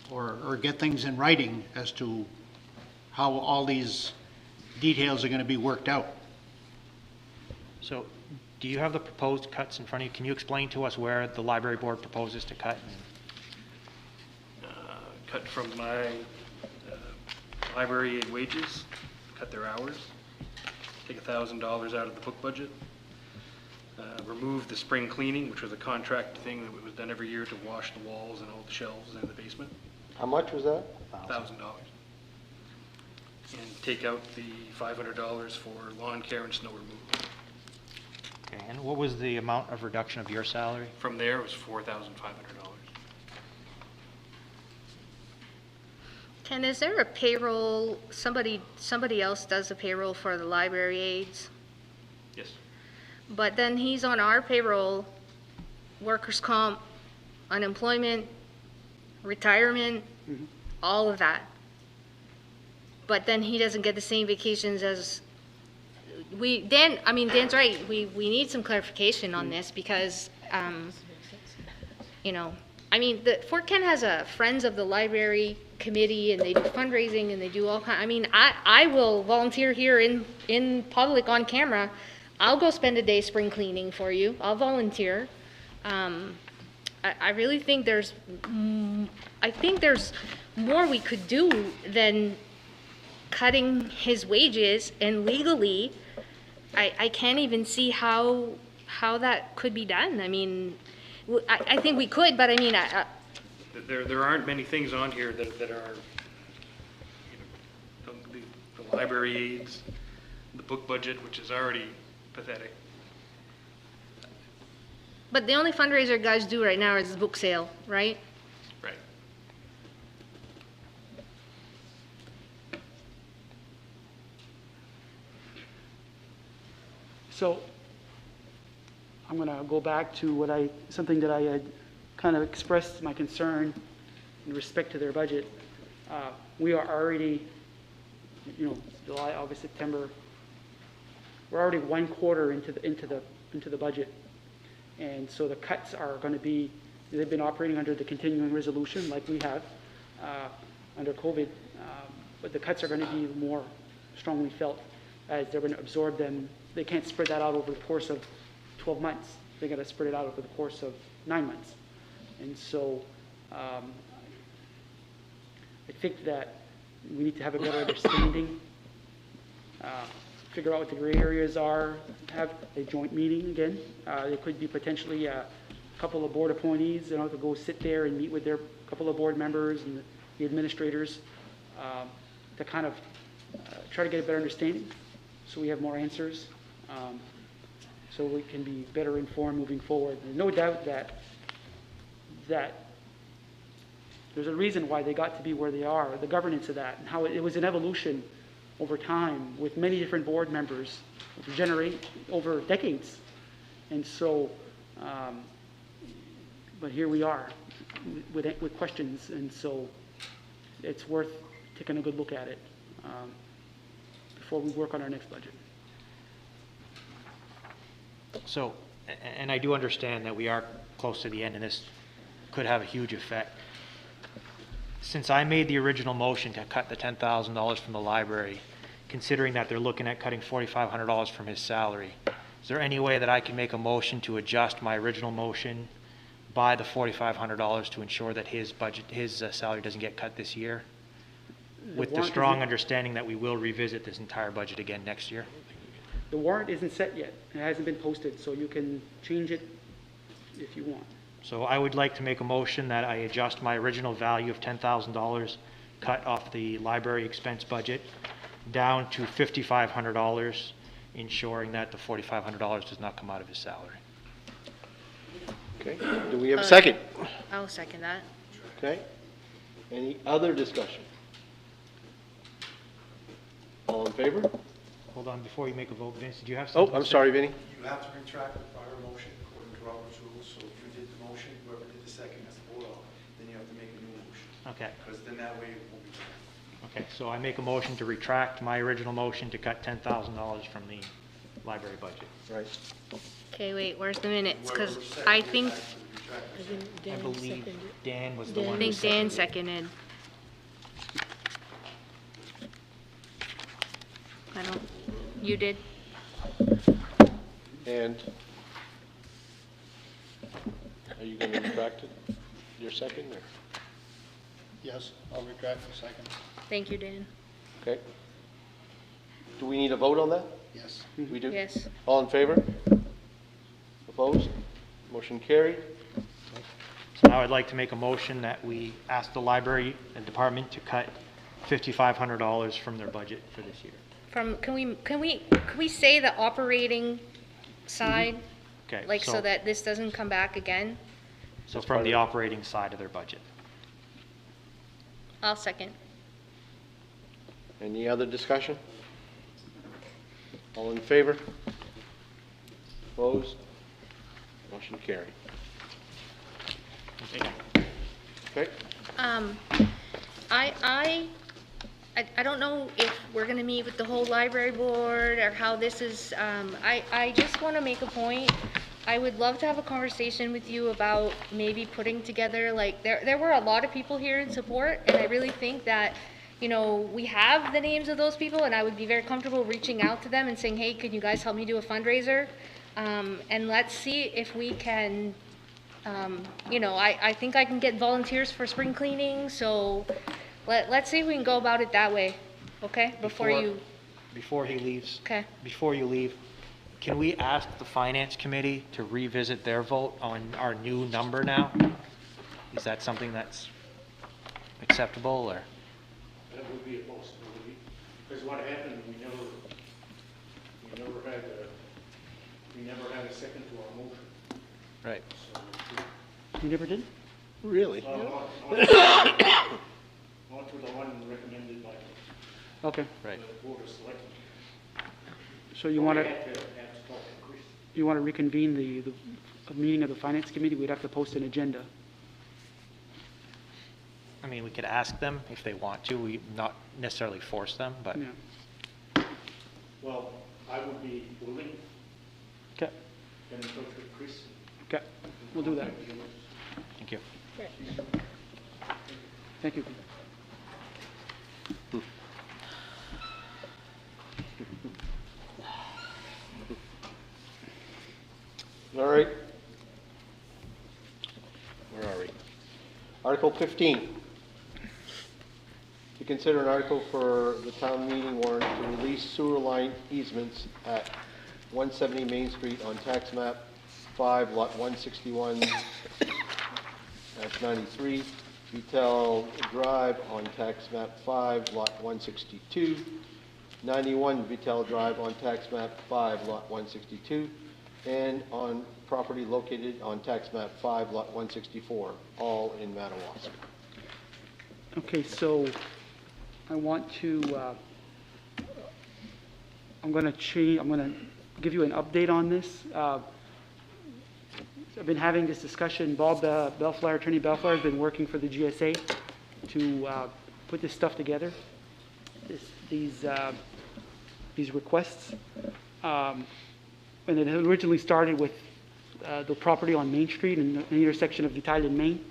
S4: or get things in writing as to how all these details are going to be worked out.
S11: So, do you have the proposed cuts in front of you? Can you explain to us where the library board proposes to cut?
S20: Cut from my library aid wages, cut their hours, take $1,000 out of the book budget, remove the spring cleaning, which was a contract thing that was done every year to wash the walls and all the shelves in the basement.
S3: How much was that?
S20: $1,000. And take out the $500 for lawn care and snow removal.
S11: Okay, and what was the amount of reduction of your salary?
S20: From there, it was $4,500.
S6: Ken, is there a payroll, somebody else does the payroll for the library aides?
S20: Yes.
S6: But then he's on our payroll, workers' comp, unemployment, retirement, all of that. But then he doesn't get the same vacations as Dan's right, we need some clarification on this because, Fort Kent has a Friends of the Library committee and they do fundraising and they do all kinds, I will volunteer here in public on camera. I'll go spend a day spring cleaning for you. I'll volunteer. I really think there's more we could do than cutting his wages, and legally, I can't even see how that could be done. I think we could, but
S20: There aren't many things on here that are, the library aids, the book budget, which is already pathetic.
S6: But the only fundraiser guys do right now is the book sale, right?
S20: Right.
S5: So I'm going to go back to something that I had kind of expressed my concern in respect to their budget. We are already, July, August, September. We're already one quarter into the budget, and so the cuts are going to be. They've been operating under the continuing resolution like we have under COVID, but the cuts are going to be more strongly felt as they're going to absorb them. They can't spread that out over the course of 12 months. They got to spread it out over the course of 9 months. And so I think that we need to have a better understanding, figure out what the gray areas are, have a joint meeting again. There could be potentially couple of board appointees, to go sit there and meet with their couple of board members and the administrators to kind of try to get a better understanding, so we have more answers, so we can be better informed moving forward. There's no doubt that there's a reason why they got to be where they are, the governance of that, and how it was an evolution over time with many different board members over decades. And so, but here we are with questions, and so it's worth taking a good look at it before we work on our next budget.
S11: So, and I do understand that we are close to the end and this could have a huge effect. Since I made the original motion to cut the $10,000 from the library, considering that they're looking at cutting $4,500 from his salary, is there any way that I can make a motion to adjust my original motion by the $4,500 to ensure that his salary doesn't get cut this year? With the strong understanding that we will revisit this entire budget again next year?
S5: The warrant isn't set yet. It hasn't been posted, so you can change it if you want.
S11: So I would like to make a motion that I adjust my original value of $10,000 cut off the library expense budget down to $5,500, ensuring that the $4,500 does not come out of his salary.
S3: Okay, do we have a second?
S6: I'll second that.
S3: Okay, any other discussion? All in favor?
S11: Hold on, before you make a vote, Vince, did you have
S3: Oh,
S11: something?
S3: I'm sorry, Vinny.
S15: You have to retract the prior motion according to Robert's rules, so if you did the motion, whoever did the second has to vote off, then you have to make a new motion.
S11: Okay.
S15: Because then that way it won't be done.
S11: Okay, so I make a motion to retract my original motion to cut $10,000 from the library budget.
S3: Right.
S6: Okay, wait, where's the minutes? Because I think,
S11: I believe Dan was the
S6: I
S11: one who
S6: think Dan seconded. I don't, you did?
S3: And are you going to retract it, your second, or?
S4: Yes, I'll retract the second.
S6: Thank you, Dan.
S3: Okay. Do we need a vote on that?
S4: Yes.
S3: We do?
S6: Yes.
S3: All in favor? Opposed? Motion carried.
S11: So now I'd like to make a motion that we ask the library department to cut $5,500 from their budget for this year.
S6: Can we say the operating side?
S11: Okay.
S6: Like, so that this doesn't come back again?
S11: So from the operating side of their budget.
S6: I'll second.
S3: Any other discussion? All in favor? Opposed? Motion carried. Okay.
S6: I don't know if we're gonna meet with the whole library board or how this is, I just wanna make a point. I would love to have a conversation with you about maybe putting together, like, there were a lot of people here in support, and I really think that, you know, we have the names of those people, and I would be very comfortable reaching out to them and saying, hey, could you guys help me do a fundraiser? And let's see if we can, you know, I think I can get volunteers for spring cleaning, so let's see if we can go about it that way, okay? Before
S11: he leaves.
S6: Okay.
S11: Before you leave, can we ask the finance committee to revisit their vote on our new number now? Is that something that's acceptable, or?
S14: That would be a possibility, because what happened, we never had a second to our motion.
S11: Right.
S5: You never did?
S3: Really?
S14: Not to the one recommended by
S5: Okay.
S11: Right.
S14: the Board of Selectmen.
S5: So you want
S14: We
S5: to,
S14: had to talk to Chris.
S5: you want to reconvene the meeting of the finance committee? We'd have to post an agenda.
S11: I mean, we could ask them if they want to. We not necessarily force them, but.
S5: Yeah.
S14: Well, I would be willing.
S5: Okay.
S14: Get in touch with Chris.
S5: Okay, we'll do that.
S11: Thank you.
S5: Thank you.
S3: All right. Where are we? Article 15. To consider an article for the town meeting warrant to release sewer line easements at 170 Main Street on tax map 5, lot 161-93, Vitel Drive on tax map 5, lot 162, 91 Vitel Drive on tax map 5, lot 162, and on property located on tax map 5, lot 164, all in Madawaska.
S5: Okay, so I want to, I'm going to give you an update on this. I've been having this discussion. Bob Bellflower, Attorney Bellflower, has been working for the GSA to put this stuff together, these requests. And it originally started with the property on Main Street and the intersection of Italian Main.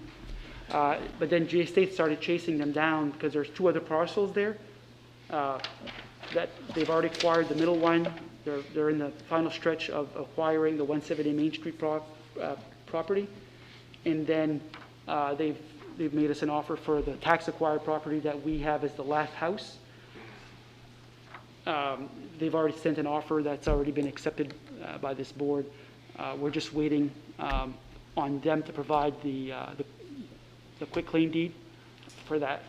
S5: But then GSA started chasing them down because there's 2 other parcels there that they've already acquired. The middle one, they're in the final stretch of acquiring the 170 Main Street property. And then they've made us an offer for the tax acquired property that we have as the last house. They've already sent an offer that's already been accepted by this board. We're just waiting on them to provide the quitclaim deed for that.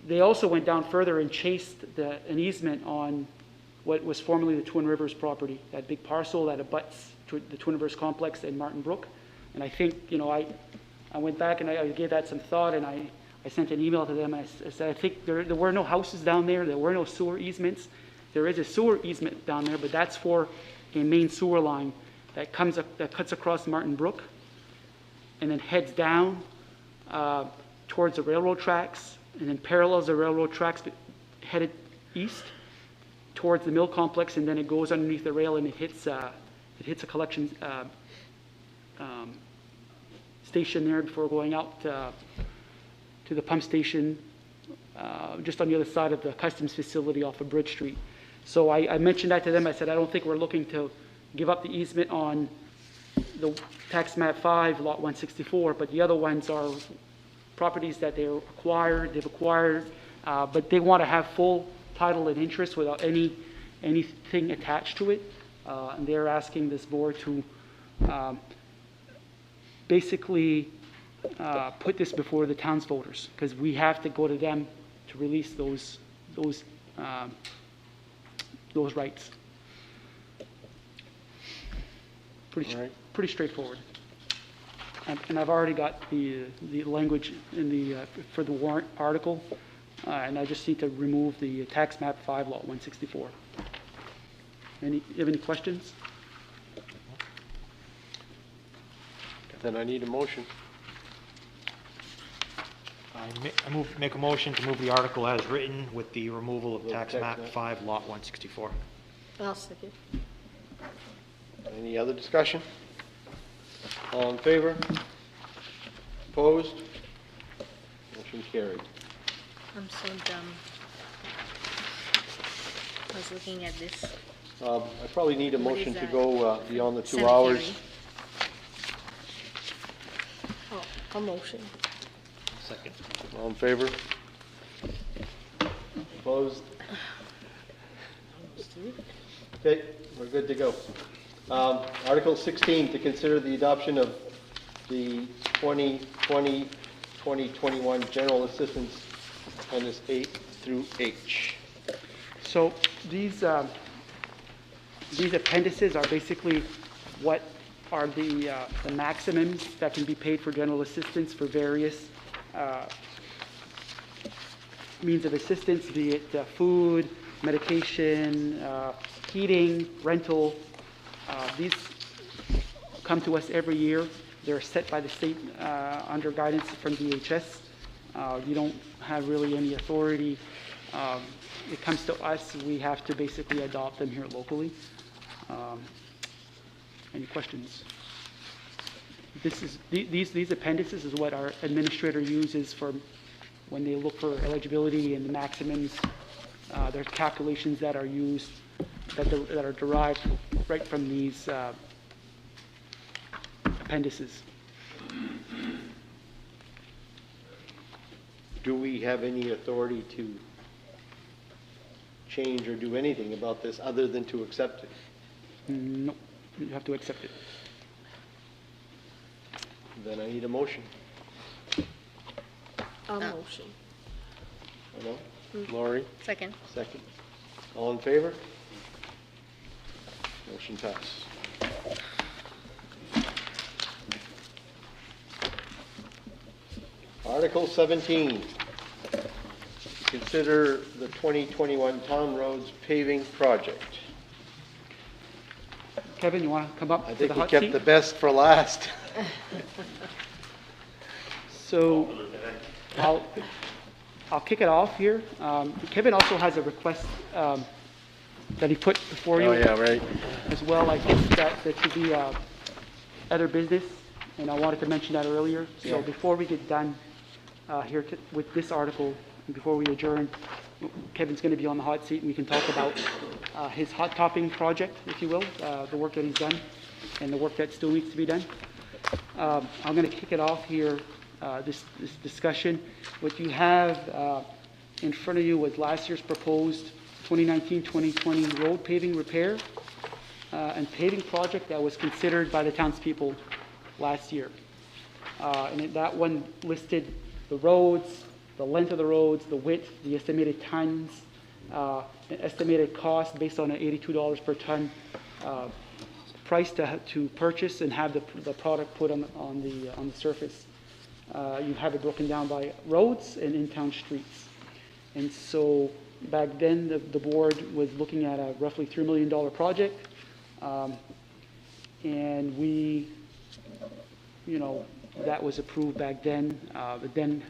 S5: They also went down further and chased an easement on what was formerly the Twin Rivers property, that big parcel that abuts the Twin Rivers complex in Martin Brook. And I think, I went back and I gave that some thought, and I sent an email to them. And I said, I think there were no houses down there. There were no sewer easements. There is a sewer easement down there, but that's for a main sewer line that cuts across Martin Brook and then heads down towards the railroad tracks and then parallels the railroad tracks but headed east towards the mill complex, and then it goes underneath the rail and it hits a collection station there before going out to the pump station just on the other side of the customs facility off of Bridge Street. So I mentioned that to them. I said, I don't think we're looking to give up the easement on the tax map 5, lot 164, but the other ones are properties that they've acquired, but they want to have full title and interest without anything attached to it. And they're asking this board to basically put this before the town's voters, because we have to go to them to release those rights. Pretty straightforward. And I've already got the language in for the warrant article, and I just need to remove the tax map 5, lot 164. You have any questions?
S3: Then I need a motion.
S11: I make a motion to move the article as written with the removal of tax map 5, lot 164.
S17: I'll second.
S3: Any other discussion? All in favor? Opposed? Motion carried.
S6: I'm so dumb. I was looking at this.
S3: I probably need a
S6: What
S3: motion
S6: is
S3: to
S6: that?
S3: go beyond the 2
S6: Cemetery.
S3: hours.
S17: Oh, a motion.
S11: Second.
S3: All in favor? Opposed? Okay, we're good to go. Article 16, to consider the adoption of the 2020-2021 General Assistance Appendix 8 through H.
S5: So these appendices are basically what are the maximums that can be paid for general assistance for various means of assistance, be it food, medication, heating, rental. These come to us every year. They're set by the state under guidance from DHS. You don't have really any authority. It comes to us, we have to basically adopt them here locally. Any questions? These appendices is what our administrator uses for when they look for eligibility and the maximums. There's calculations that are used that are derived right from these appendices.
S3: Do we have any authority to change or do anything about this other than to accept it?
S5: No. You have to accept it.
S3: Then I need a motion.
S17: A motion.
S3: Hello? Lori?
S6: Second.
S3: Second. All in favor? Motion passed. Article 17. Consider the 2021 town roads paving project.
S5: Kevin, you want to come up
S3: I
S5: to
S3: think
S5: the
S3: we
S5: hot
S3: kept
S5: seat?
S3: the best for last.
S5: So I'll kick it off here. Kevin also has a request that he put before you.
S3: Oh, yeah, right.
S5: As well. I think that should be other business, and I wanted to mention that earlier. So
S3: Yeah.
S5: before we get done here with this article, and before we adjourn, Kevin's going to be on the hot seat, and we can talk about his hot topping project, if you will, the work that he's done, and the work that still needs to be done. I'm going to kick it off here, this discussion. What you have in front of you was last year's proposed 2019-2020 road paving repair and paving project that was considered by the townspeople last year. And that one listed the roads, the length of the roads, the width, the estimated tons, an estimated cost based on an $82 per ton price to purchase and have the product put on the surface. You have it broken down by roads and in-town streets. And so back then, the board was looking at a roughly $3 million project. And we, that was approved back then. But then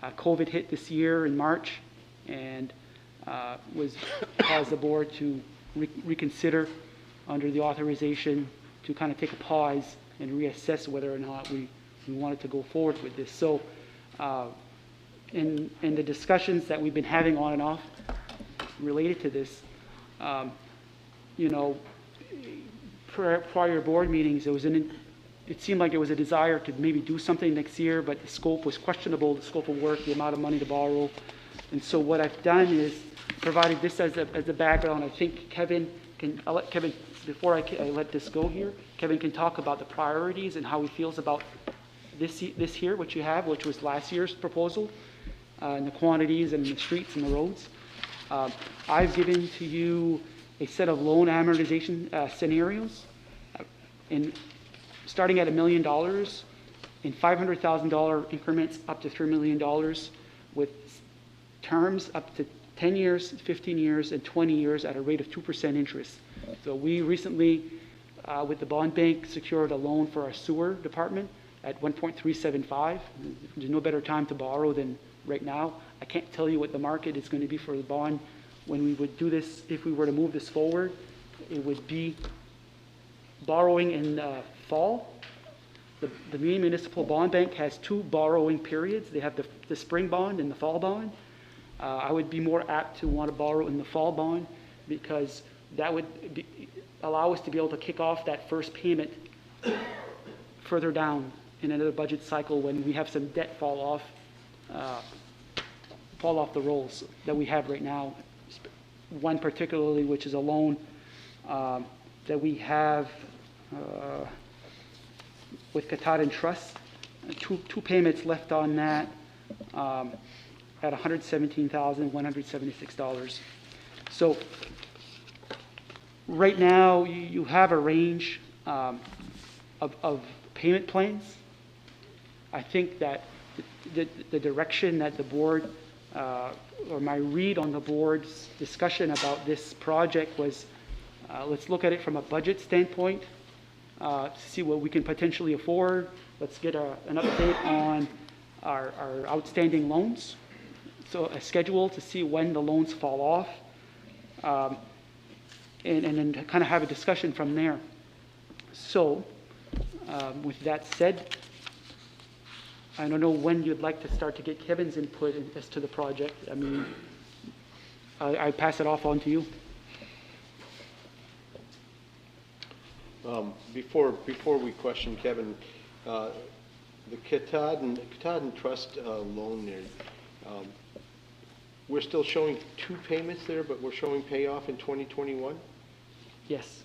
S5: COVID hit this year in March and caused the board to reconsider under the authorization to kind of take a pause and reassess whether or not we wanted to go forward with this. So in the discussions that we've been having on and off related to this, prior board meetings, it seemed like there was a desire to maybe do something next year, but the scope was questionable, the scope of work, the amount of money to borrow. And so what I've done is provided this as a background. I think I'll let Kevin, before I let this go here, Kevin can talk about the priorities and how he feels about this here, which you have, which was last year's proposal, and the quantities and the streets and the roads. I've given to you a set of loan amortization scenarios, starting at $1 million in $500,000 increments up to $3 million, with terms up to 10 years, 15 years, and 20 years at a rate of 2% interest. So we recently, with the bond bank, secured a loan for our sewer department at 1.375. There's no better time to borrow than right now. I can't tell you what the market is going to be for the bond when we would do this. If we were to move this forward, it would be borrowing in fall. The municipal bond bank has two borrowing periods. They have the spring bond and the fall bond. I would be more apt to want to borrow in the fall bond because that would allow us to be able to kick off that first payment further down in another budget cycle when we have some debt fall off the rolls that we have right now. One particularly, which is a loan that we have with Katahdin Trust. Two payments left on that at $117,176. So right now you have a range of payment plans. I think that the direction that the board, or my read on the board's discussion about this project was, let's look at it from a budget standpoint, see what we can potentially afford. Let's get an update on our outstanding loans. So a schedule to see when the loans fall off, and then kind of have a discussion from there. So with that said, I don't know when you'd like to start to get Kevin's input as to the project. I mean, I pass it off on to you.
S3: Before we question Kevin, the Katahdin Trust loan there, we're still showing two payments there, but we're showing payoff in 2021?
S5: Yes.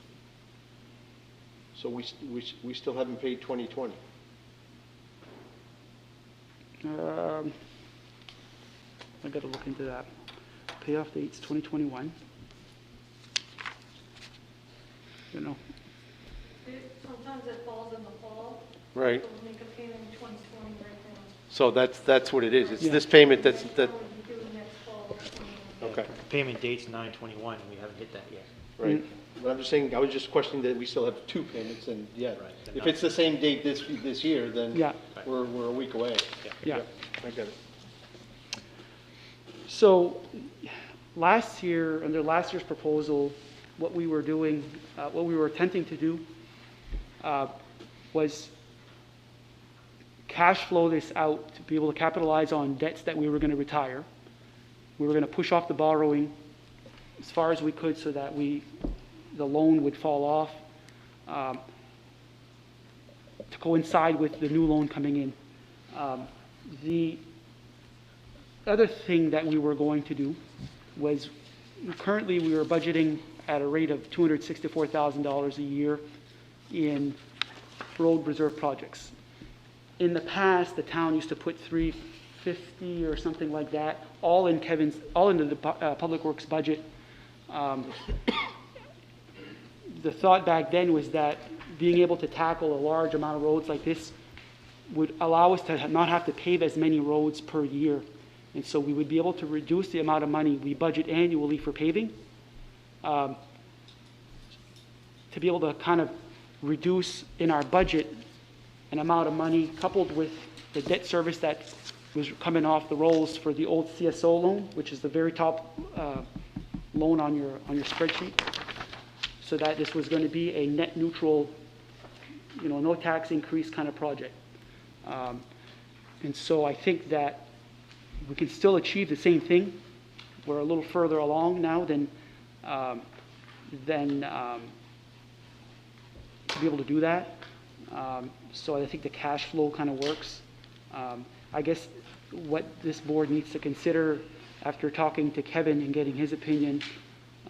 S3: So we still haven't paid 2020.
S5: I gotta look into that. Payoff dates 2021. You know,
S17: Sometimes it falls in the fall.
S3: Right.
S17: So we'll make a payment in 2020 right now.
S3: So that's what it is. It's
S5: Yeah.
S3: this payment that,
S17: We'll be due next fall.
S3: okay,
S11: Payment date's 9/21, and we haven't hit that yet.
S3: right. But I'm just saying, I was just questioning that we still have 2 payments, and yeah,
S11: Right.
S3: if it's the same date this year, then
S5: Yeah.
S3: we're a week away.
S5: Yeah.
S3: I get it.
S5: So last year, under last year's proposal, what we were doing, what we were attempting to do was cash flow this out to be able to capitalize on debts that we were going to retire. We were going to push off the borrowing as far as we could so that the loan would fall off to coincide with the new loan coming in. The other thing that we were going to do was, currently we were budgeting at a rate of $264,000 a year in road reserve projects. In the past, the town used to put $350 or something like that, all into the Public Works budget. The thought back then was that being able to tackle a large amount of roads like this would allow us to not have to pave as many roads per year. And so we would be able to reduce the amount of money we budget annually for paving, to be able to kind of reduce in our budget an amount of money coupled with the debt service that was coming off the rolls for the old CSO loan, which is the very top loan on your spreadsheet. So that this was going to be a net neutral, no tax increase kind of project. And so I think that we can still achieve the same thing. We're a little further along now than to be able to do that. So I think the cash flow kind of works. I guess what this board needs to consider after talking to Kevin and getting his opinion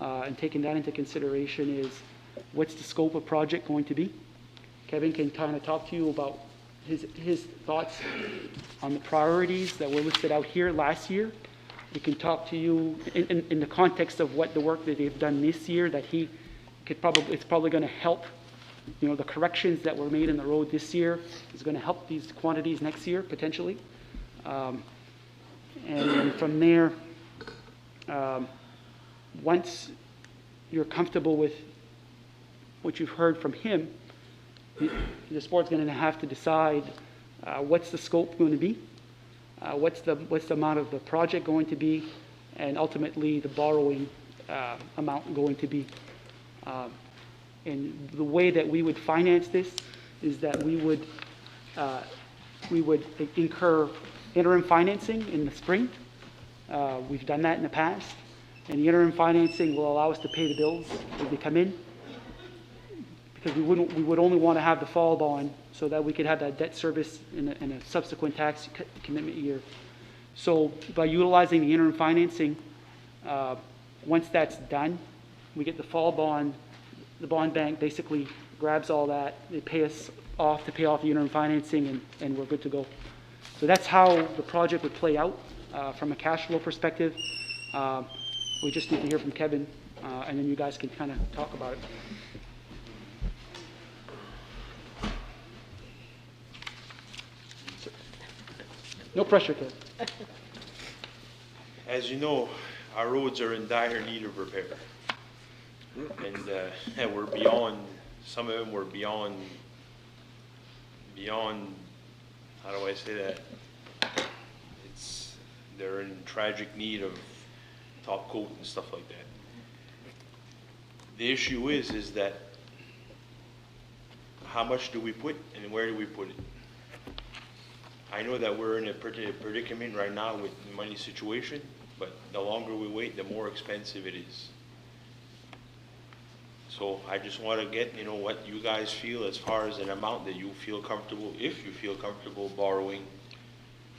S5: and taking that into consideration is, what's the scope of project going to be? Kevin can kind of talk to you about his thoughts on the priorities that were listed out here last year. He can talk to you in the context of what the work that they've done this year that he could it's probably going to help, the corrections that were made in the road this year is going to help these quantities next year potentially. And then from there, once you're comfortable with what you've heard from him, this board's going to have to decide what's the scope going to be, what's the amount of the project going to be, and ultimately the borrowing amount going to be. And the way that we would finance this is that we would incur interim financing in the spring. We've done that in the past, and the interim financing will allow us to pay the bills as they come in, because we would only want to have the fall bond so that we could have that debt service in a subsequent tax commitment year. So by utilizing the interim financing, once that's done, we get the fall bond. The bond bank basically grabs all that. They pay us off to pay off the interim financing, and we're good to go. So that's how the project would play out from a cash flow perspective. We just need to hear from Kevin, and then you guys can kind of talk about it. No pressure, Kevin.
S18: As you know, our roads are in dire need of repair. And we're beyond, some of them were beyond, how do I say that? They're in tragic need of top coat and stuff like that. The issue is that how much do we put and where do we put it? I know that we're in a predicament right now with the money situation, but the longer we wait, the more expensive it is. So I just want to get, what you guys feel as far as an amount that you feel comfortable, if you feel comfortable borrowing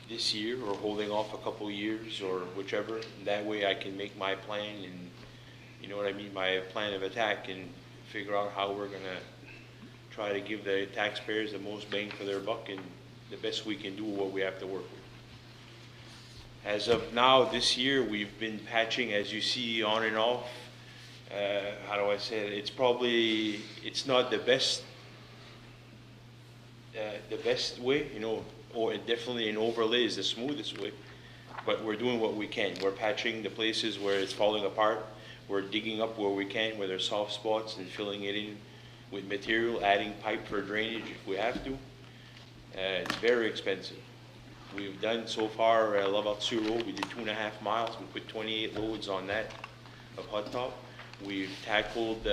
S18: this year or holding off a couple of years or whichever. That way I can make my plan and, my plan of attack and figure out how we're going to try to give the taxpayers the most bang for their buck and the best we can do what we have to work with. As of now, this year, we've been patching, as you see, on and off. How do I say it? It's not the best way, you know, or definitely an overlay is the smoothest way, but we're doing what we can. We're patching the places where it's falling apart. We're digging up where we can, where there's soft spots, and filling it in with material, adding pipe for drainage if we have to. It's very expensive. We've done so far Lavatsu Road, we did 2.5 miles. We put 28 loads on that of hot top. We've tackled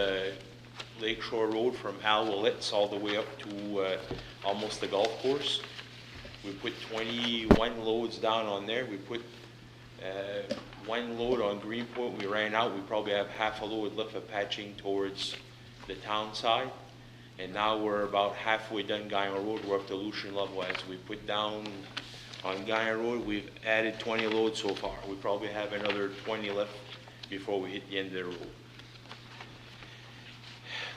S18: Lakeshore Road from Al-Walett's all the way up to almost the golf course. We put 21 loads down on there. We put 1 load on Greenpoint. We ran out. We probably have half a load left of patching towards the town side. And now we're about halfway done Guyana Road. We're up to Lucian level. As we put down on Guyana Road, we've added 20 loads so far. We probably have another 20 left before we hit the end of the road.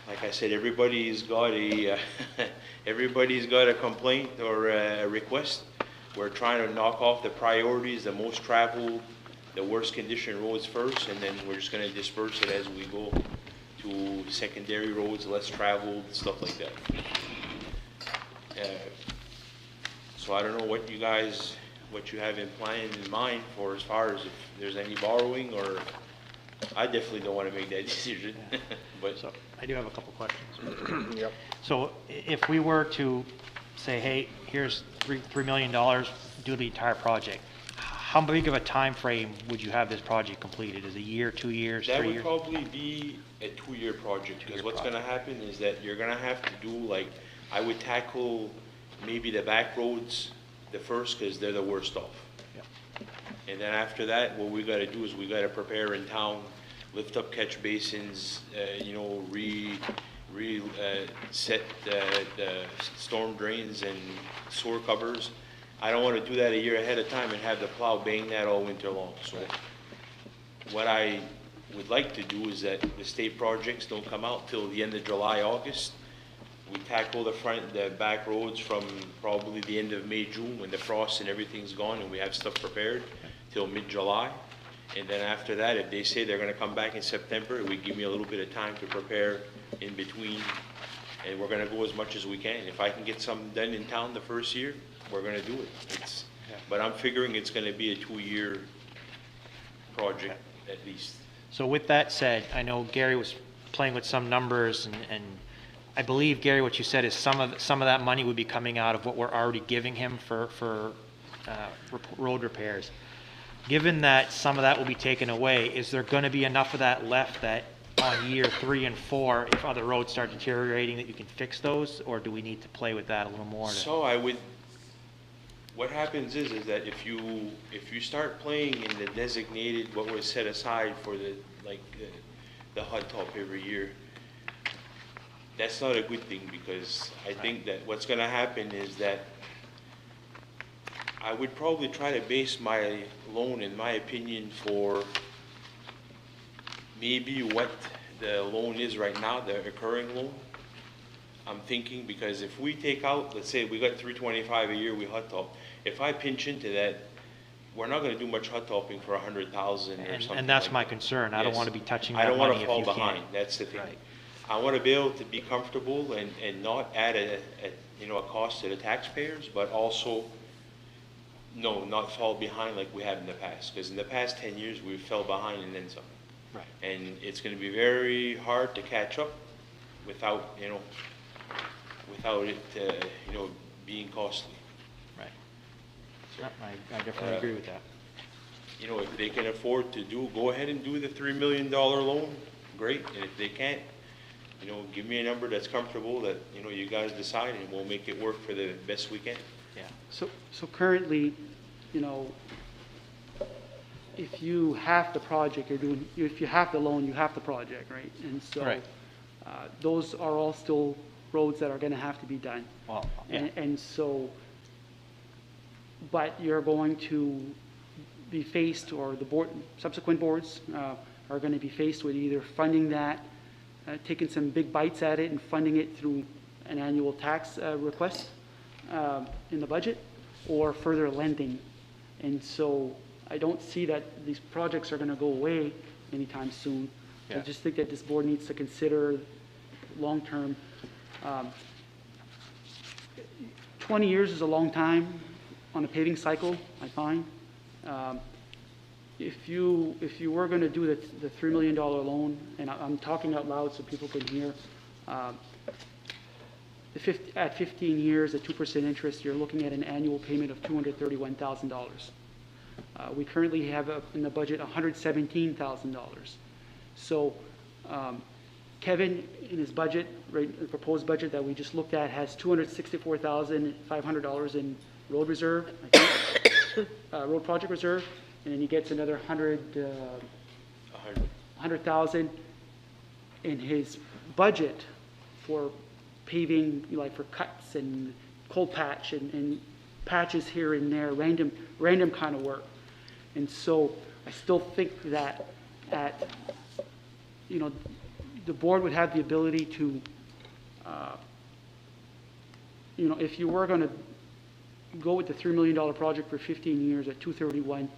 S18: Like I said, everybody's got a complaint or a request. We're trying to knock off the priorities, the most traveled, the worst condition roads first, and then we're just going to disperse it as we go to secondary roads, less traveled, stuff like that. So I don't know what you have in mind for as far as if there's any borrowing, or I definitely don't want to make that decision. But
S11: So I do have a couple questions. Yep. So if we were to say, hey, here's $3 million, do the entire project, how big of a time frame would you have this project completed? Is it a year, 2 years, 3 years?
S18: That would probably be a 2-year project, because what's going to happen is that you're going to have to do, like, I would tackle maybe the back roads the first, because they're the worst off.
S11: Yep.
S18: And then after that, what we got to do is we got to prepare in town, lift up catch basins, you know, set the storm drains and sewer covers. I don't want to do that a year ahead of time and have the plow bang that all winter long. So what I would like to do is that the state projects don't come out till the end of July, August. We tackle the back roads from probably the end of May, June, when the frost and everything's gone and we have stuff prepared, till mid-July. And then after that, if they say they're going to come back in September, it would give me a little bit of time to prepare in between. And we're going to go as much as we can. If I can get something done in town the first year, we're going to do it. But I'm figuring it's going to be a 2-year project at least.
S11: So with that said, I know Gary was playing with some numbers, and I believe, Gary, what you said is some of that money would be coming out of what we're already giving him for road repairs. Given that some of that will be taken away, is there going to be enough of that left that on year 3 and 4, if other roads start deteriorating, that you can fix those, or do we need to play with that a little more?
S18: So what happens is that if you start playing in the designated, what was set aside for the hot top every year, that's not a good thing, because I think that what's going to happen is that I would probably try to base my loan, in my opinion, for maybe what the loan is right now, the occurring loan. I'm thinking, because if we take out, let's say we got $325 a year, we hot top. If I pinch into that, we're not going to do much hot topping for $100,000 or something.
S11: And that's
S18: like
S11: my
S18: that.
S11: concern. I don't want to be touching
S18: I
S11: that
S18: don't
S11: money
S18: want
S11: if
S18: to fall
S11: you
S18: behind.
S11: can't.
S18: That's the thing.
S11: Right.
S18: I want to be able to be comfortable and not add a cost to the taxpayers, but also not fall behind like we have in the past. Because in the past 10 years, we fell behind and then some.
S11: Right.
S18: And it's going to be very hard to catch up without it being costly.
S11: Right. So, I definitely agree with that.
S18: If they can afford to go ahead and do the $3 million loan, great. And if they can't, give me a number that's comfortable that, you guys decide, and we'll make it work for the best we can.
S11: Yeah.
S5: So currently, if you have the project, if you have the loan, you have the project, right? And so
S11: Right.
S5: Those are all still roads that are going to have to be done.
S11: Well, yeah.
S5: And so, but you're going to be faced, or the subsequent boards are going to be faced with either funding that, taking some big bites at it and funding it through an annual tax request in the budget or further lending. And so I don't see that these projects are going to go away anytime soon. I
S11: Yeah.
S5: just think that this board needs to consider long-term. 20 years is a long time on a paving cycle, I find. If you were going to do the $3 million loan, and I'm talking out loud so people can hear, at 15 years at 2% interest, you're looking at an annual payment of $231,000. We currently have in the budget $117,000. So Kevin, in his budget, right, the proposed budget that we just looked at, has $264,500 in road reserve, I think, road project reserve, and then he gets another $100,000 in his budget for paving, like for cuts and cold patch and patches here and there, random kind of work. And so I still think that the board would have the ability to, if you were going to go with the $3 million project for 15 years at 231,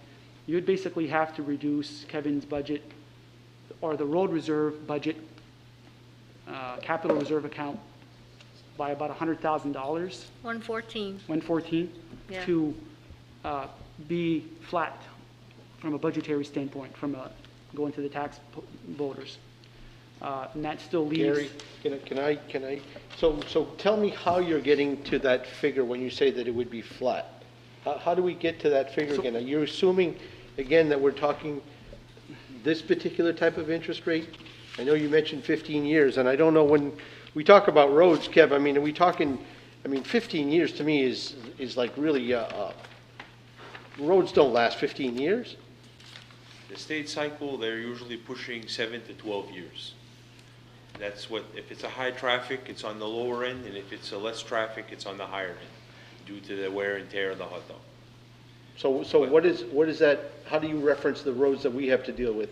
S5: you would basically have to reduce Kevin's budget or the road reserve budget, capital reserve account by about $100,000.
S6: 114.
S5: 114
S6: Yeah.
S5: to be flat from a budgetary standpoint, from going to the tax voters. And that still leaves.
S3: Gary, can I, so tell me how you're getting to that figure when you say that it would be flat. How do we get to that figure again? Are you assuming, again, that we're talking this particular type of interest rate? I know you mentioned 15 years, and I don't know when we talk about roads, Kev, I mean, are we talking, 15 years to me is like really, roads don't last 15 years.
S18: The state cycle, they're usually pushing 7 to 12 years. That's what, if it's a high traffic, it's on the lower end, and if it's a less traffic, it's on the higher end, due to the wear and tear of the hot dog.
S3: So what is that, how do you reference the roads that we have to deal with?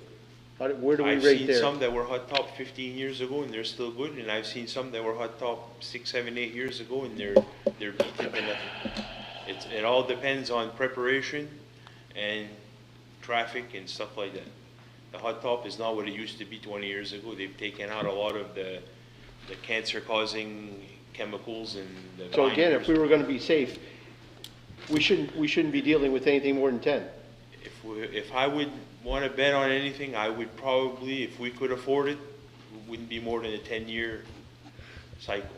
S3: Where do we
S18: I've
S3: rate
S18: seen
S3: there?
S18: some that were hot top 15 years ago, and they're still good, and I've seen some that were hot top 6, 7, 8 years ago, and they're beaten to nothing. It all depends on preparation and traffic and stuff like that. The hot top is not what it used to be 20 years ago. They've taken out a lot of the cancer-causing chemicals and the
S3: So again,
S18: binders.
S3: if we were gonna be safe, we shouldn't be dealing with anything more than 10.
S18: If I would want to bet on anything, I would probably, if we could afford it, it wouldn't be more than a 10-year cycle.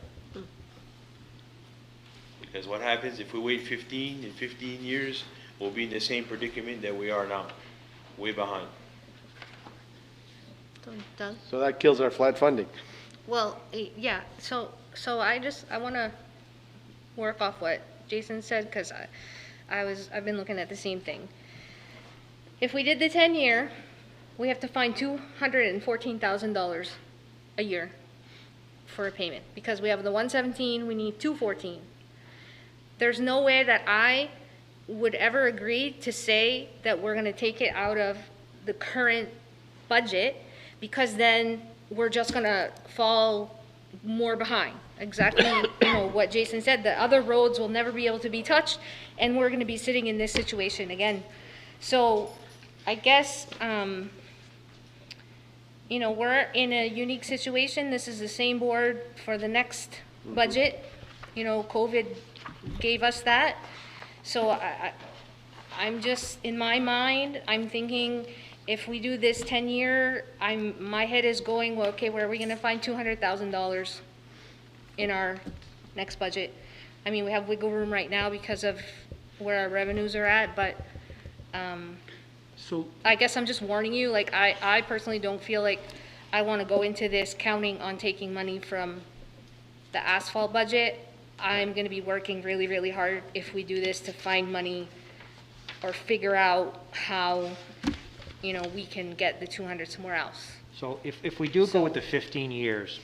S18: Because what happens if we wait 15 years, we'll be in the same predicament that we are now, way behind.
S6: Done?
S3: So that kills our flat funding.
S6: Well, yeah, so I want to work off what Jason said, because I've been looking at the same thing. If we did the 10-year, we have to find $214,000 a year for a payment, because we have the 117, we need 214. There's no way that I would ever agree to say that we're going to take it out of the current budget, because then we're just going to fall more behind. Exactly, what Jason said, the other roads will never be able to be touched, and we're going to be sitting in this situation again. So I guess, we're in a unique situation. This is the same board for the next budget. COVID gave us that. So I'm just, in my mind, I'm thinking, if we do this 10-year, my head is going, well, okay, where are we going to find $200,000 in our next budget? I mean, we have wiggle room right now because of where our revenues are at, but
S5: so
S6: I guess I'm just warning you, like, I personally don't feel like I want to go into this counting on taking money from the asphalt budget. I'm going to be working really, really hard if we do this to find money or figure out how, we can get the 200 somewhere else.
S11: So if we do go with the 15 years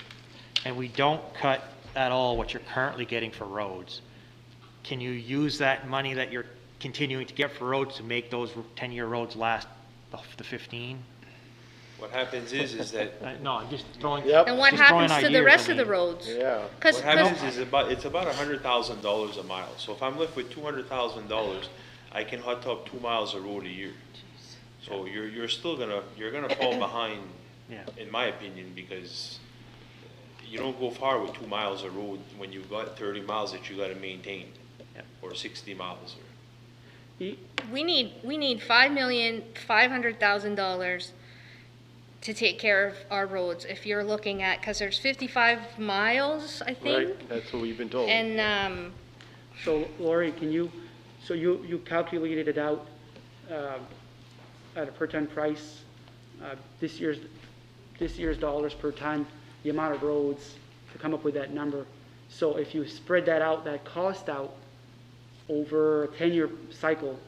S11: and we don't cut at all what you're currently getting for roads, can you use that money that you're continuing to get for roads to make those 10-year roads last the 15?
S18: What happens is that.
S11: No, I'm just throwing.
S6: And what
S11: just throwing
S6: happens to the
S11: ideas,
S6: rest
S11: I
S6: of the
S11: mean.
S6: roads?
S3: Yeah.
S6: Cause,
S18: What happens is it's about $100,000 a mile. So if I'm left with $200,000, I can hot top 2 miles of road a year. So you're still gonna fall behind,
S11: Yeah.
S18: in my opinion, because you don't go far with 2 miles of road when you've got 30 miles that you gotta maintain, or 60 miles.
S6: we need $5,500,000 to take care of our roads. If you're looking at, cause there's 55 miles, I think.
S3: Right, that's what we've been told.
S6: And,
S5: So Lori, so you calculated it out at a per ton price, this year's dollars per ton, the amount of roads to come up with that number. So if you spread that cost out over a 10-year cycle,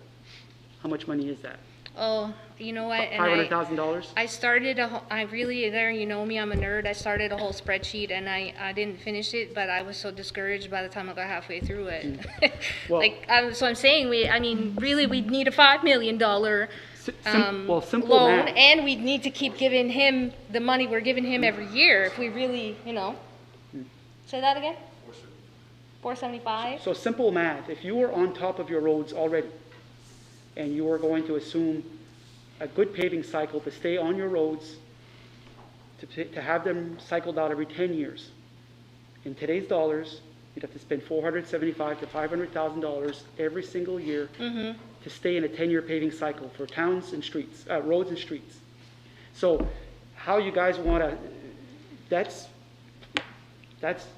S5: how much money is that?
S6: oh, you know what? And
S5: $500,000?
S6: I started you know me, I'm a nerd. I started a whole spreadsheet and I didn't finish it, but I was so discouraged by the time I got halfway through it.
S5: Well-
S6: So I'm saying really we'd need a $5 million
S5: simple
S6: loan,
S5: math.
S6: and we'd need to keep giving him the money we're giving him every year if we really, Say that again? 475?
S5: So simple math, if you were on top of your roads already, and you were going to assume a good paving cycle to stay on your roads, to have them cycled out every 10 years, in today's dollars, you'd have to spend $475,000 to $500,000 every single year
S6: Mm-hmm.
S5: to stay in a 10-year paving cycle for towns and streets, roads and streets. So how you guys want to,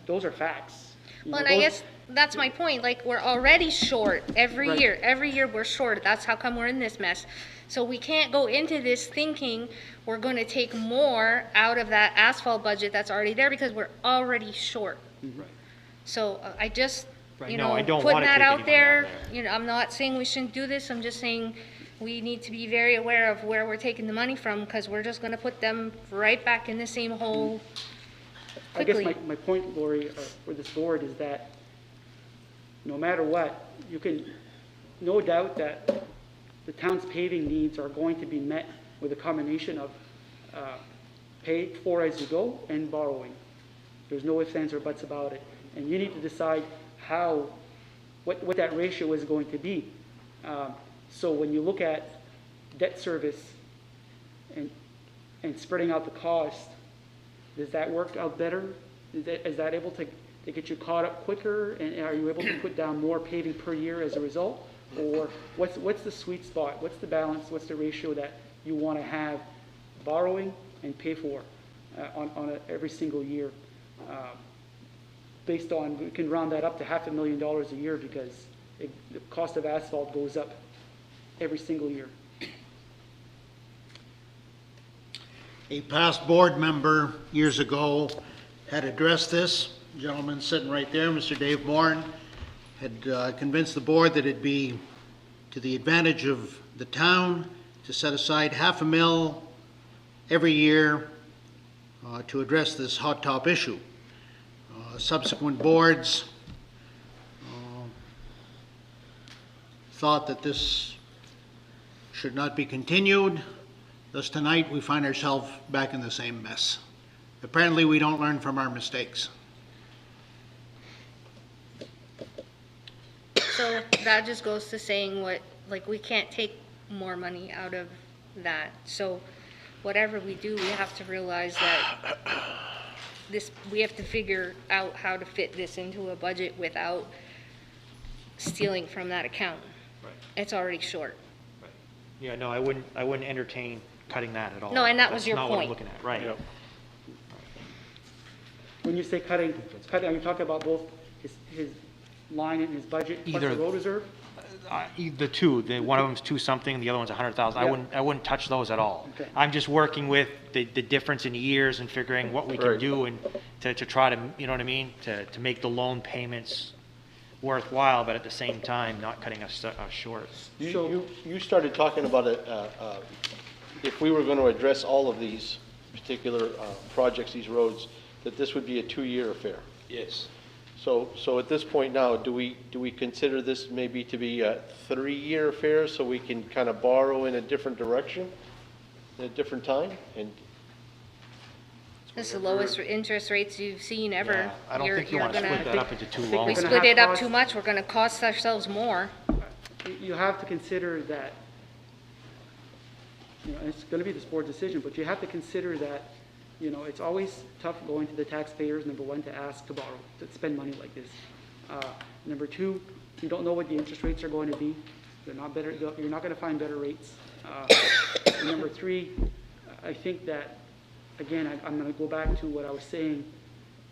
S5: those are facts. You
S6: Well,
S5: know,
S6: and I
S5: those-
S6: guess that's my point, we're already short every
S5: Right.
S6: year. Every year we're short. That's how come we're in this mess. So we can't go into this thinking we're going to take more out of that asphalt budget that's already there because we're already short.
S5: Right.
S6: So I just,
S11: Right, no, I don't
S6: putting
S11: wanna
S6: that
S11: take any
S6: out
S11: money
S6: there,
S11: out there.
S6: I'm not saying we shouldn't do this. I'm just saying we need to be very aware of where we're taking the money from because we're just going to put them right back in the same hole
S5: I guess
S6: quickly.
S5: my point, Lori, for this board is that no matter what, you can, no doubt that the town's paving needs are going to be met with a combination of paid for as you go and borrowing. There's no ifs, ands, or buts about it. And you need to decide what that ratio is going to be. So when you look at debt service and spreading out the cost, does that work out better? Is that able to get you caught up quicker? And are you able to put down more paving per year as a result? Or what's the sweet spot? What's the balance? What's the ratio that you want to have borrowing and pay for on every single year? Based on, we can round that up to $500,000 a year because the cost of asphalt goes up every single year.
S4: A past board member years ago had addressed this. Gentleman sitting right there, Mr. Dave Moran, had convinced the board that it'd be to the advantage of the town to set aside $500,000 every year to address this hot top issue. Subsequent boards thought that this should not be continued. Thus tonight we find ourselves back in the same mess. Apparently we don't learn from our mistakes.
S6: So that just goes to saying we can't take more money out of that. So whatever we do, we have to realize that we have to figure out how to fit this into a budget without stealing from that account.
S11: Right.
S6: It's already short.
S11: Yeah, no, I wouldn't entertain cutting that at all.
S6: No, and that was your
S11: That's not what I'm
S6: point.
S11: looking at, right.
S3: Yep.
S5: When you say cutting, are you talking about both his line in his budget plus the
S11: Either-
S5: road reserve?
S11: The two, one of them's 2 something, the other one's 100,000.
S5: Yeah.
S11: I wouldn't touch those at all.
S5: Okay.
S11: I'm just working with the difference in years and figuring what we can
S3: Right.
S11: do and to try to, you know what I mean? To make the loan payments worthwhile, but at the same time, not cutting us short.
S3: You started talking about if we were going to address all of these particular projects, these roads, that this would be a 2-year affair.
S18: Yes.
S3: So at this point now, do we consider this maybe to be a 3-year affair so we can kind of borrow in a different direction, at a different time, and
S6: This is the lowest interest rates you've seen ever.
S11: Yeah, I don't
S6: You're-
S11: think you
S6: you're
S11: want to
S6: gonna-
S11: split that up into two
S5: I think
S11: loans.
S6: We
S5: we're gonna
S6: split
S5: have
S6: it up
S5: costs-
S6: too much, we're gonna cost ourselves more.
S5: You have to consider that, it's gonna be this board's decision, but you have to consider that, it's always tough going to the taxpayers, number one, to ask to borrow, to spend money like this. Number two, you don't know what the interest rates are going to be. They're not better, you're not gonna find better rates. And number three, I think that, again, I'm gonna go back to what I was saying,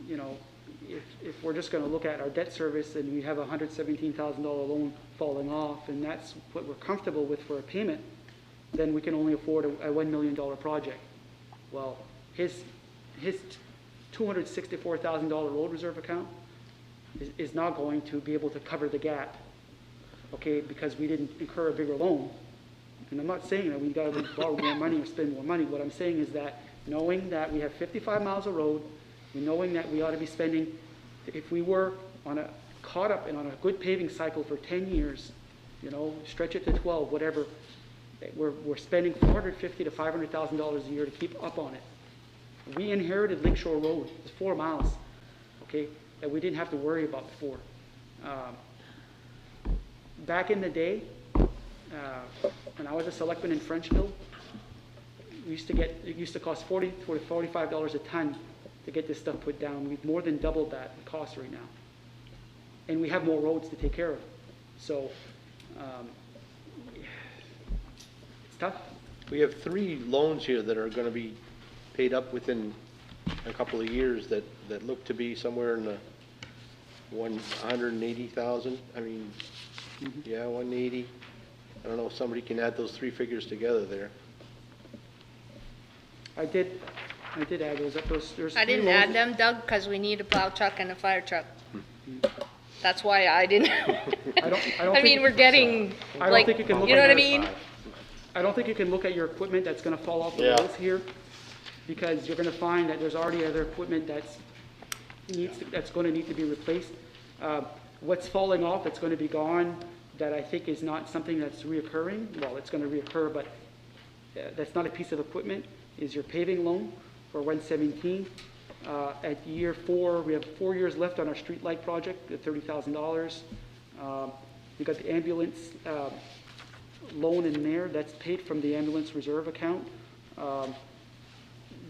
S5: if we're just gonna look at our debt service and we have a $117,000 loan falling off, and that's what we're comfortable with for a payment, then we can only afford a $1 million project. Well, his $264,000 road reserve account is not going to be able to cover the gap, okay, because we didn't incur a bigger loan. And I'm not saying that we gotta borrow more money or spend more money. What I'm saying is that knowing that we have 55 miles of road, knowing that we ought to be spending, if we were caught up and on a good paving cycle for 10 years, stretch it to 12, whatever, we're spending $450,000 to $500,000 a year to keep up on it. We inherited Lakeshore Road, it's 4 miles, okay, that we didn't have to worry about before. Back in the day, when I was a selectman in Frenchville, it used to cost $40 to $45 a ton to get this stuff put down. We've more than doubled that cost right now. And we have more roads to take care of. So, it's tough.
S3: We have 3 loans here that are gonna be paid up within a couple of years that look to be somewhere in the 180,000. I mean, yeah, 180. I don't know if somebody can add those 3 figures together there.
S5: I did add those up. There's
S6: I
S5: 3
S6: didn't
S5: loans.
S6: add them, Doug, because we need a plow truck and a fire truck. That's why I didn't.
S5: I don't
S6: I mean,
S5: think-
S6: we're getting,
S5: I don't
S6: like,
S5: think you can look
S6: you know
S5: at
S6: what I
S5: your-
S6: mean?
S5: I don't think you can look at your equipment that's gonna fall off the
S3: Yeah.
S5: walls here, because you're gonna find that there's already other equipment that's gonna need to be replaced. What's falling off, that's gonna be gone, that I think is not something that's reoccurring, well, it's gonna reoccur, but that's not a piece of equipment, is your paving loan for 117. At year 4, we have 4 years left on our street light project at $30,000. We got the ambulance loan in there, that's paid from the ambulance reserve account.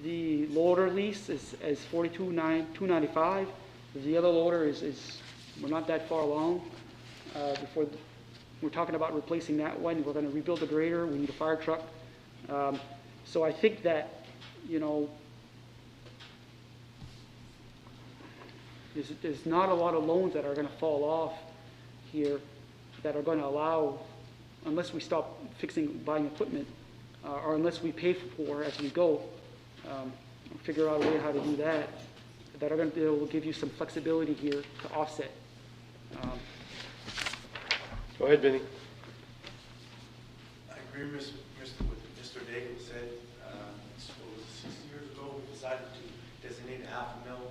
S5: The loader lease is $42,295. The other loader is we're not that far along. We're talking about replacing that one. We're going to rebuild the grader. We need a fire truck. So I think that, there's not a lot of loans that are going to fall off here that are going to allow, unless we stop buying equipment, or unless we pay for as we go, figure out a way how to do that, that are going to be able to give you some flexibility here to offset.
S3: Go ahead, Vinny.
S15: I agree with Mr. Daigle said. It was 6 years ago, we decided to designate $500,000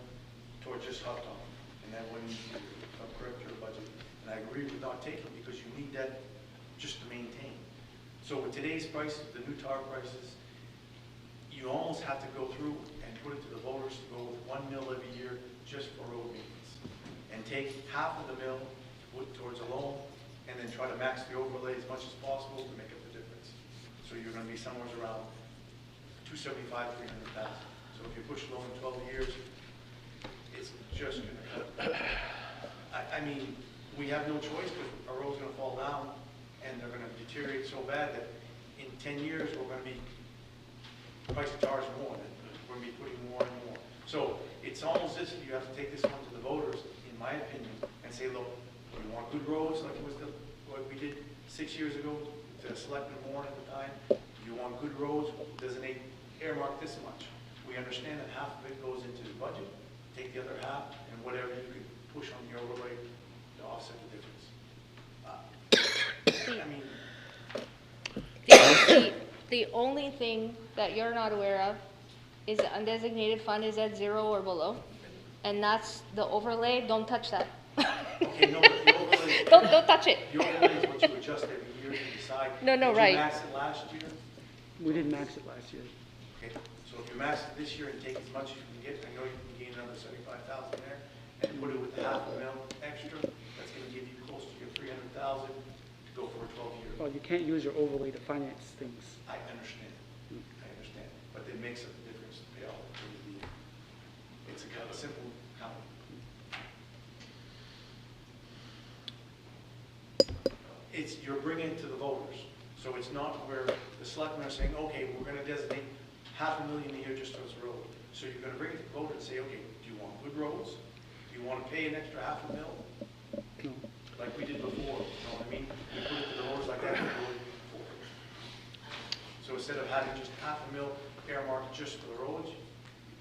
S15: towards just hot top, and that went into a correct your budget. And I agree with not taking, because you need that just to maintain. So with today's prices, the new tar prices, you almost have to go through and put it to the voters to go with $1 million every year just for road maintenance. And take half of the mill, put towards a loan, and then try to max the overlay as much as possible to make up the difference. So you're gonna be somewhere around 275, 300,000. So if you push loan in 12 years, it's just gonna cut. I mean, we have no choice, because our road's gonna fall down, and they're gonna deteriorate so bad that in 10 years, we're gonna be, price of tar is more, we're gonna be putting more and more. So it's almost as if you have to take this one to the voters, in my opinion, and say, look, we want good roads, like it was what we did 6 years ago, to Selectmen Warren at the time. You want good roads, designate, earmark this much. We understand that half of it goes into the budget, take the other half, and whatever you can push on the overlay to offset the difference. I mean,
S6: The only thing that you're not aware of is the undesignated fund is at 0 or below, and that's the overlay. Don't touch that.
S15: okay, no, but the overlay.
S6: Don't touch it.
S15: The overlay is what you adjust every year to decide.
S6: No,
S15: Did
S6: right.
S15: you max it last year?
S5: We didn't max it last year.
S15: Okay, so So if you max it this year and take as much as you can get, I know you can gain another 75,000 there, and put it with half a mil extra, that's gonna give you close to your 300,000 to go for a 12-year.
S5: Well, you can't use your overlay to finance things.
S15: I understand, but it makes a difference to pay all the, it's a kind of simple count. You're bringing it to the voters, so it's not where the selectmen are saying, okay, we're gonna designate $500,000 a year just towards the road. So you're gonna bring it to the voter and say, okay, do you want good roads? Do you wanna pay an extra $500,000?
S5: No.
S15: Like we did before, you know what I mean? We put it to the voters like that, we really before. So instead of having just $500,000 earmarked just for the roads, you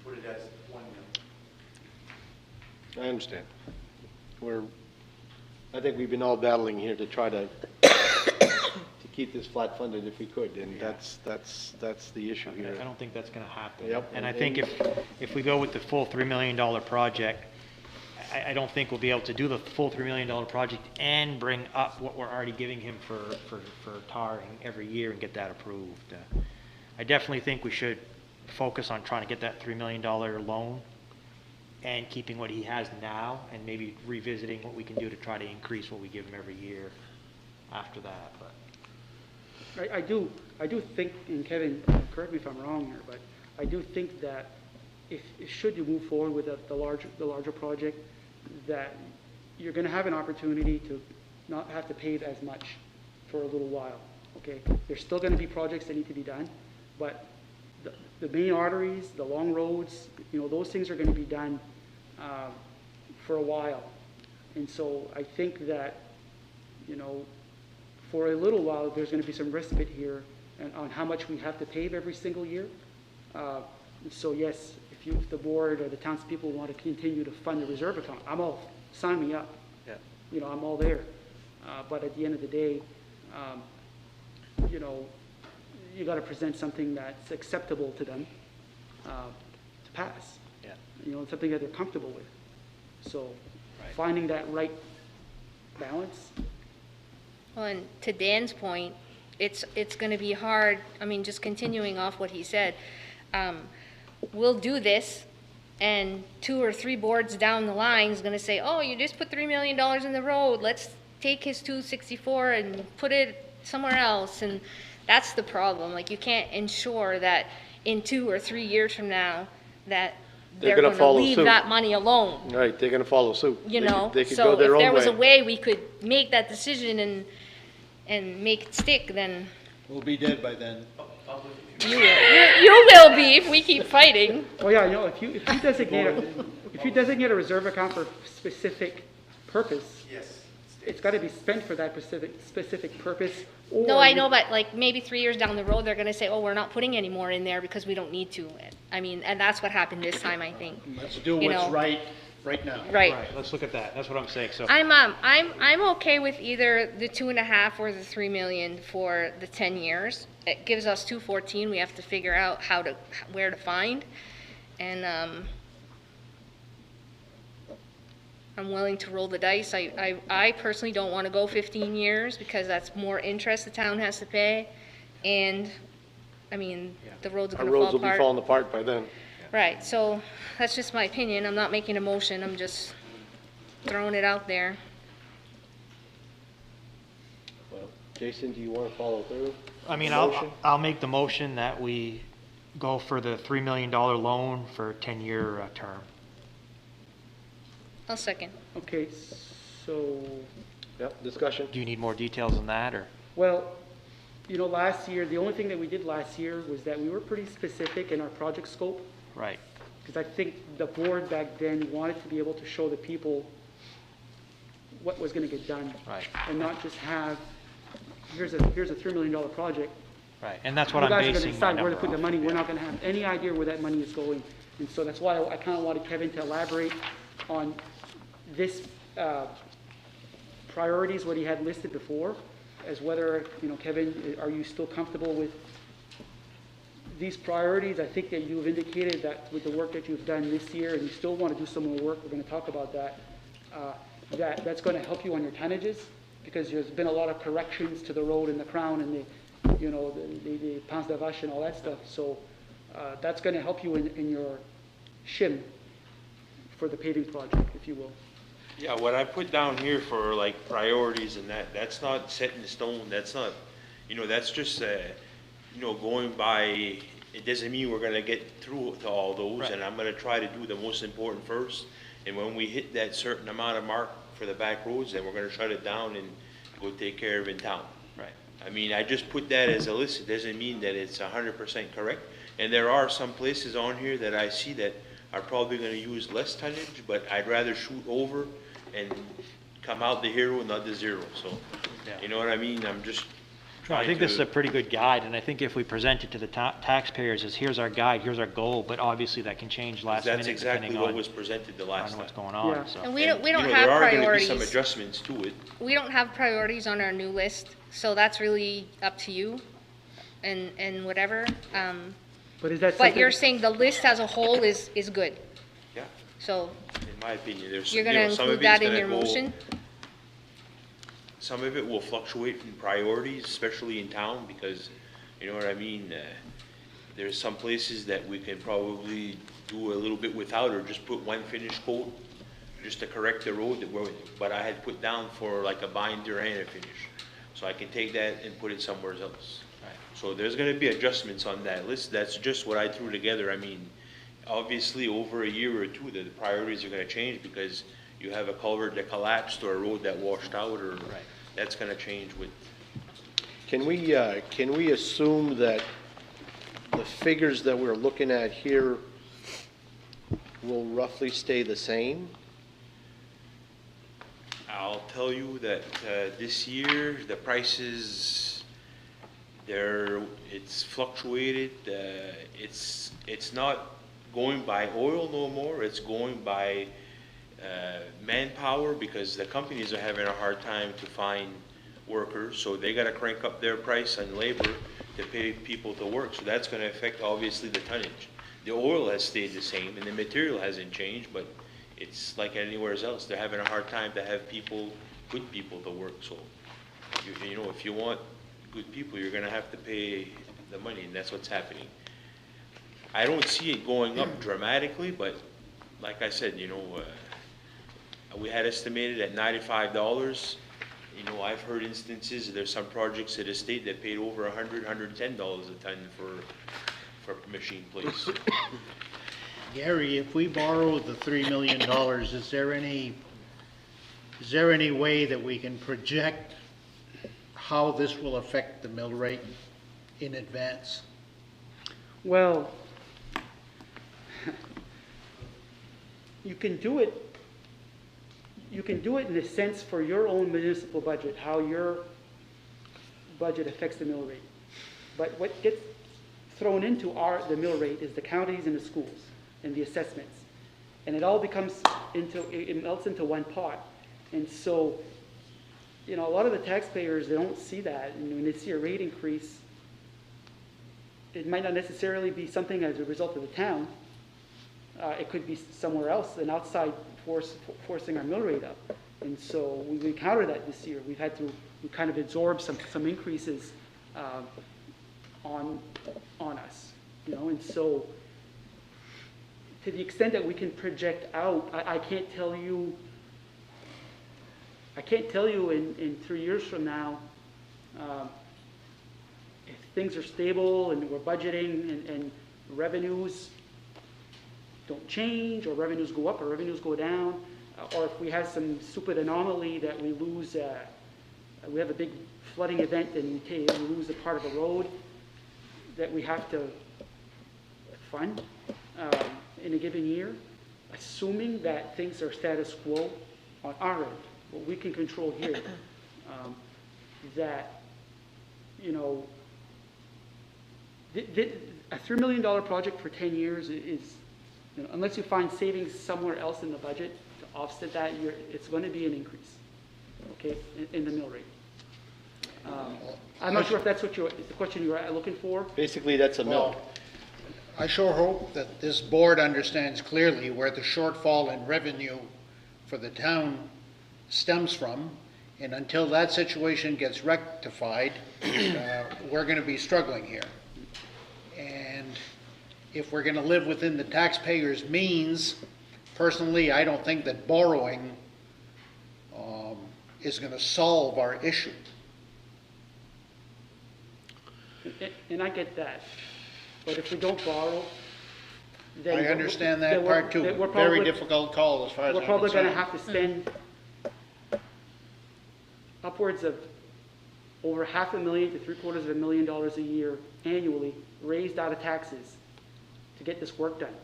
S15: put it as $1 million.
S3: I understand. I think we've been all battling here to try to keep this flat funded if we could, and that's the issue here.
S11: I don't think that's gonna happen.
S3: Yep.
S11: And I think if we go with the full $3 million project, I don't think we'll be able to do the full $3 million project and bring up what we're already giving him for tarring every year and get that approved. I definitely think we should focus on trying to get that $3 million loan and keeping what he has now, and maybe revisiting what we can do to try to increase what we give him every year after that. But
S5: I do think, and Kevin, correct me if I'm wrong here, but I do think that should you move forward with the larger project, that you're going to have an opportunity to not have to pave as much for a little while. Okay, there's still going to be projects that need to be done, but the main arteries, the long roads, those things are going to be done for a while. And so I think that, for a little while, there's going to be some respite here on how much we have to pave every single year. So yes, if the board or the townspeople want to continue to fund the reserve account, sign me up.
S11: Yeah.
S5: I'm all there. But at the end of the day, you got to present something that's acceptable to them to pass.
S11: Yeah.
S5: Something that they're comfortable with. So finding that right balance.
S6: Well, and to Dan's point, it's going to be hard. I mean, just continuing off what he said, we'll do this, and 2 or 3 boards down the line is going to say, oh, you just put $3 million in the road. Let's take his 264 and put it somewhere else. And that's the problem. Like, you can't ensure that in 2 or 3 years from now that they're going to leave that money alone.
S3: Right, they're going to follow suit. They could go
S6: so
S3: their
S6: if there
S3: own
S6: was a
S3: way.
S6: way we could make that decision and make it stick, then
S2: We'll be dead by then.
S6: you will be if we keep fighting.
S5: Oh yeah, if you designate a reserve account for a specific purpose,
S15: yes,
S5: it's got to be spent for that specific purpose. Or
S6: No, I know, but like maybe 3 years down the road, they're gonna say, oh, we're not putting any more in there because we don't need to. I mean, and that's what happened this time, I think.
S4: Let's do what's right now.
S6: Right.
S11: Let's look at that. That's what I'm saying. So
S6: I'm okay with either the 2.5 or the 3 million for the 10 years. It gives us 214. We have to figure out where to find, and I'm willing to roll the dice. I personally don't want to go 15 years because that's more interest the town has to pay, and I mean the roads are
S3: Our
S6: going to fall
S3: roads will be
S6: apart.
S3: falling apart by then.
S6: Right. So that's just my opinion. I'm not making a motion. I'm just throwing it out there.
S3: Well, Jason, do you want to follow through?
S11: I mean,
S3: Motion?
S11: I'll make the motion that we go for the $3 million loan for a 10-year term.
S6: I'll second.
S5: Okay, so
S3: Yep, discussion.
S11: Do you need more details on that, or?
S5: well, last year the only thing that we did last year was that we were pretty specific in our project scope.
S11: Right.
S5: Because I think the board back then wanted to be able to show the people what was going to get done.
S11: Right.
S5: And not just have, here's a $3 million project.
S11: Right, and that's what
S5: You
S11: I'm
S5: guys are
S11: basing
S5: going to
S11: my
S5: decide where to
S11: number
S5: put the
S11: off.
S5: money. We're not going to have any idea where that money is going. And so that's why I kind of wanted Kevin to elaborate on this priorities, what he had listed before, as whether, Kevin, are you still comfortable with these priorities? I think that you've indicated that with the work that you've done this year, and you still want to do some more work, we're going to talk about that, that's going to help you on your tonnages, because there's been a lot of corrections to the road and the crown and the Ponce de Vache and all that stuff. So That's gonna help you in your shim for the paving project, if you will.
S18: Yeah, what I put down here for like priorities and that's not set in stone, that's not, that's just, going by, it doesn't mean we're gonna get through to all those, and I'm gonna try to do the most important first, and when we hit that certain amount of mark for the back roads, then we're gonna shut it down and go take care of it in town.
S11: Right.
S18: I mean, I just put that as a list, it doesn't mean that it's 100% correct, and there are some places on here that I see that are probably gonna use less tonnage, but I'd rather shoot over and come out the hero, not the zero, so, you know what I mean? I'm just
S11: No, I
S18: trying
S11: think this is
S18: to-
S11: a pretty good guide, and I think if we present it to the taxpayers as, here's our guide, here's our goal, but obviously that can change last minute
S18: That's exactly
S11: depending
S18: what
S11: on
S18: was presented the last time.
S11: what's going on,
S5: Yeah.
S11: so.
S6: And we don't have
S18: There are gonna be some
S6: priorities.
S18: adjustments to it.
S6: We don't have priorities on our new list, so that's really up to you and whatever.
S5: But is that
S6: But you're
S5: something-
S6: saying the list as a whole is good.
S18: Yeah.
S6: So
S18: In my opinion, there's,
S6: you're gonna
S18: some of
S6: include
S18: it's
S6: that in
S18: gonna
S6: your
S18: go,
S6: motion?
S18: some of it will fluctuate in priorities, especially in town, because, you know what I mean? There's some places that we can probably do a little bit without, or just put one finish coat, just to correct the road but I had put down for like a binder and a finish. So I can take that and put it somewhere else. So there's gonna be adjustments on that list, that's just what I threw together. I mean, obviously, over a year or two, the priorities are gonna change, because you have a culvert that collapsed, or a road that washed out, or that's gonna change with.
S3: Can we assume that the figures that we're looking at here will roughly stay the same?
S18: I'll tell you that this year, the prices, it's fluctuated. It's not going by oil no more, it's going by manpower, because the companies are having a hard time to find workers, so they gotta crank up their price on labor to pay people to work, so that's gonna affect obviously the tonnage. The oil has stayed the same and the material hasn't changed, but it's like anywhere else, they're having a hard time to have people, good people to work, so if you want good people, you're gonna have to pay the money, and that's what's happening. I don't see it going up dramatically, but like I said, we had estimated at $95. I've heard instances, there's some projects at the state that paid over $100, $110 a ton for machine place.
S4: Gary, if we borrow the $3 million, is there any way that we can project how this will affect the mill rate in advance?
S5: Well, you can do it in a sense for your own municipal budget, how your budget affects the mill rate. But what gets thrown into the mill rate is the counties and the schools and the assessments. And it all it melts into one pot. And so, a lot of the taxpayers, they don't see that. And when they see a rate increase, it might not necessarily be something as a result of the town. It could be somewhere else, an outside force forcing our mill rate up. And so we encountered that this year. We kind of absorb some increases on us, and so to the extent that we can project out, I can't tell you in 3 years from now if things are stable and we're budgeting and revenues don't change, or revenues go up or revenues go down, or if we have some stupid anomaly that we lose, we have a big flooding event and we lose a part of a road that we have to fund in a given year, assuming that things are status quo on our end, what we can control here, that, a $3 million project for 10 years is, unless you find savings somewhere else in the budget to offset that, it's going to be an increase, okay, in the mill rate. I'm not sure if that's the question you were looking for.
S3: Basically, that's a mill.
S4: Well, I sure hope that this board understands clearly where the shortfall in revenue for the town stems from, and until that situation gets rectified, we're going to be struggling here. And if we're gonna live within the taxpayers' means, personally, I don't think that borrowing is gonna solve our issue.
S5: And I get that, but if we don't borrow, then.
S4: I understand that
S5: then we're-
S4: part too.
S5: then we're
S4: Very
S5: probably-
S4: difficult call as far as
S5: We're
S4: I'm
S5: probably gonna
S4: concerned.
S5: have to spend upwards of over $500,000 to $750,000 a year annually raised out of taxes to get this work done,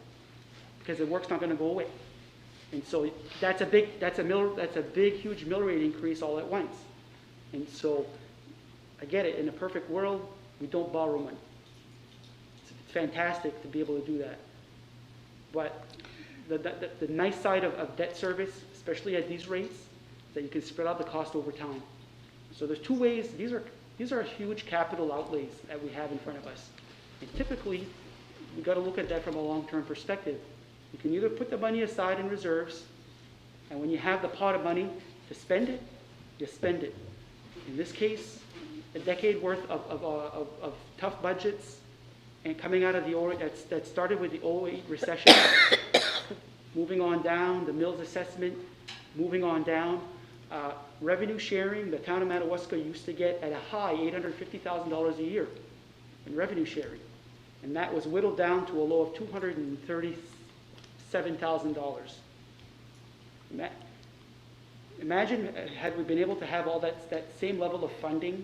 S5: because the work's not gonna go away. And so that's a big, huge mill rate increase all at once. And so, I get it, in a perfect world, we don't borrow money. It's fantastic to be able to do that. But the nice side of debt service, especially at these rates, is that you can spread out the cost over time. So there's two ways, these are huge capital outlays that we have in front of us. And typically, we gotta look at that from a long-term perspective. You can either put the money aside in reserves, and when you have the pot of money to spend it, you spend it. In this case, a decade worth of tough budgets, and coming out of that started with the 2008 recession, moving on down, the Mills assessment, moving on down. Revenue sharing, the town of Madawaska used to get at a high $850,000 a year in revenue sharing. And that was whittled down to a low of $237,000. Imagine had we been able to have all that same level of funding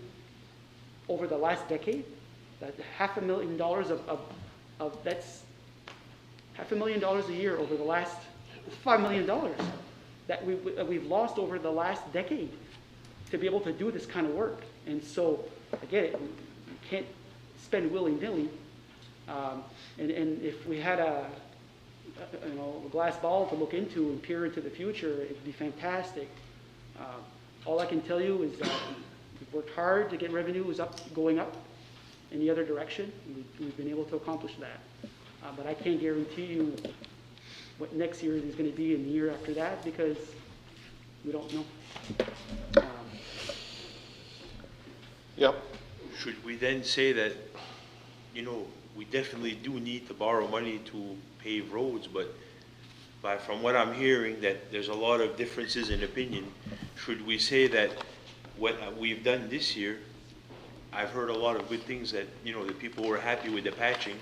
S5: over the last decade, that $500,000 that's $500,000 a year over the last $5 million that we've lost over the last decade to be able to do this kind of work. And so, I get it, you can't spend willy-nilly. And if we had a glass ball to look into and peer into the future, it'd be fantastic. All I can tell you is that we've worked hard to get revenues going up in the other direction. We've been able to accomplish that. But I can't guarantee you what next year is going to be and the year after that, because we don't know.
S3: Yep.
S18: Should we then say that, we definitely do need to borrow money to pave roads, but from what I'm hearing, that there's a lot of differences in opinion. Should we say that what we've done this year, I've heard a lot of good things that, the people were happy with the patching.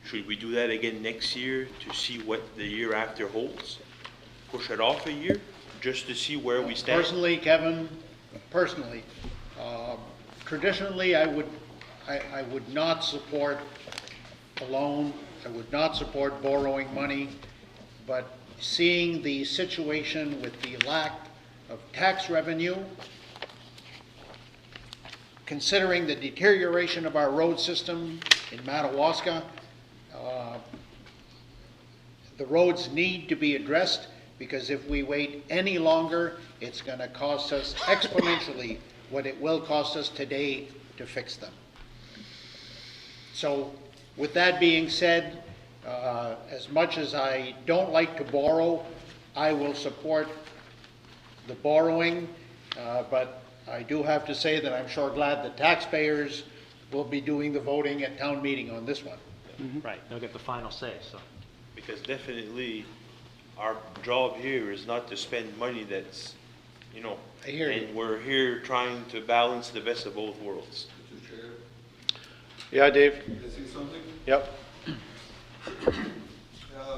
S18: Should we do that again next year to see what the year after holds? Push it off a year, just to see where we stand?
S4: Personally, Kevin, traditionally, I would not support a loan. I would not support borrowing money, but seeing the situation with the lack of tax revenue, considering the deterioration of our road system in Madawaska, the roads need to be addressed, because if we wait any longer, it's going to cost us exponentially what it will cost us today to fix them. So, with that being said, as much as I don't like to borrow, I will support the borrowing, but I do have to say that I'm sure glad the taxpayers will be doing the voting at town meeting on this one.
S11: Right, they'll get the final say, so.
S18: Because definitely, our job here is not to spend money that's,
S4: I hear you.
S18: and we're here trying to balance the best of both worlds.
S1: Mr. Chair,
S3: Yeah, Dave?
S1: can I say something?
S3: Yep.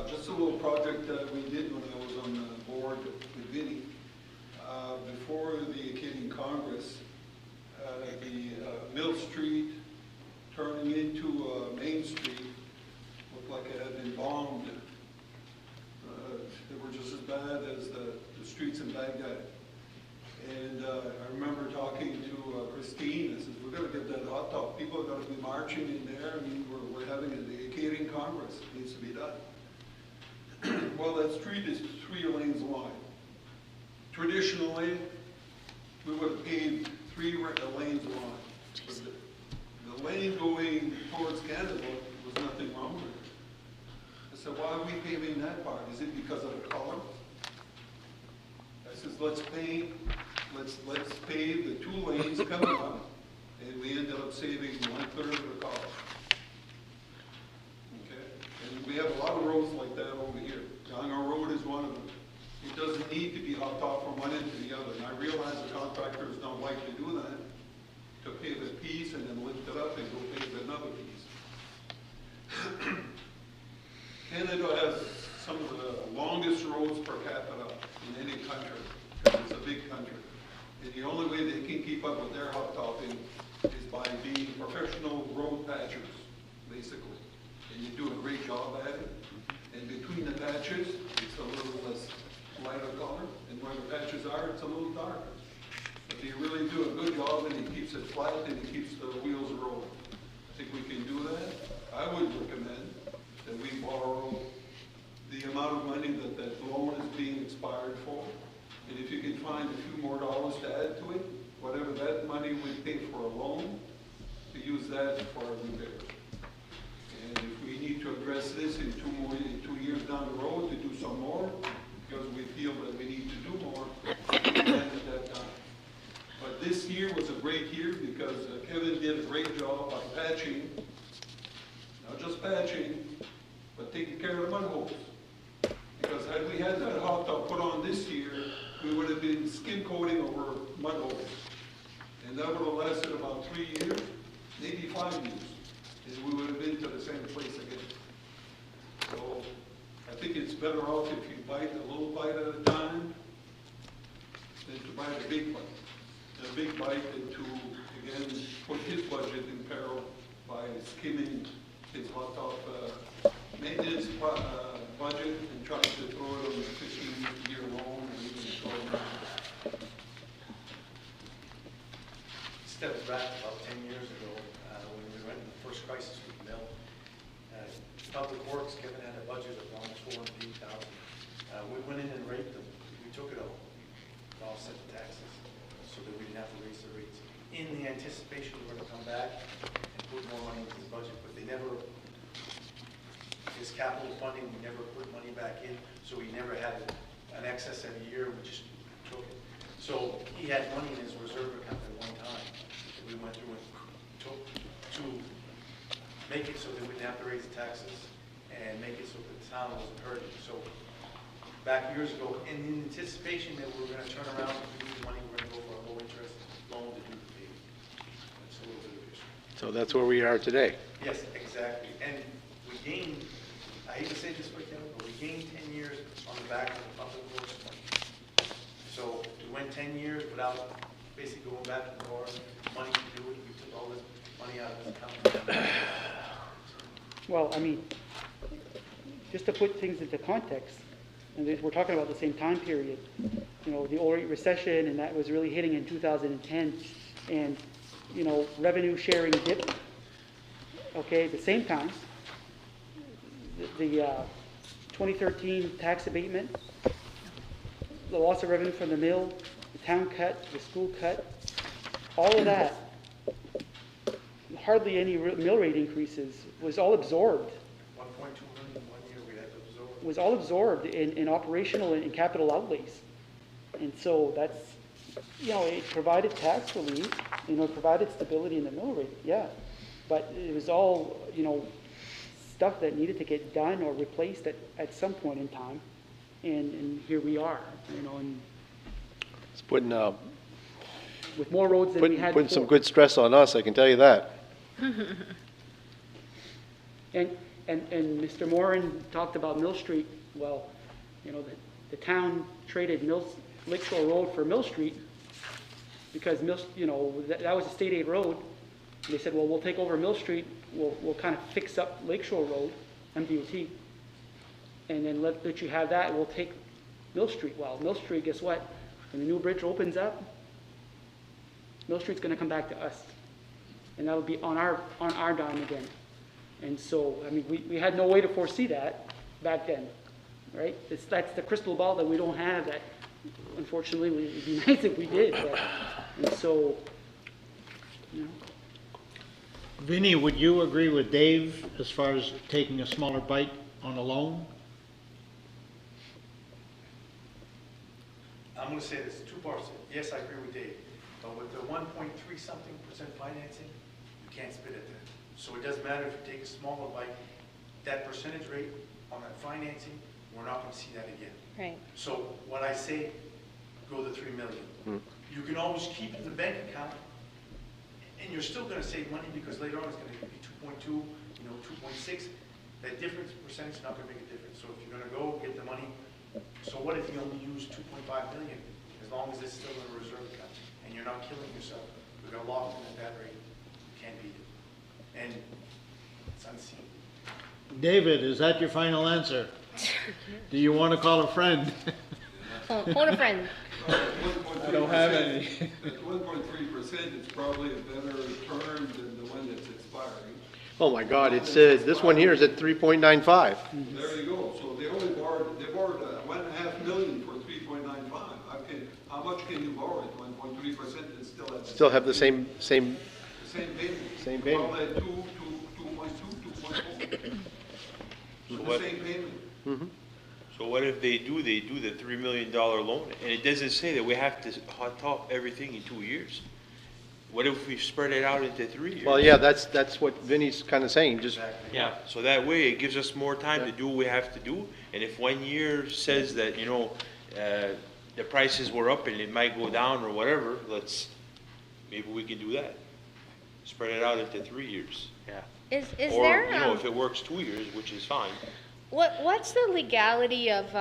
S1: Just a little project that we did when I was on the board with Vinnie. Before the Acadian Congress, the Mill Street turning into Main Street looked like it had been bombed. They were just as bad as the streets in Baghdad. And I remember talking to Christine. I said, we're going to get that hot top. People are going to be marching in there. I mean, we're having the Acadian Congress. It needs to be done. Well, that street is 3 lanes wide. Traditionally, we would have paved 3 lanes wide. But the lane going towards Canada was nothing wrong with it. I said, why are we paving that part? Is it because of the color? I says, let's pave the 2 lanes coming up, and we ended up saving 1/3 of the cost. Okay?
S21: we have a lot of roads like that over here. Younger Road is one of them. It doesn't need to be hopped off from one end to the other, and I realize the contractors don't like to do that, to pave a piece and then lift it up and go pave another piece. Canada has some of the longest roads per capita in any country, because it's a big country. And the only way they can keep up with their hot topping is by being professional road patchers, basically. And you do a great job at it. And between the patches, it's a little less lighter color, and where the patches are, it's a little darker. But they really do a good job, and it keeps it flat, and it keeps the wheels rolling. I think we can do that. I would recommend that we borrow the amount of money that that loan is being expired for. And if you can find a few more dollars to add to it, whatever that money would pay for a loan, to use that for a repair. And if we need to address this in 2 years down the road to do some more, because we feel that we need to do more, then at that time. But this year was a great year because Kevin did a great job by patching, not just patching, but taking care of the mud holes. Because had we had that hot top put on this year, we would have been skin coating over mud holes. And that would have lasted about 3 years, maybe 5 years. And we would have been to the same place again. So I think it's better off if you bite a little bite at a time than to bite a big bite. A big bite and to, again, put his budget in peril by skimming his hot top maintenance budget and trying to throw it on a 15-year loan or even a short loan.
S15: Steps back about 10 years ago, when we went in the first crisis with the mill. Public Works, Kevin had a budget of almost $480,000. We went in and raped them. We took it all. We offset the taxes so that we didn't have to raise the rates. In the anticipation we were going to come back and put more money into his budget, but they never, his capital funding, we never put money back in, so we never had an excess every year. We just took it. So he had money in his reserve account at one time. We went through and took to make it so that we didn't have to raise the taxes and make it so that the town wasn't hurting. So back years ago, in anticipation that we were going to turn around and use the money, we're going to go for a low interest loan to do the payment. That's a little bit of issue.
S3: So that's where we are today.
S15: Yes, exactly. And we gained, I hate to say this, but we gained 10 years on the back of the public works money. So we went 10 years without basically going back to the door, money to do it. We took all this money out of his account.
S5: Well, I mean, just to put things into context, and we're talking about the same time period, you know, the 08 recession, and that was really hitting in 2010, and, you know, revenue sharing dipped, okay, at the same time. The 2013 tax abatement, the loss of revenue from the mill, the town cut, the school cut, all of that, hardly any mill rate increases, was all absorbed.
S15: 1.2 million 1 year we had to absorb.
S5: Was all absorbed in operational and capital outlays. And so that's, you know, it provided tax relief, you know, it provided stability in the mill rate, yeah. But it was all, you know, stuff that needed to get done or replaced at some point in time. And here we are, you know, and
S3: It's putting,
S5: with more roads than we had
S3: putting some
S5: before.
S3: good stress on us, I can tell you that.
S5: And Mr. Moran talked about Mill Street. Well, you know, the town traded Lakeshore Road for Mill Street because you know, that was a state aid road. And they said, well, we'll take over Mill Street. We'll kind of fix up Lakeshore Road, MDOT, and then let you have that. We'll take Mill Street. Well, Mill Street, guess what? When the new bridge opens up, Mill Street's going to come back to us, and that'll be on our dime again. And so, I mean, we had no way to foresee that back then, right? That's the crystal ball that we don't have. That, unfortunately, it'd be nice if we did. But, and so, you know.
S4: Vinny, would you agree with Dave as far as taking a smaller bite on a loan?
S15: I'm going to say this, two parts. Yes, I agree with Dave. But with the 1.3-something% financing, you can't spit at that. So it doesn't matter if you take a smaller bite that percentage rate on that financing, we're not gonna see that again.
S6: Right.
S15: So when I say go the 3 million, you can always keep it in the bank account, and you're still gonna save money because later on it's gonna be 2.2, 2.6. That difference percentage is not gonna make a difference. So if you're gonna go get the money, so what if you only use 2.5 million? As long as it's still in a reserve account and you're not killing yourself, we're gonna lock in at that rate. You can't beat it. And it's unseen.
S7: David, is that your final answer? Do you want to call a friend?
S6: Phone a friend.
S7: I don't have any.
S21: At 1.3%, it's probably a better term than the one that's expiring.
S3: Oh my God, it's, this one here is at 3.95.
S21: There you go. So they borrowed 1.5 million for 3.95. How much can you borrow at 1.3% and
S3: Still have the same
S21: payment?
S3: Same payment.
S21: Well, at 2.4. So the same payment.
S18: So what if they do the $3 million loan, and it doesn't say that we have to hot top everything in 2 years? What if we spread it out into 3 years?
S3: Well, yeah, that's what Vinny's kind of saying, just.
S18: Yeah, so that way it gives us more time to do what we have to do, and if 1 year says that, the prices were up and it might go down or whatever, maybe we can do that. Spread it out into 3 years.
S3: Yeah.
S6: Is
S18: Or,
S6: there,
S18: if it works 2 years, which is fine.
S6: what's the legality of,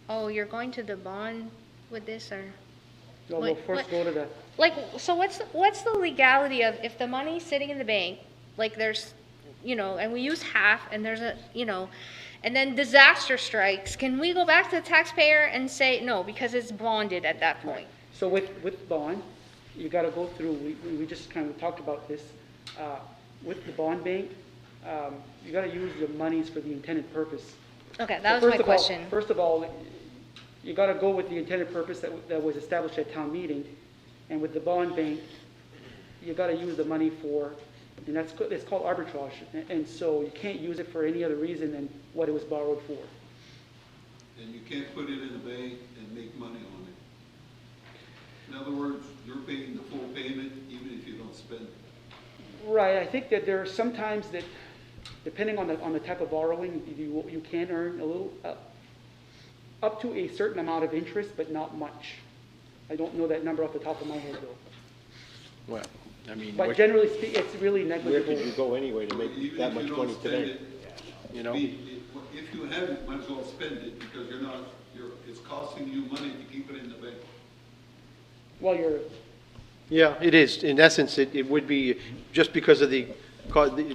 S6: oh, you're going to the bond with this, or?
S5: No, we'll first go to the,
S6: Like, so what's the legality of, if the money's sitting in the bank, like there's, and we use half, and there's a, and then disaster strikes, can we go back to the taxpayer and say, no, because it's bonded at that point?
S5: so with bond, you gotta go through, we just kind of talked about this, with the bond bank, you gotta use the monies for the intended purpose.
S6: Okay,
S5: So
S6: that was my question.
S5: First of all, you gotta go with the intended purpose that was established at town meeting, and with the bond bank, you gotta use the money for, and it's called arbitrage, and so you can't use it for any other reason than what it was borrowed for.
S21: And you can't put it in a bank and make money on it. In other words, you're paying the full payment even if you don't spend it.
S5: Right, I think that there are some times that, depending on the type of borrowing, you can earn a little, up to a certain amount of interest, but not much. I don't know that number off the top of my head, though.
S3: Well, I mean.
S5: But generally speaking, it's really
S3: Where
S5: negligible.
S3: could you go anyway to make that much money today?
S21: If you have it, might as well spend it because it's costing you money to keep it in the bank.
S5: Well,
S3: Yeah, it is. In essence, it would be just because of the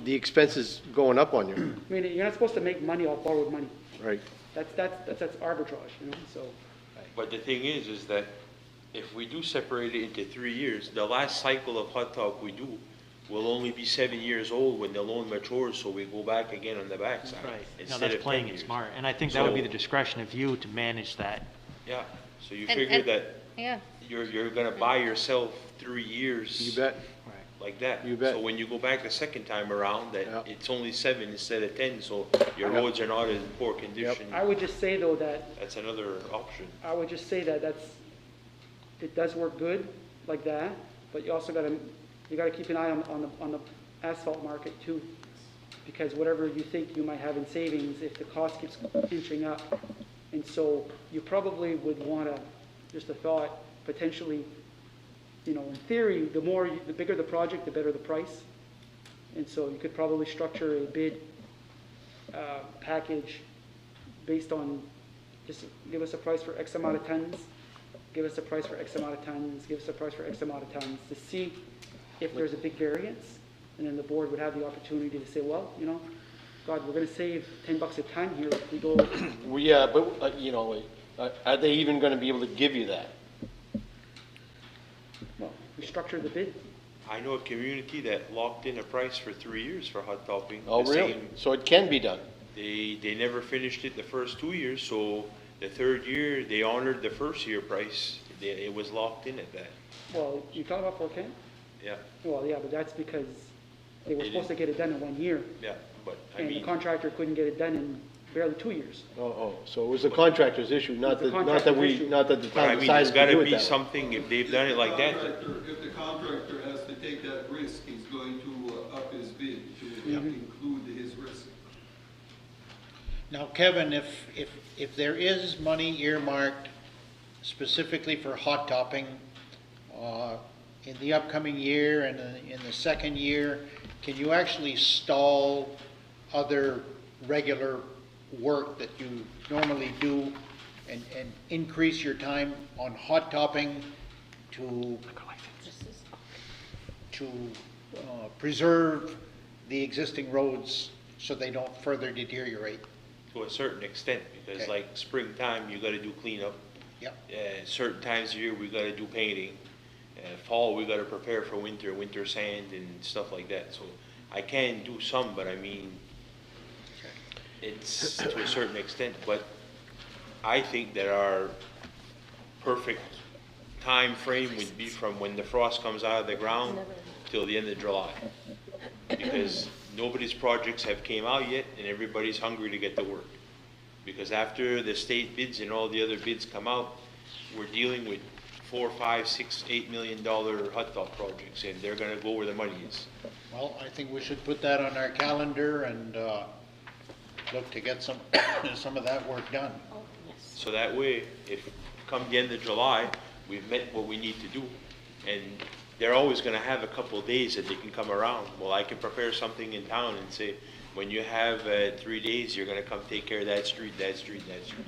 S3: expenses going up on you.
S5: I mean, you're not supposed to make money off borrowed money.
S3: Right.
S5: That's arbitrage, so.
S18: But the thing is that if we do separate it into 3 years, the last cycle of hot top we do will only be 7 years old when the loan matures, so we go back again on the backside.
S11: Right. No,
S18: instead
S11: that's
S18: of
S11: playing
S18: 10
S11: it
S18: years.
S11: smart, and I think that would be the discretion of you to manage that.
S18: Yeah, so you
S6: And-
S18: figure
S6: and-
S18: that
S6: Yeah.
S18: you're gonna buy yourself 3 years.
S3: You bet.
S18: Like that.
S3: You bet.
S18: So when you go back the second time around, it's only 7 instead of 10, so your
S3: Yep.
S18: roads are not in poor condition.
S5: I would just say, though, that
S18: That's another option.
S5: I would just say that it does work good like that, but you also gotta keep an eye on the asphalt market too. Because whatever you think you might have in savings, if the cost keeps inching up, and so you probably would wanna, just a thought, potentially, in theory, the bigger the project, the better the price. And so you could probably structure a bid package based on, just give us a price for X amount of tons, give us a price for X amount of tons, give us a price for X amount of tons, to see if there's a big variance. And then the board would have the opportunity to say, well, God, we're gonna save $10 a ton here if we go.
S3: Well, yeah, but, are they even gonna be able to give you that?
S5: Well, we structure the bid.
S18: I know a community that locked in a price for 3 years for hot topping.
S3: Oh,
S18: The
S3: really?
S18: same-
S3: So it can be done?
S18: They never finished it the first 2 years, so the third year, they honored the first year price. It was locked in at that.
S5: Well, you talking about Fort Kent?
S18: Yeah,
S5: Well, yeah, but that's because they were
S18: They
S5: supposed to get it done in 1 year.
S18: yeah, but I
S5: And the
S18: mean,
S5: contractor couldn't get it done in barely 2 years.
S3: So it was the contractor's issue, not
S5: It's the
S3: that the
S5: contractor's issue.
S3: town
S18: but I
S3: decided
S18: mean, there's
S3: to
S18: gotta
S3: do it
S18: be
S3: that way.
S18: something, if they've done it like that.
S21: If the contractor has to take that risk, he's going to up his bid to
S5: Mhm.
S4: Now, Kevin, if there is money earmarked specifically for hot topping in the upcoming year and in the second year, can you actually stall other regular work that you normally do and increase your time on hot topping to preserve the existing roads so they don't further deteriorate?
S18: To a certain extent, because
S4: Okay.
S18: like springtime, you gotta do cleanup.
S4: Yep.
S18: Certain times of year, we gotta do painting. Fall, we gotta prepare for winter sand and stuff like that. So I can do some, but I mean, it's to a certain extent, but I think that our perfect time frame would be from when the frost comes out of the ground till the end of July. Because nobody's projects have came out yet and everybody's hungry to get to work. Because after the state bids and all the other bids come out, we're dealing with $4, $5, $6, $8 million hot top projects, and they're gonna go where the money is.
S4: Well, I think we should put that on our calendar and look to get some, some of that work done.
S18: So that way, if come the end of July, we've met what we need to do, and they're always gonna have a couple of days that they can come around. Well, I can prepare something in town and say, when you have 3 days, you're gonna come take care of that street, that street, that street.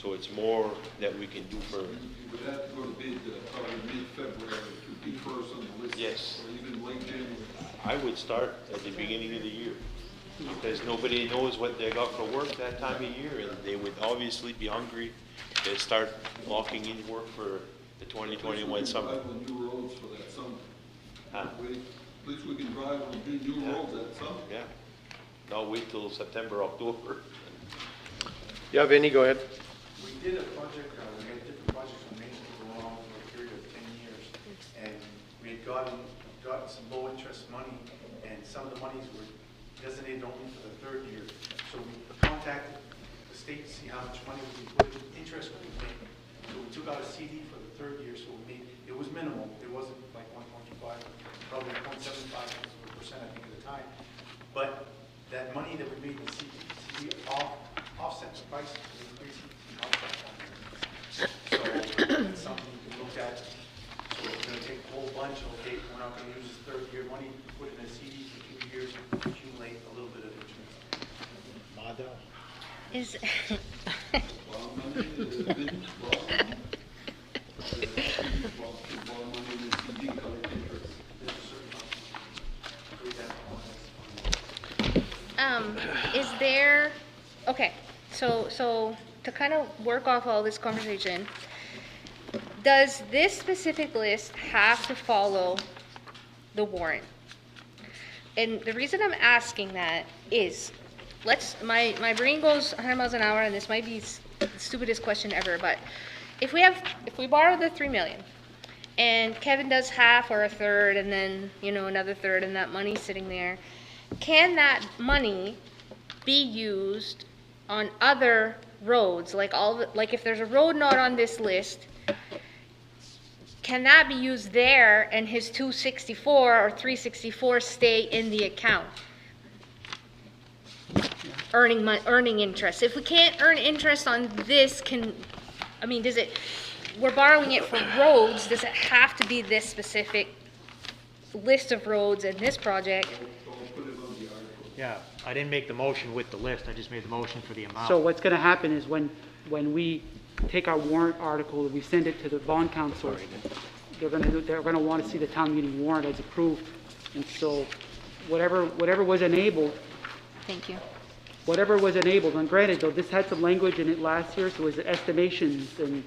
S18: So it's more that we can do for.
S21: You would have to go to bid probably mid-February to be first on the list.
S18: Yes.
S21: Or even late January.
S18: I would start at the beginning of the year, because nobody knows what they got for work that time of year, and they would obviously be hungry to start locking in work for the 2021 summer.
S21: Drive on new roads for that summer.
S18: Huh?
S21: At least we can drive on new roads that summer.
S18: Yeah. Not wait till September, October.
S3: Yeah, Vinny, go ahead.
S15: We did a project, we had different projects on Main Street going on for a period of 10 years. And we had gotten some low interest money, and some of the monies were designated only for the third year. So we contacted the state to see how much money we could put in, interest we could make. So we took out a CD for the third year, so we made, it was minimal. It wasn't like 1.25, probably 0.75% I think at the time. But that money that we made in the CD offset the price of the increase in contract on there. So that's something you can look at. So we're going to take a whole bunch, okay, we're not going to use this third year money, put it in a CD for 2 years, accumulate a little bit of interest.
S4: Mada.
S6: Is, is there, okay, so to kind of work off all this conversation, does this specific list have to follow the warrant? And the reason I'm asking that is, my brain goes 100 miles an hour, and this might be the stupidest question ever, but if we borrow the 3 million, and Kevin does half or a third, and then, another third, and that money's sitting there, can that money be used on other roads, like if there's a road not on this list, can that be used there and his 264 or 364 stay in the account? Earning interest. If we can't earn interest on this, we're borrowing it for roads, does it have to be this specific list of roads in this project?
S11: Yeah, I didn't make the motion with the list, I just made the motion for the amount.
S5: So what's gonna happen is when we take our warrant article, we send it to the bond council, they're gonna wanna see the town meeting warrant as approved. And so whatever was enabled.
S6: Thank you.
S5: Whatever was enabled, and granted though, this had some language in it last year, so it was estimations, and,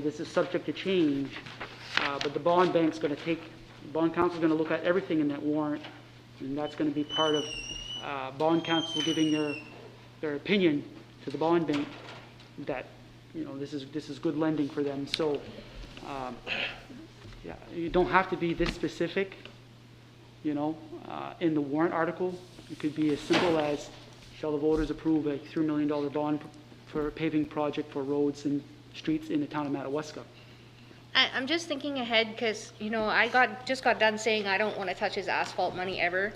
S5: this is subject to change. But the bond bank's gonna bond council's gonna look at everything in that warrant, and that's gonna be part of bond council giving their opinion to the bond bank that, this is good lending for them. So, yeah, you don't have to be this specific, in the warrant article. It could be as simple as, shall the voters approve a $3 million bond for a paving project for roads and streets in the town of Madawaska?
S6: I'm just thinking ahead because, I just got done saying I don't want to touch his asphalt money ever.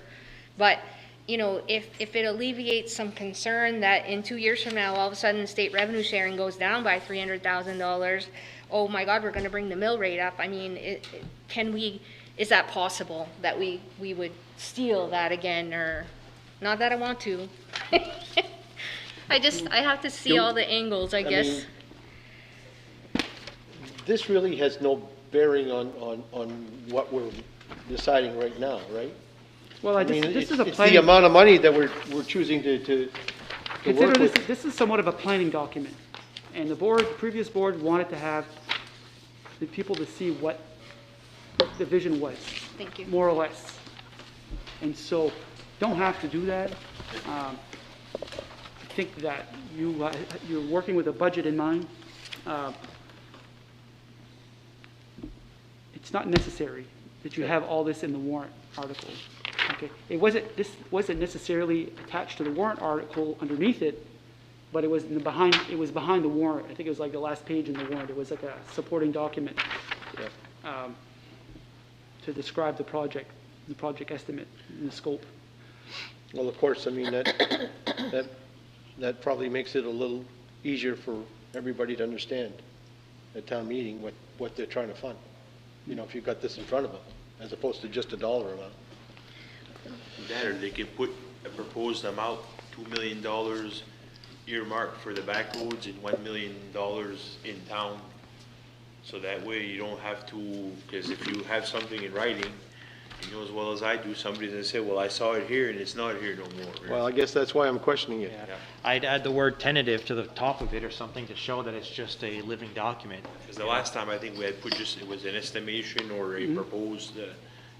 S6: But you know, if it alleviates some concern that in 2 years from now, all of a sudden, state revenue sharing goes down by $300,000, oh my God, we're gonna bring the mill rate up. I mean, is that possible, that we would steal that again, or, not that I want to. I have to see all the angles, I guess.
S3: mean, this really has no bearing on what we're deciding right now, right?
S5: Well, I
S3: mean,
S5: this is a
S3: it's
S5: planning.
S3: the amount of money that we're choosing to
S5: Consider
S3: work
S5: this,
S3: with.
S5: this is somewhat of a planning document. And the board, the previous board wanted to have the people to see what the vision was.
S6: Thank you.
S5: More or less. And so, don't have to do that. I think that you're working with a budget in mind. It's not necessary that you have all this in the warrant article. Okay, this wasn't necessarily attached to the warrant article underneath it, but it was behind the warrant. I think it was like the last page in the warrant. It was like a supporting document to describe the project estimate and the scope.
S3: Well, of course, I mean, that probably makes it a little easier for everybody to understand at town meeting what they're trying to fund. You know, if you've got this in front of them, as opposed to just a dollar amount.
S18: That, or they could put a proposed amount, $2 million earmarked for the back roads and $1 million in town. So that way you don't have to, because if you have something in writing, you know as well as I do, somebody's gonna say, well, I saw it here and it's not here no more.
S3: Well, I guess that's why I'm questioning it.
S11: Yeah. I'd add the word tentative to the top of it or something to show that it's just a living document.
S18: Because the last time I think we had put just, it was an estimation or a proposed,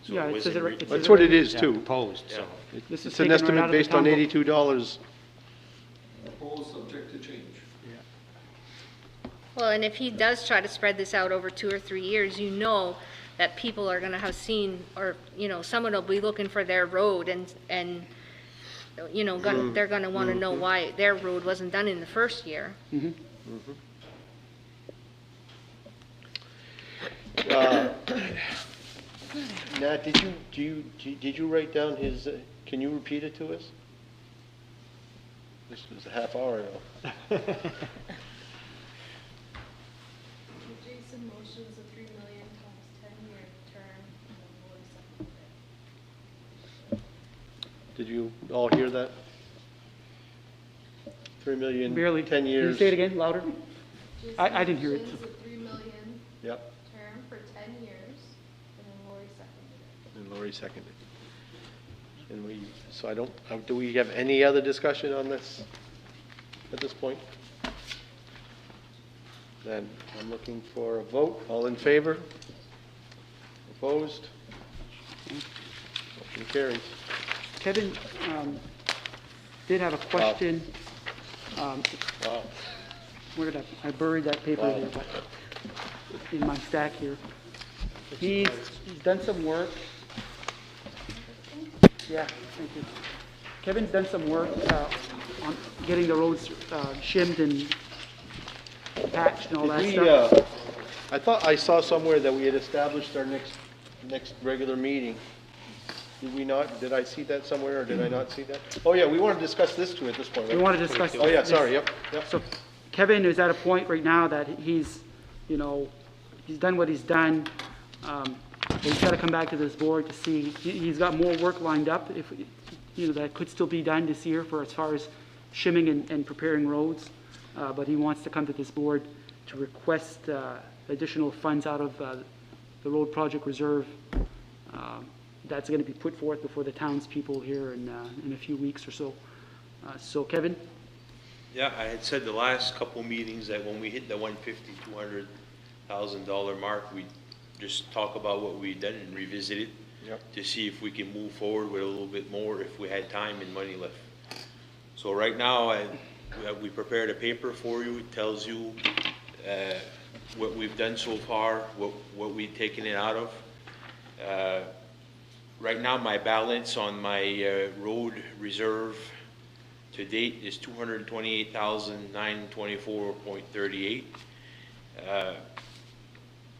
S18: so
S5: Yeah,
S18: it
S5: it says
S18: wasn't.
S5: it right- it
S3: That's what it is
S11: Yeah,
S3: too.
S11: proposed,
S18: Yeah.
S11: so.
S5: This is
S3: It's an
S5: taken right out
S3: estimate
S5: of the
S3: based on
S5: town book.
S3: $82.
S21: Proposed subject to change.
S6: Well, and if he does try to spread this out over 2 or 3 years, you know that people are gonna have seen, or, you know, someone will be looking for their road and you know, they're gonna wanna know why their road wasn't done in the first year.
S3: Nat, did you write down his, can you repeat it to us? This was a half hour ago.
S8: Jason motions a $3 million times 10-year term, and Lori seconded it.
S3: Did you all hear that? 3 million,
S5: Barely.
S3: 10 years.
S5: Can you say it again, louder? I didn't hear it.
S8: Jason motions a $3 million
S3: Yep,
S8: term for 10 years, and then Lori seconded it.
S3: and Lori seconded. And so I don't, do we have any other discussion on this at this point? Then I'm looking for a vote. All in favor? Opposed? Motion carries.
S5: Kevin did have a question.
S3: Wow.
S5: Where did I buried that paper
S3: Wow.
S5: there, but in my stack here. He's done some work. Yeah, thank you. Kevin's done some work on getting the roads shimmed and patched and all that
S3: Did
S5: stuff.
S3: we, I thought I saw somewhere that we had established our next regular meeting. Did we not? Did I see that somewhere, or did I not see that? Oh, yeah, we want to discuss this too at this point, right?
S5: We want to discuss.
S3: Oh, yeah,
S5: this.
S3: sorry, yep.
S5: So Kevin is at a point right now that he's, you know, he's done what he's done. He's got to come back to this board to see, he's got more work lined up, if, you know, that could still be done this year for as far as shimming and preparing roads. But he wants to come to this board to request additional funds out of the road project reserve. That's going to be put forth before the townspeople here in a few weeks or so. So Kevin?
S18: Yeah, I had said the last couple meetings that when we hit the $150,000-$200,000 mark, we'd just talk about what we'd done and revisit it to see if we can move forward with a little bit more if we had time and money left. So right now, we prepared a paper for you. It tells you what we've done so far, what we've taken it out of. Right now, my balance on my road reserve to date is $228,924.38.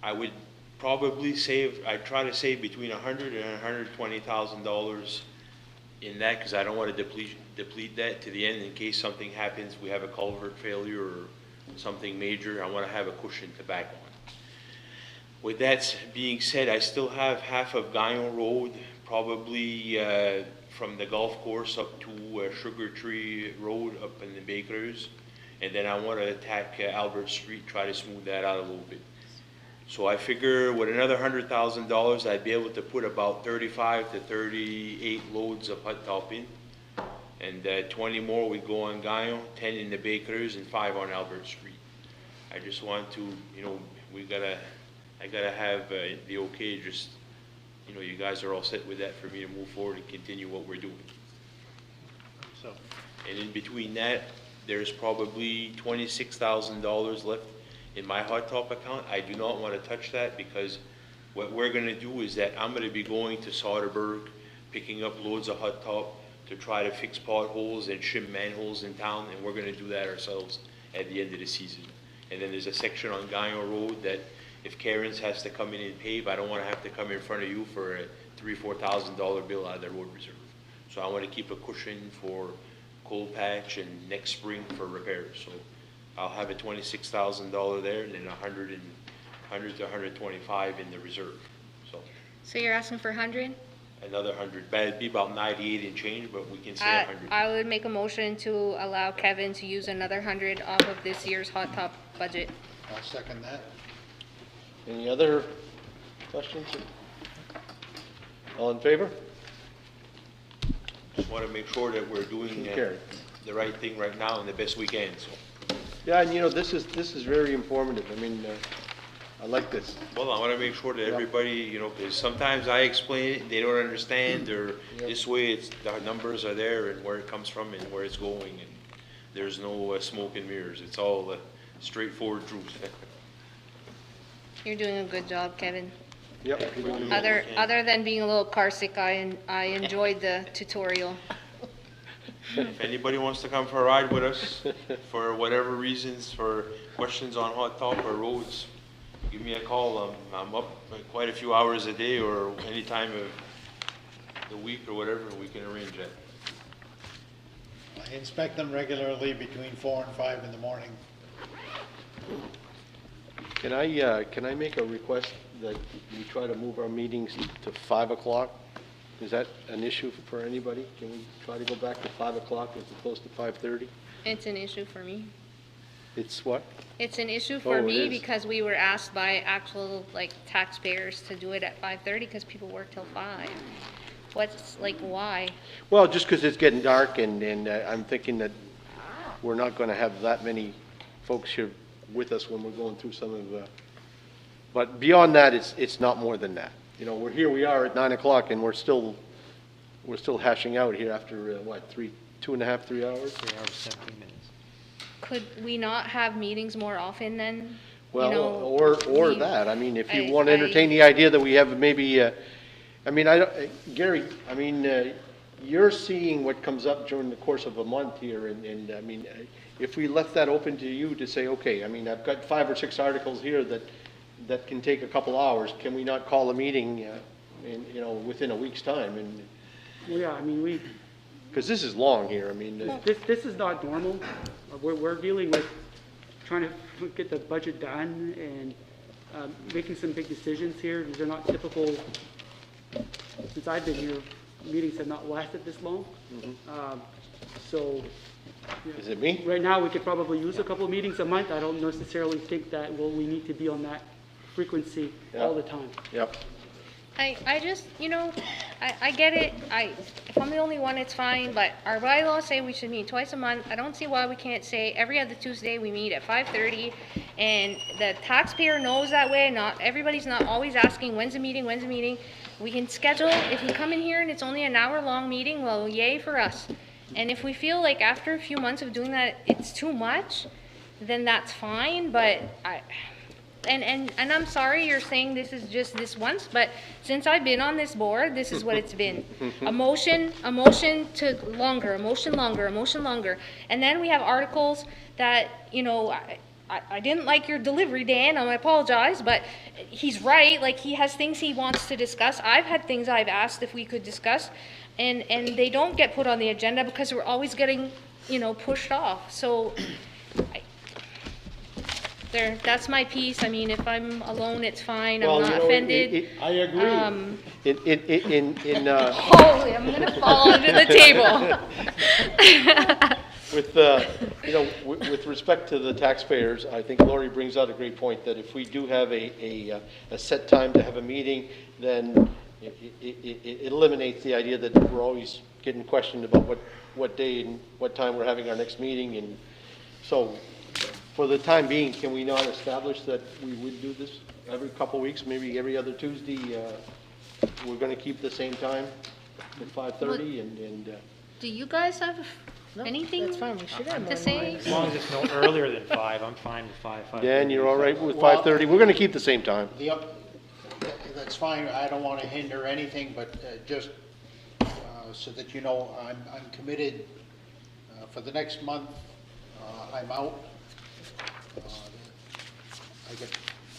S18: I would probably save, I try to save between $100,000 and $120,000 in that, because I don't want to deplete that to the end in case something happens, we have a culvert failure or something major. I want to have a cushion to back on. With that being said, I still have half of Guyon Road, probably from the golf course up to Sugar Tree Road up in the Bakers. And then I want to attack Albert Street, try to smooth that out a little bit. So I figure with another $100,000, I'd be able to put about 35 to 38 loads of hot top in. And 20 more would go on Guyon, 10 in the Bakers, and 5 on Albert Street. I just want to, you know, I gotta have the okay, just, you know, you guys are all set with that for me to move forward and continue what we're doing.
S4: So,
S18: And in between that, there's probably $26,000 left in my hot top account. I do not want to touch that because what we're going to do is that I'm going to be going to Soderberg, picking up loads of hot top to try to fix potholes and shim manholes in town, and we're going to do that ourselves at the end of the season. And then there's a section on Guyon Road that if Karen's has to come in and pave, I don't want to have to come in front of you for a $3,000 or $4,000 bill out of the road reserve. So I want to keep a cushion for cold patch and next spring for repairs. So I'll have a $26,000 there and then 100 to 125 in the reserve.
S6: So you're asking for 100?
S18: Another 100, but it'd be about 98 and change, but we can say 100.
S6: I would make a motion to allow Kevin to use another 100 off of this year's hot top budget.
S4: I'll second that.
S3: Any other questions? All in favor?
S18: Just want to make sure that we're doing the right thing right now and the best we can. So.
S3: Yeah, and you know, this is very informative. I mean, I like this.
S18: Well, I want to make sure that everybody, you know, because sometimes I explain it, they don't understand, or this way it's, the numbers are there and where it comes from and where it's going, and there's no smoke and mirrors. It's all straightforward truth.
S6: You're doing a good job, Kevin.
S3: Yep.
S6: Other than being a little car sick, I enjoyed the tutorial.
S18: If anybody wants to come for a ride with us, for whatever reasons, for questions on hot top or roads, give me a call. I'm up quite a few hours a day or any time of the week or whatever, we can arrange that.
S7: I inspect them regularly between 4 and 5 in the morning.
S3: Can I make a request that we try to move our meetings to 5 o'clock? Is that an issue for anybody? Can we try to go back to 5 o'clock as opposed to 5:30?
S6: It's an issue for me.
S3: It's what?
S6: It's an issue
S3: Oh,
S6: for
S3: it
S6: me
S3: is.
S6: because we were asked by actual like taxpayers to do it at 5:30 because people work till 5. What's like why?
S3: Well, just because it's getting dark and I'm thinking that we're not going to have that many folks here with us when we're going through some of the, but beyond that, it's not more than that. You know, we are at 9 o'clock and we're still hashing out here after, what, 2.5, 3 hours?
S11: 3 hours, 17 minutes.
S6: Could we not have meetings more often then?
S3: Well,
S6: You know,
S3: or
S6: we-
S3: that, I mean, if you
S6: I-
S3: want to entertain the idea that we have maybe, I mean, Gary, I mean, you're seeing what comes up during the course of a month here, and I mean, if we left that open to you to say, okay, I mean, I've got 5 or 6 articles here that can take a couple hours, can we not call a meeting, you know, within a week's time, and,
S5: Well, yeah, I mean,
S3: because this is long here, I mean.
S5: this is not normal. We're dealing with trying to get the budget done and making some big decisions here. These are not typical, since I've been here, meetings have not lasted this long. So. Yeah.
S3: Is it me?
S5: Right now, we could probably use a couple of meetings a month. I don't necessarily think that, well, we need to be on that frequency all the time.
S3: Yep.
S6: I just, you know, I get it. If I'm the only one, it's fine, but our bylaws say we should meet twice a month. I don't see why we can't say every other Tuesday we meet at 5:30, and the taxpayer knows that way. Everybody's not always asking, when's the meeting, when's the meeting? We can schedule, if you come in here and it's only an hour-long meeting, well, yay for us. And if we feel like after a few months of doing that, it's too much, then that's fine, but and I'm sorry you're saying this is just this once, but since I've been on this board, this is what it's been. A motion to longer, a motion longer. And then we have articles that, you know, I didn't like your delivery, Dan, I apologize, but he's right, like he has things he wants to discuss. I've had things I've asked if we could discuss. and they don't get put on the agenda because we're always getting, pushed off. So that's my piece. I mean, if I'm alone, it's fine. I'm not offended.
S7: I agree.
S6: Holy, I'm gonna fall under the table.
S3: With respect to the taxpayers, I think Lori brings out a great point, that if we do have a set time to have a meeting, then it eliminates the idea that we're always getting questioned about what day and what time we're having our next meeting. And so, for the time being, can we not establish that we would do this every couple of weeks, maybe every other Tuesday? We're going to keep the same time at 5:30 and.
S6: Do you guys have anything
S17: That's fine, we should have
S6: to say?
S11: As long as it's no earlier than 5, I'm fine with 5.
S3: Dan, you're all right with 5:30? We're going to keep the same time.
S4: That's fine, I don't want to hinder anything, but just so that you know, I'm committed for the next month. I'm out.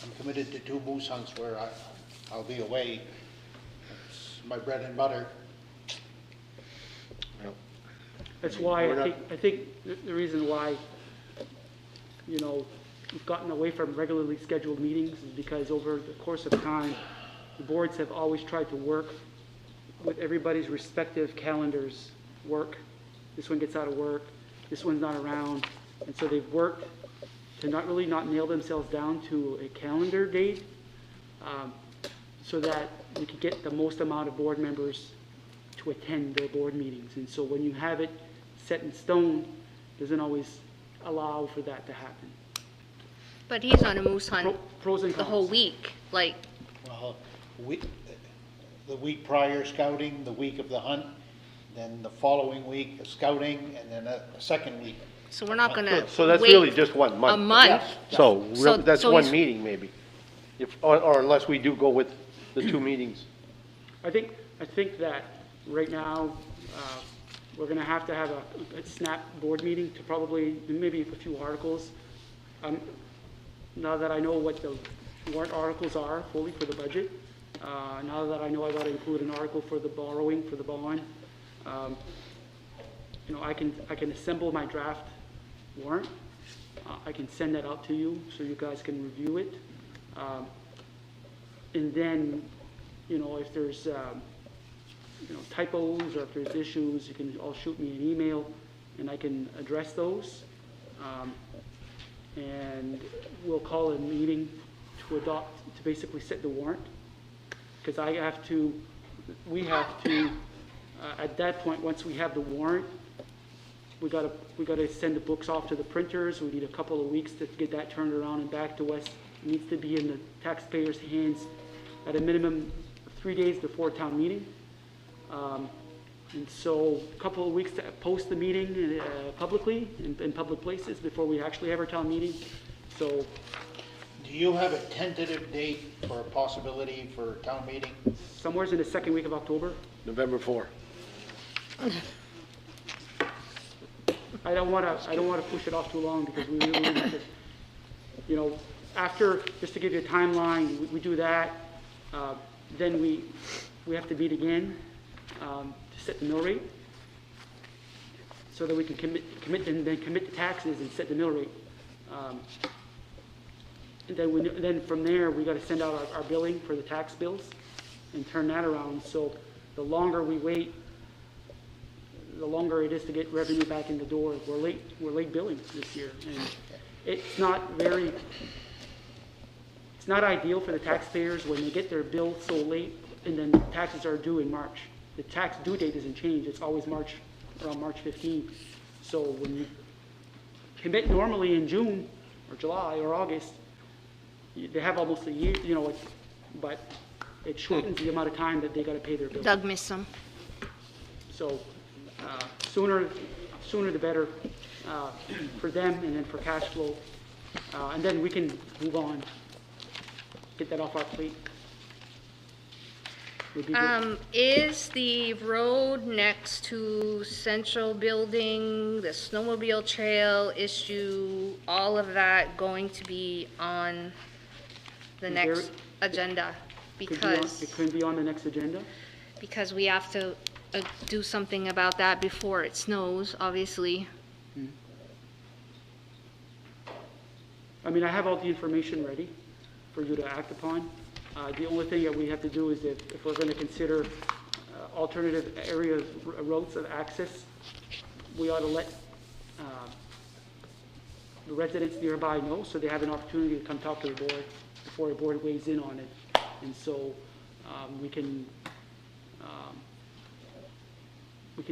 S4: I'm committed to 2 moose hunts where I'll be away. It's my bread and butter.
S5: That's why I think the reason why, we've gotten away from regularly scheduled meetings is because over the course of time, the boards have always tried to work with everybody's respective calendars work. This one gets out of work, this one's not around, and so they've worked to not nail themselves down to a calendar date, so that we could get the most amount of board members to attend their board meetings. And so when you have it set in stone, doesn't always allow for that to happen.
S6: But he's on a moose hunt
S5: Pros and
S6: the
S5: cons.
S6: whole week, like,
S4: Well, the week prior scouting, the week of the hunt, then the following week scouting, and then a second week.
S6: so we're not gonna
S3: So that's
S6: wait
S3: really just 1 month.
S6: a month.
S3: So that's
S6: so
S3: one
S6: he's-
S3: meeting maybe, or unless we do go with the 2 meetings.
S5: I think that right now, we're gonna have to have a snap board meeting to probably, maybe a few articles. Now that I know what the warrant articles are fully for the budget, now that I know I gotta include an article for the borrowing, for the bond, I can assemble my draft warrant. I can send that out to you so you guys can review it. And then, if there's, typos or if there's issues, you can all shoot me an email and I can address those. And we'll call a meeting to basically set the warrant. Because we have to, at that point, once we have the warrant, we gotta send the books off to the printers. We need a couple of weeks to get that turned around and back to us. It needs to be in the taxpayers' hands at a minimum of 3 days before town meeting. And so a couple of weeks to post the meeting publicly in public places before we actually have our town meeting. So,
S4: Do you have a tentative date for a possibility for town meeting?
S5: somewhere's in the second week of October.
S3: November 4.
S5: I don't wanna push it off too long because we really have to, after, just to give you a timeline, we do that, then we have to meet again, to set the mill rate, so that we can commit the taxes and set the mill rate. And then from there, we gotta send out our billing for the tax bills and turn that around. So the longer we wait, the longer it is to get revenue back in the door. We're late billing this year, and it's not ideal for the taxpayers when they get their bill so late and then taxes are due in March. The tax due date doesn't change, it's always around March 15th. So when you commit normally in June or July or August, they have almost a year, but it shortens the amount of time that they gotta pay their bill.
S6: Doug missed some.
S5: So, sooner the better, for them and then for cash flow. And then we can move on, get that off our plate. Would be good.
S6: Is the road next to Central Building, the snowmobile trail issue, all of that going to be on the next agenda?
S5: It
S6: Because
S5: couldn't be on the next agenda?
S6: we have to do something about that before it snows, obviously.
S5: I mean, I have all the information ready for you to act upon. The only thing that we have to do is if we're going to consider alternative areas, routes of access, we ought to let the residents nearby know so they have an opportunity to come talk to the board before the board weighs in on it. And so we can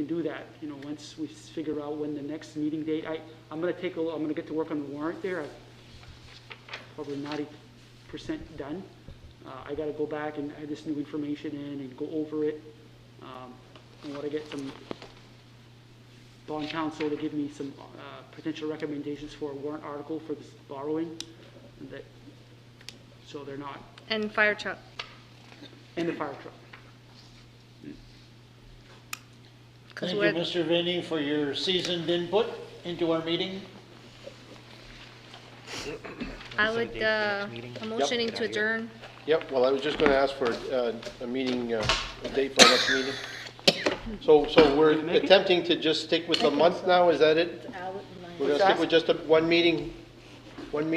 S5: do that, you know, once we figure out when the next meeting date. I'm going to get to work on the warrant there. I'm probably 90% done. I got to go back and add this new information in and go over it. I want to get some bond counsel to give me some potential recommendations for a warrant article for this borrowing, so they're not.
S6: And fire truck.
S5: And the fire truck.
S7: Thank you, Mr. Vinnie, for your seasoned input into our meeting.
S6: I would, I'm motioning to adjourn.
S3: Yep, well, I was just going to ask for a meeting, a date for our next meeting. So we're attempting to just stick with a month now, is that it? We're going to stick with just one meeting for the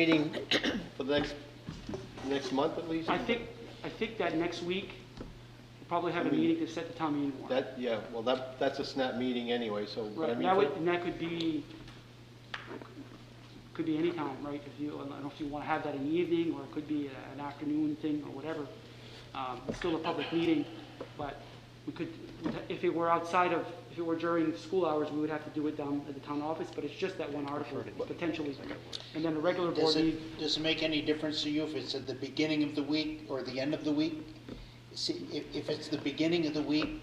S3: next month at least?
S5: I think that next week, we'll probably have a meeting to set the town meeting warrant.
S3: Yeah, well, that's a snap meeting anyway, so.
S5: Right,
S3: I mean,
S5: and that could be any time, right? I don't know if you want to have that in the evening, or it could be an afternoon thing, or whatever. It's still a public meeting, but we could, if it were during school hours, we would have to do it down at the town office, but it's just that one article, potentially. And then a regular board meeting.
S4: Does it make any difference to you if it's at the beginning of the week or the end of the week? See, if it's the beginning of the week,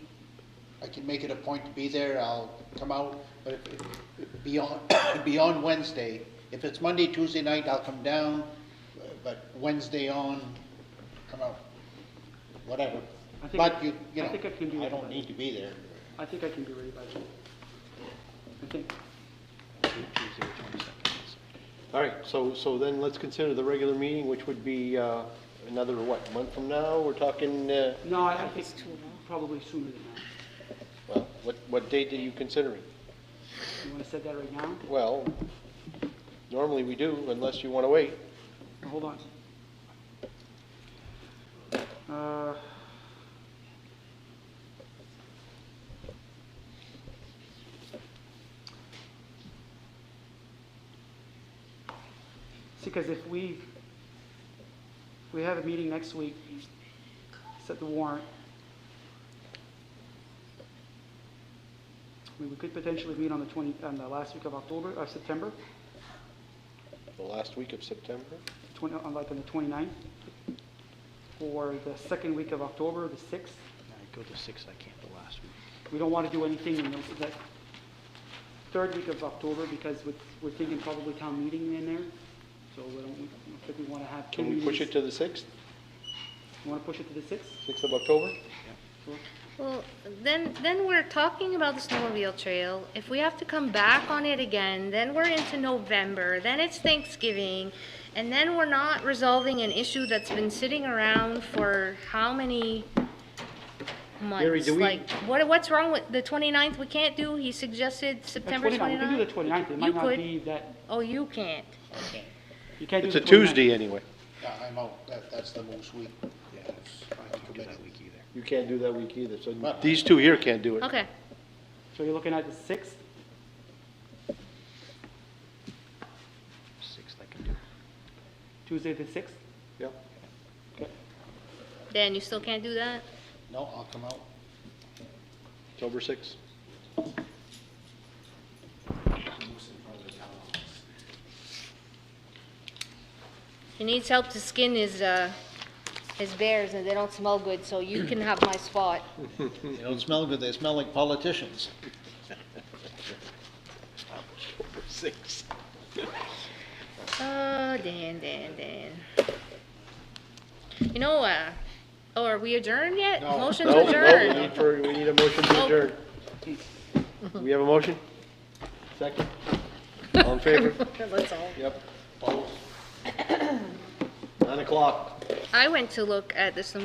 S4: I can make it a point to be there, I'll come out, but if beyond Wednesday, if it's Monday, Tuesday night, I'll come down, but Wednesday on, come out, whatever. But you know, I don't need to be there.
S5: I think I can be ready by then. I think.
S3: All right, so then let's consider the regular meeting, which would be another, month from now? We're talking...
S5: No, I think probably sooner than that.
S3: Well, what date are you considering?
S5: You want to set that right now?
S3: Well, normally we do, unless you want to wait.
S5: Hold on. See, because if we have a meeting next week, set the warrant. I mean, we could potentially meet on the last week of September.
S3: The last week of September?
S5: Like on the 29th. Or the second week of October, the 6th.
S11: I go to 6th, I can't the last week.
S5: We don't want to do anything in that third week of October because we're thinking probably town meeting in there. So we don't think we want to have two meetings.
S3: Can we push it to the 6th?
S5: You want to push it to the 6th?
S3: 6th of October?
S5: Yeah. Sure.
S6: Well, then we're talking about the snowmobile trail. If we have to come back on it again, then we're into November, then it's Thanksgiving, and then we're not resolving an issue that's been sitting around for how many months?
S3: Gary, do we-
S6: Like, what's wrong with the 29th? We can't do, he suggested September 29th?
S5: We can do the 29th, it might not be that.
S6: Oh, you can't?
S5: Okay. You can't do
S3: It's
S5: the
S3: a
S5: 29th.
S3: Tuesday anyway.
S4: Yeah, I'm out, that's the most week. Yeah, I can't do that week either.
S3: You can't do that week either, so these two here can't do it.
S6: Okay.
S5: So you're looking at the 6th?
S11: 6th I can do.
S5: Tuesday the 6th?
S3: Yep.
S5: Okay.
S6: Dan, you still can't do that?
S4: No, I'll come out.
S3: October 6th.
S6: He needs help to skin his bears and they don't smell good, so you can have my spot.
S7: They don't smell good, they smell like politicians.
S3: October 6th.
S6: Oh, Dan. You know, are we adjourned yet?
S3: No.
S6: Motion
S3: No,
S6: to adjourn.
S3: no, we need a motion to adjourn. We have a motion? Second? All in favor?
S6: Let's all.
S3: Yep. Opposed? 9 o'clock.
S6: I went to look at the snowmobile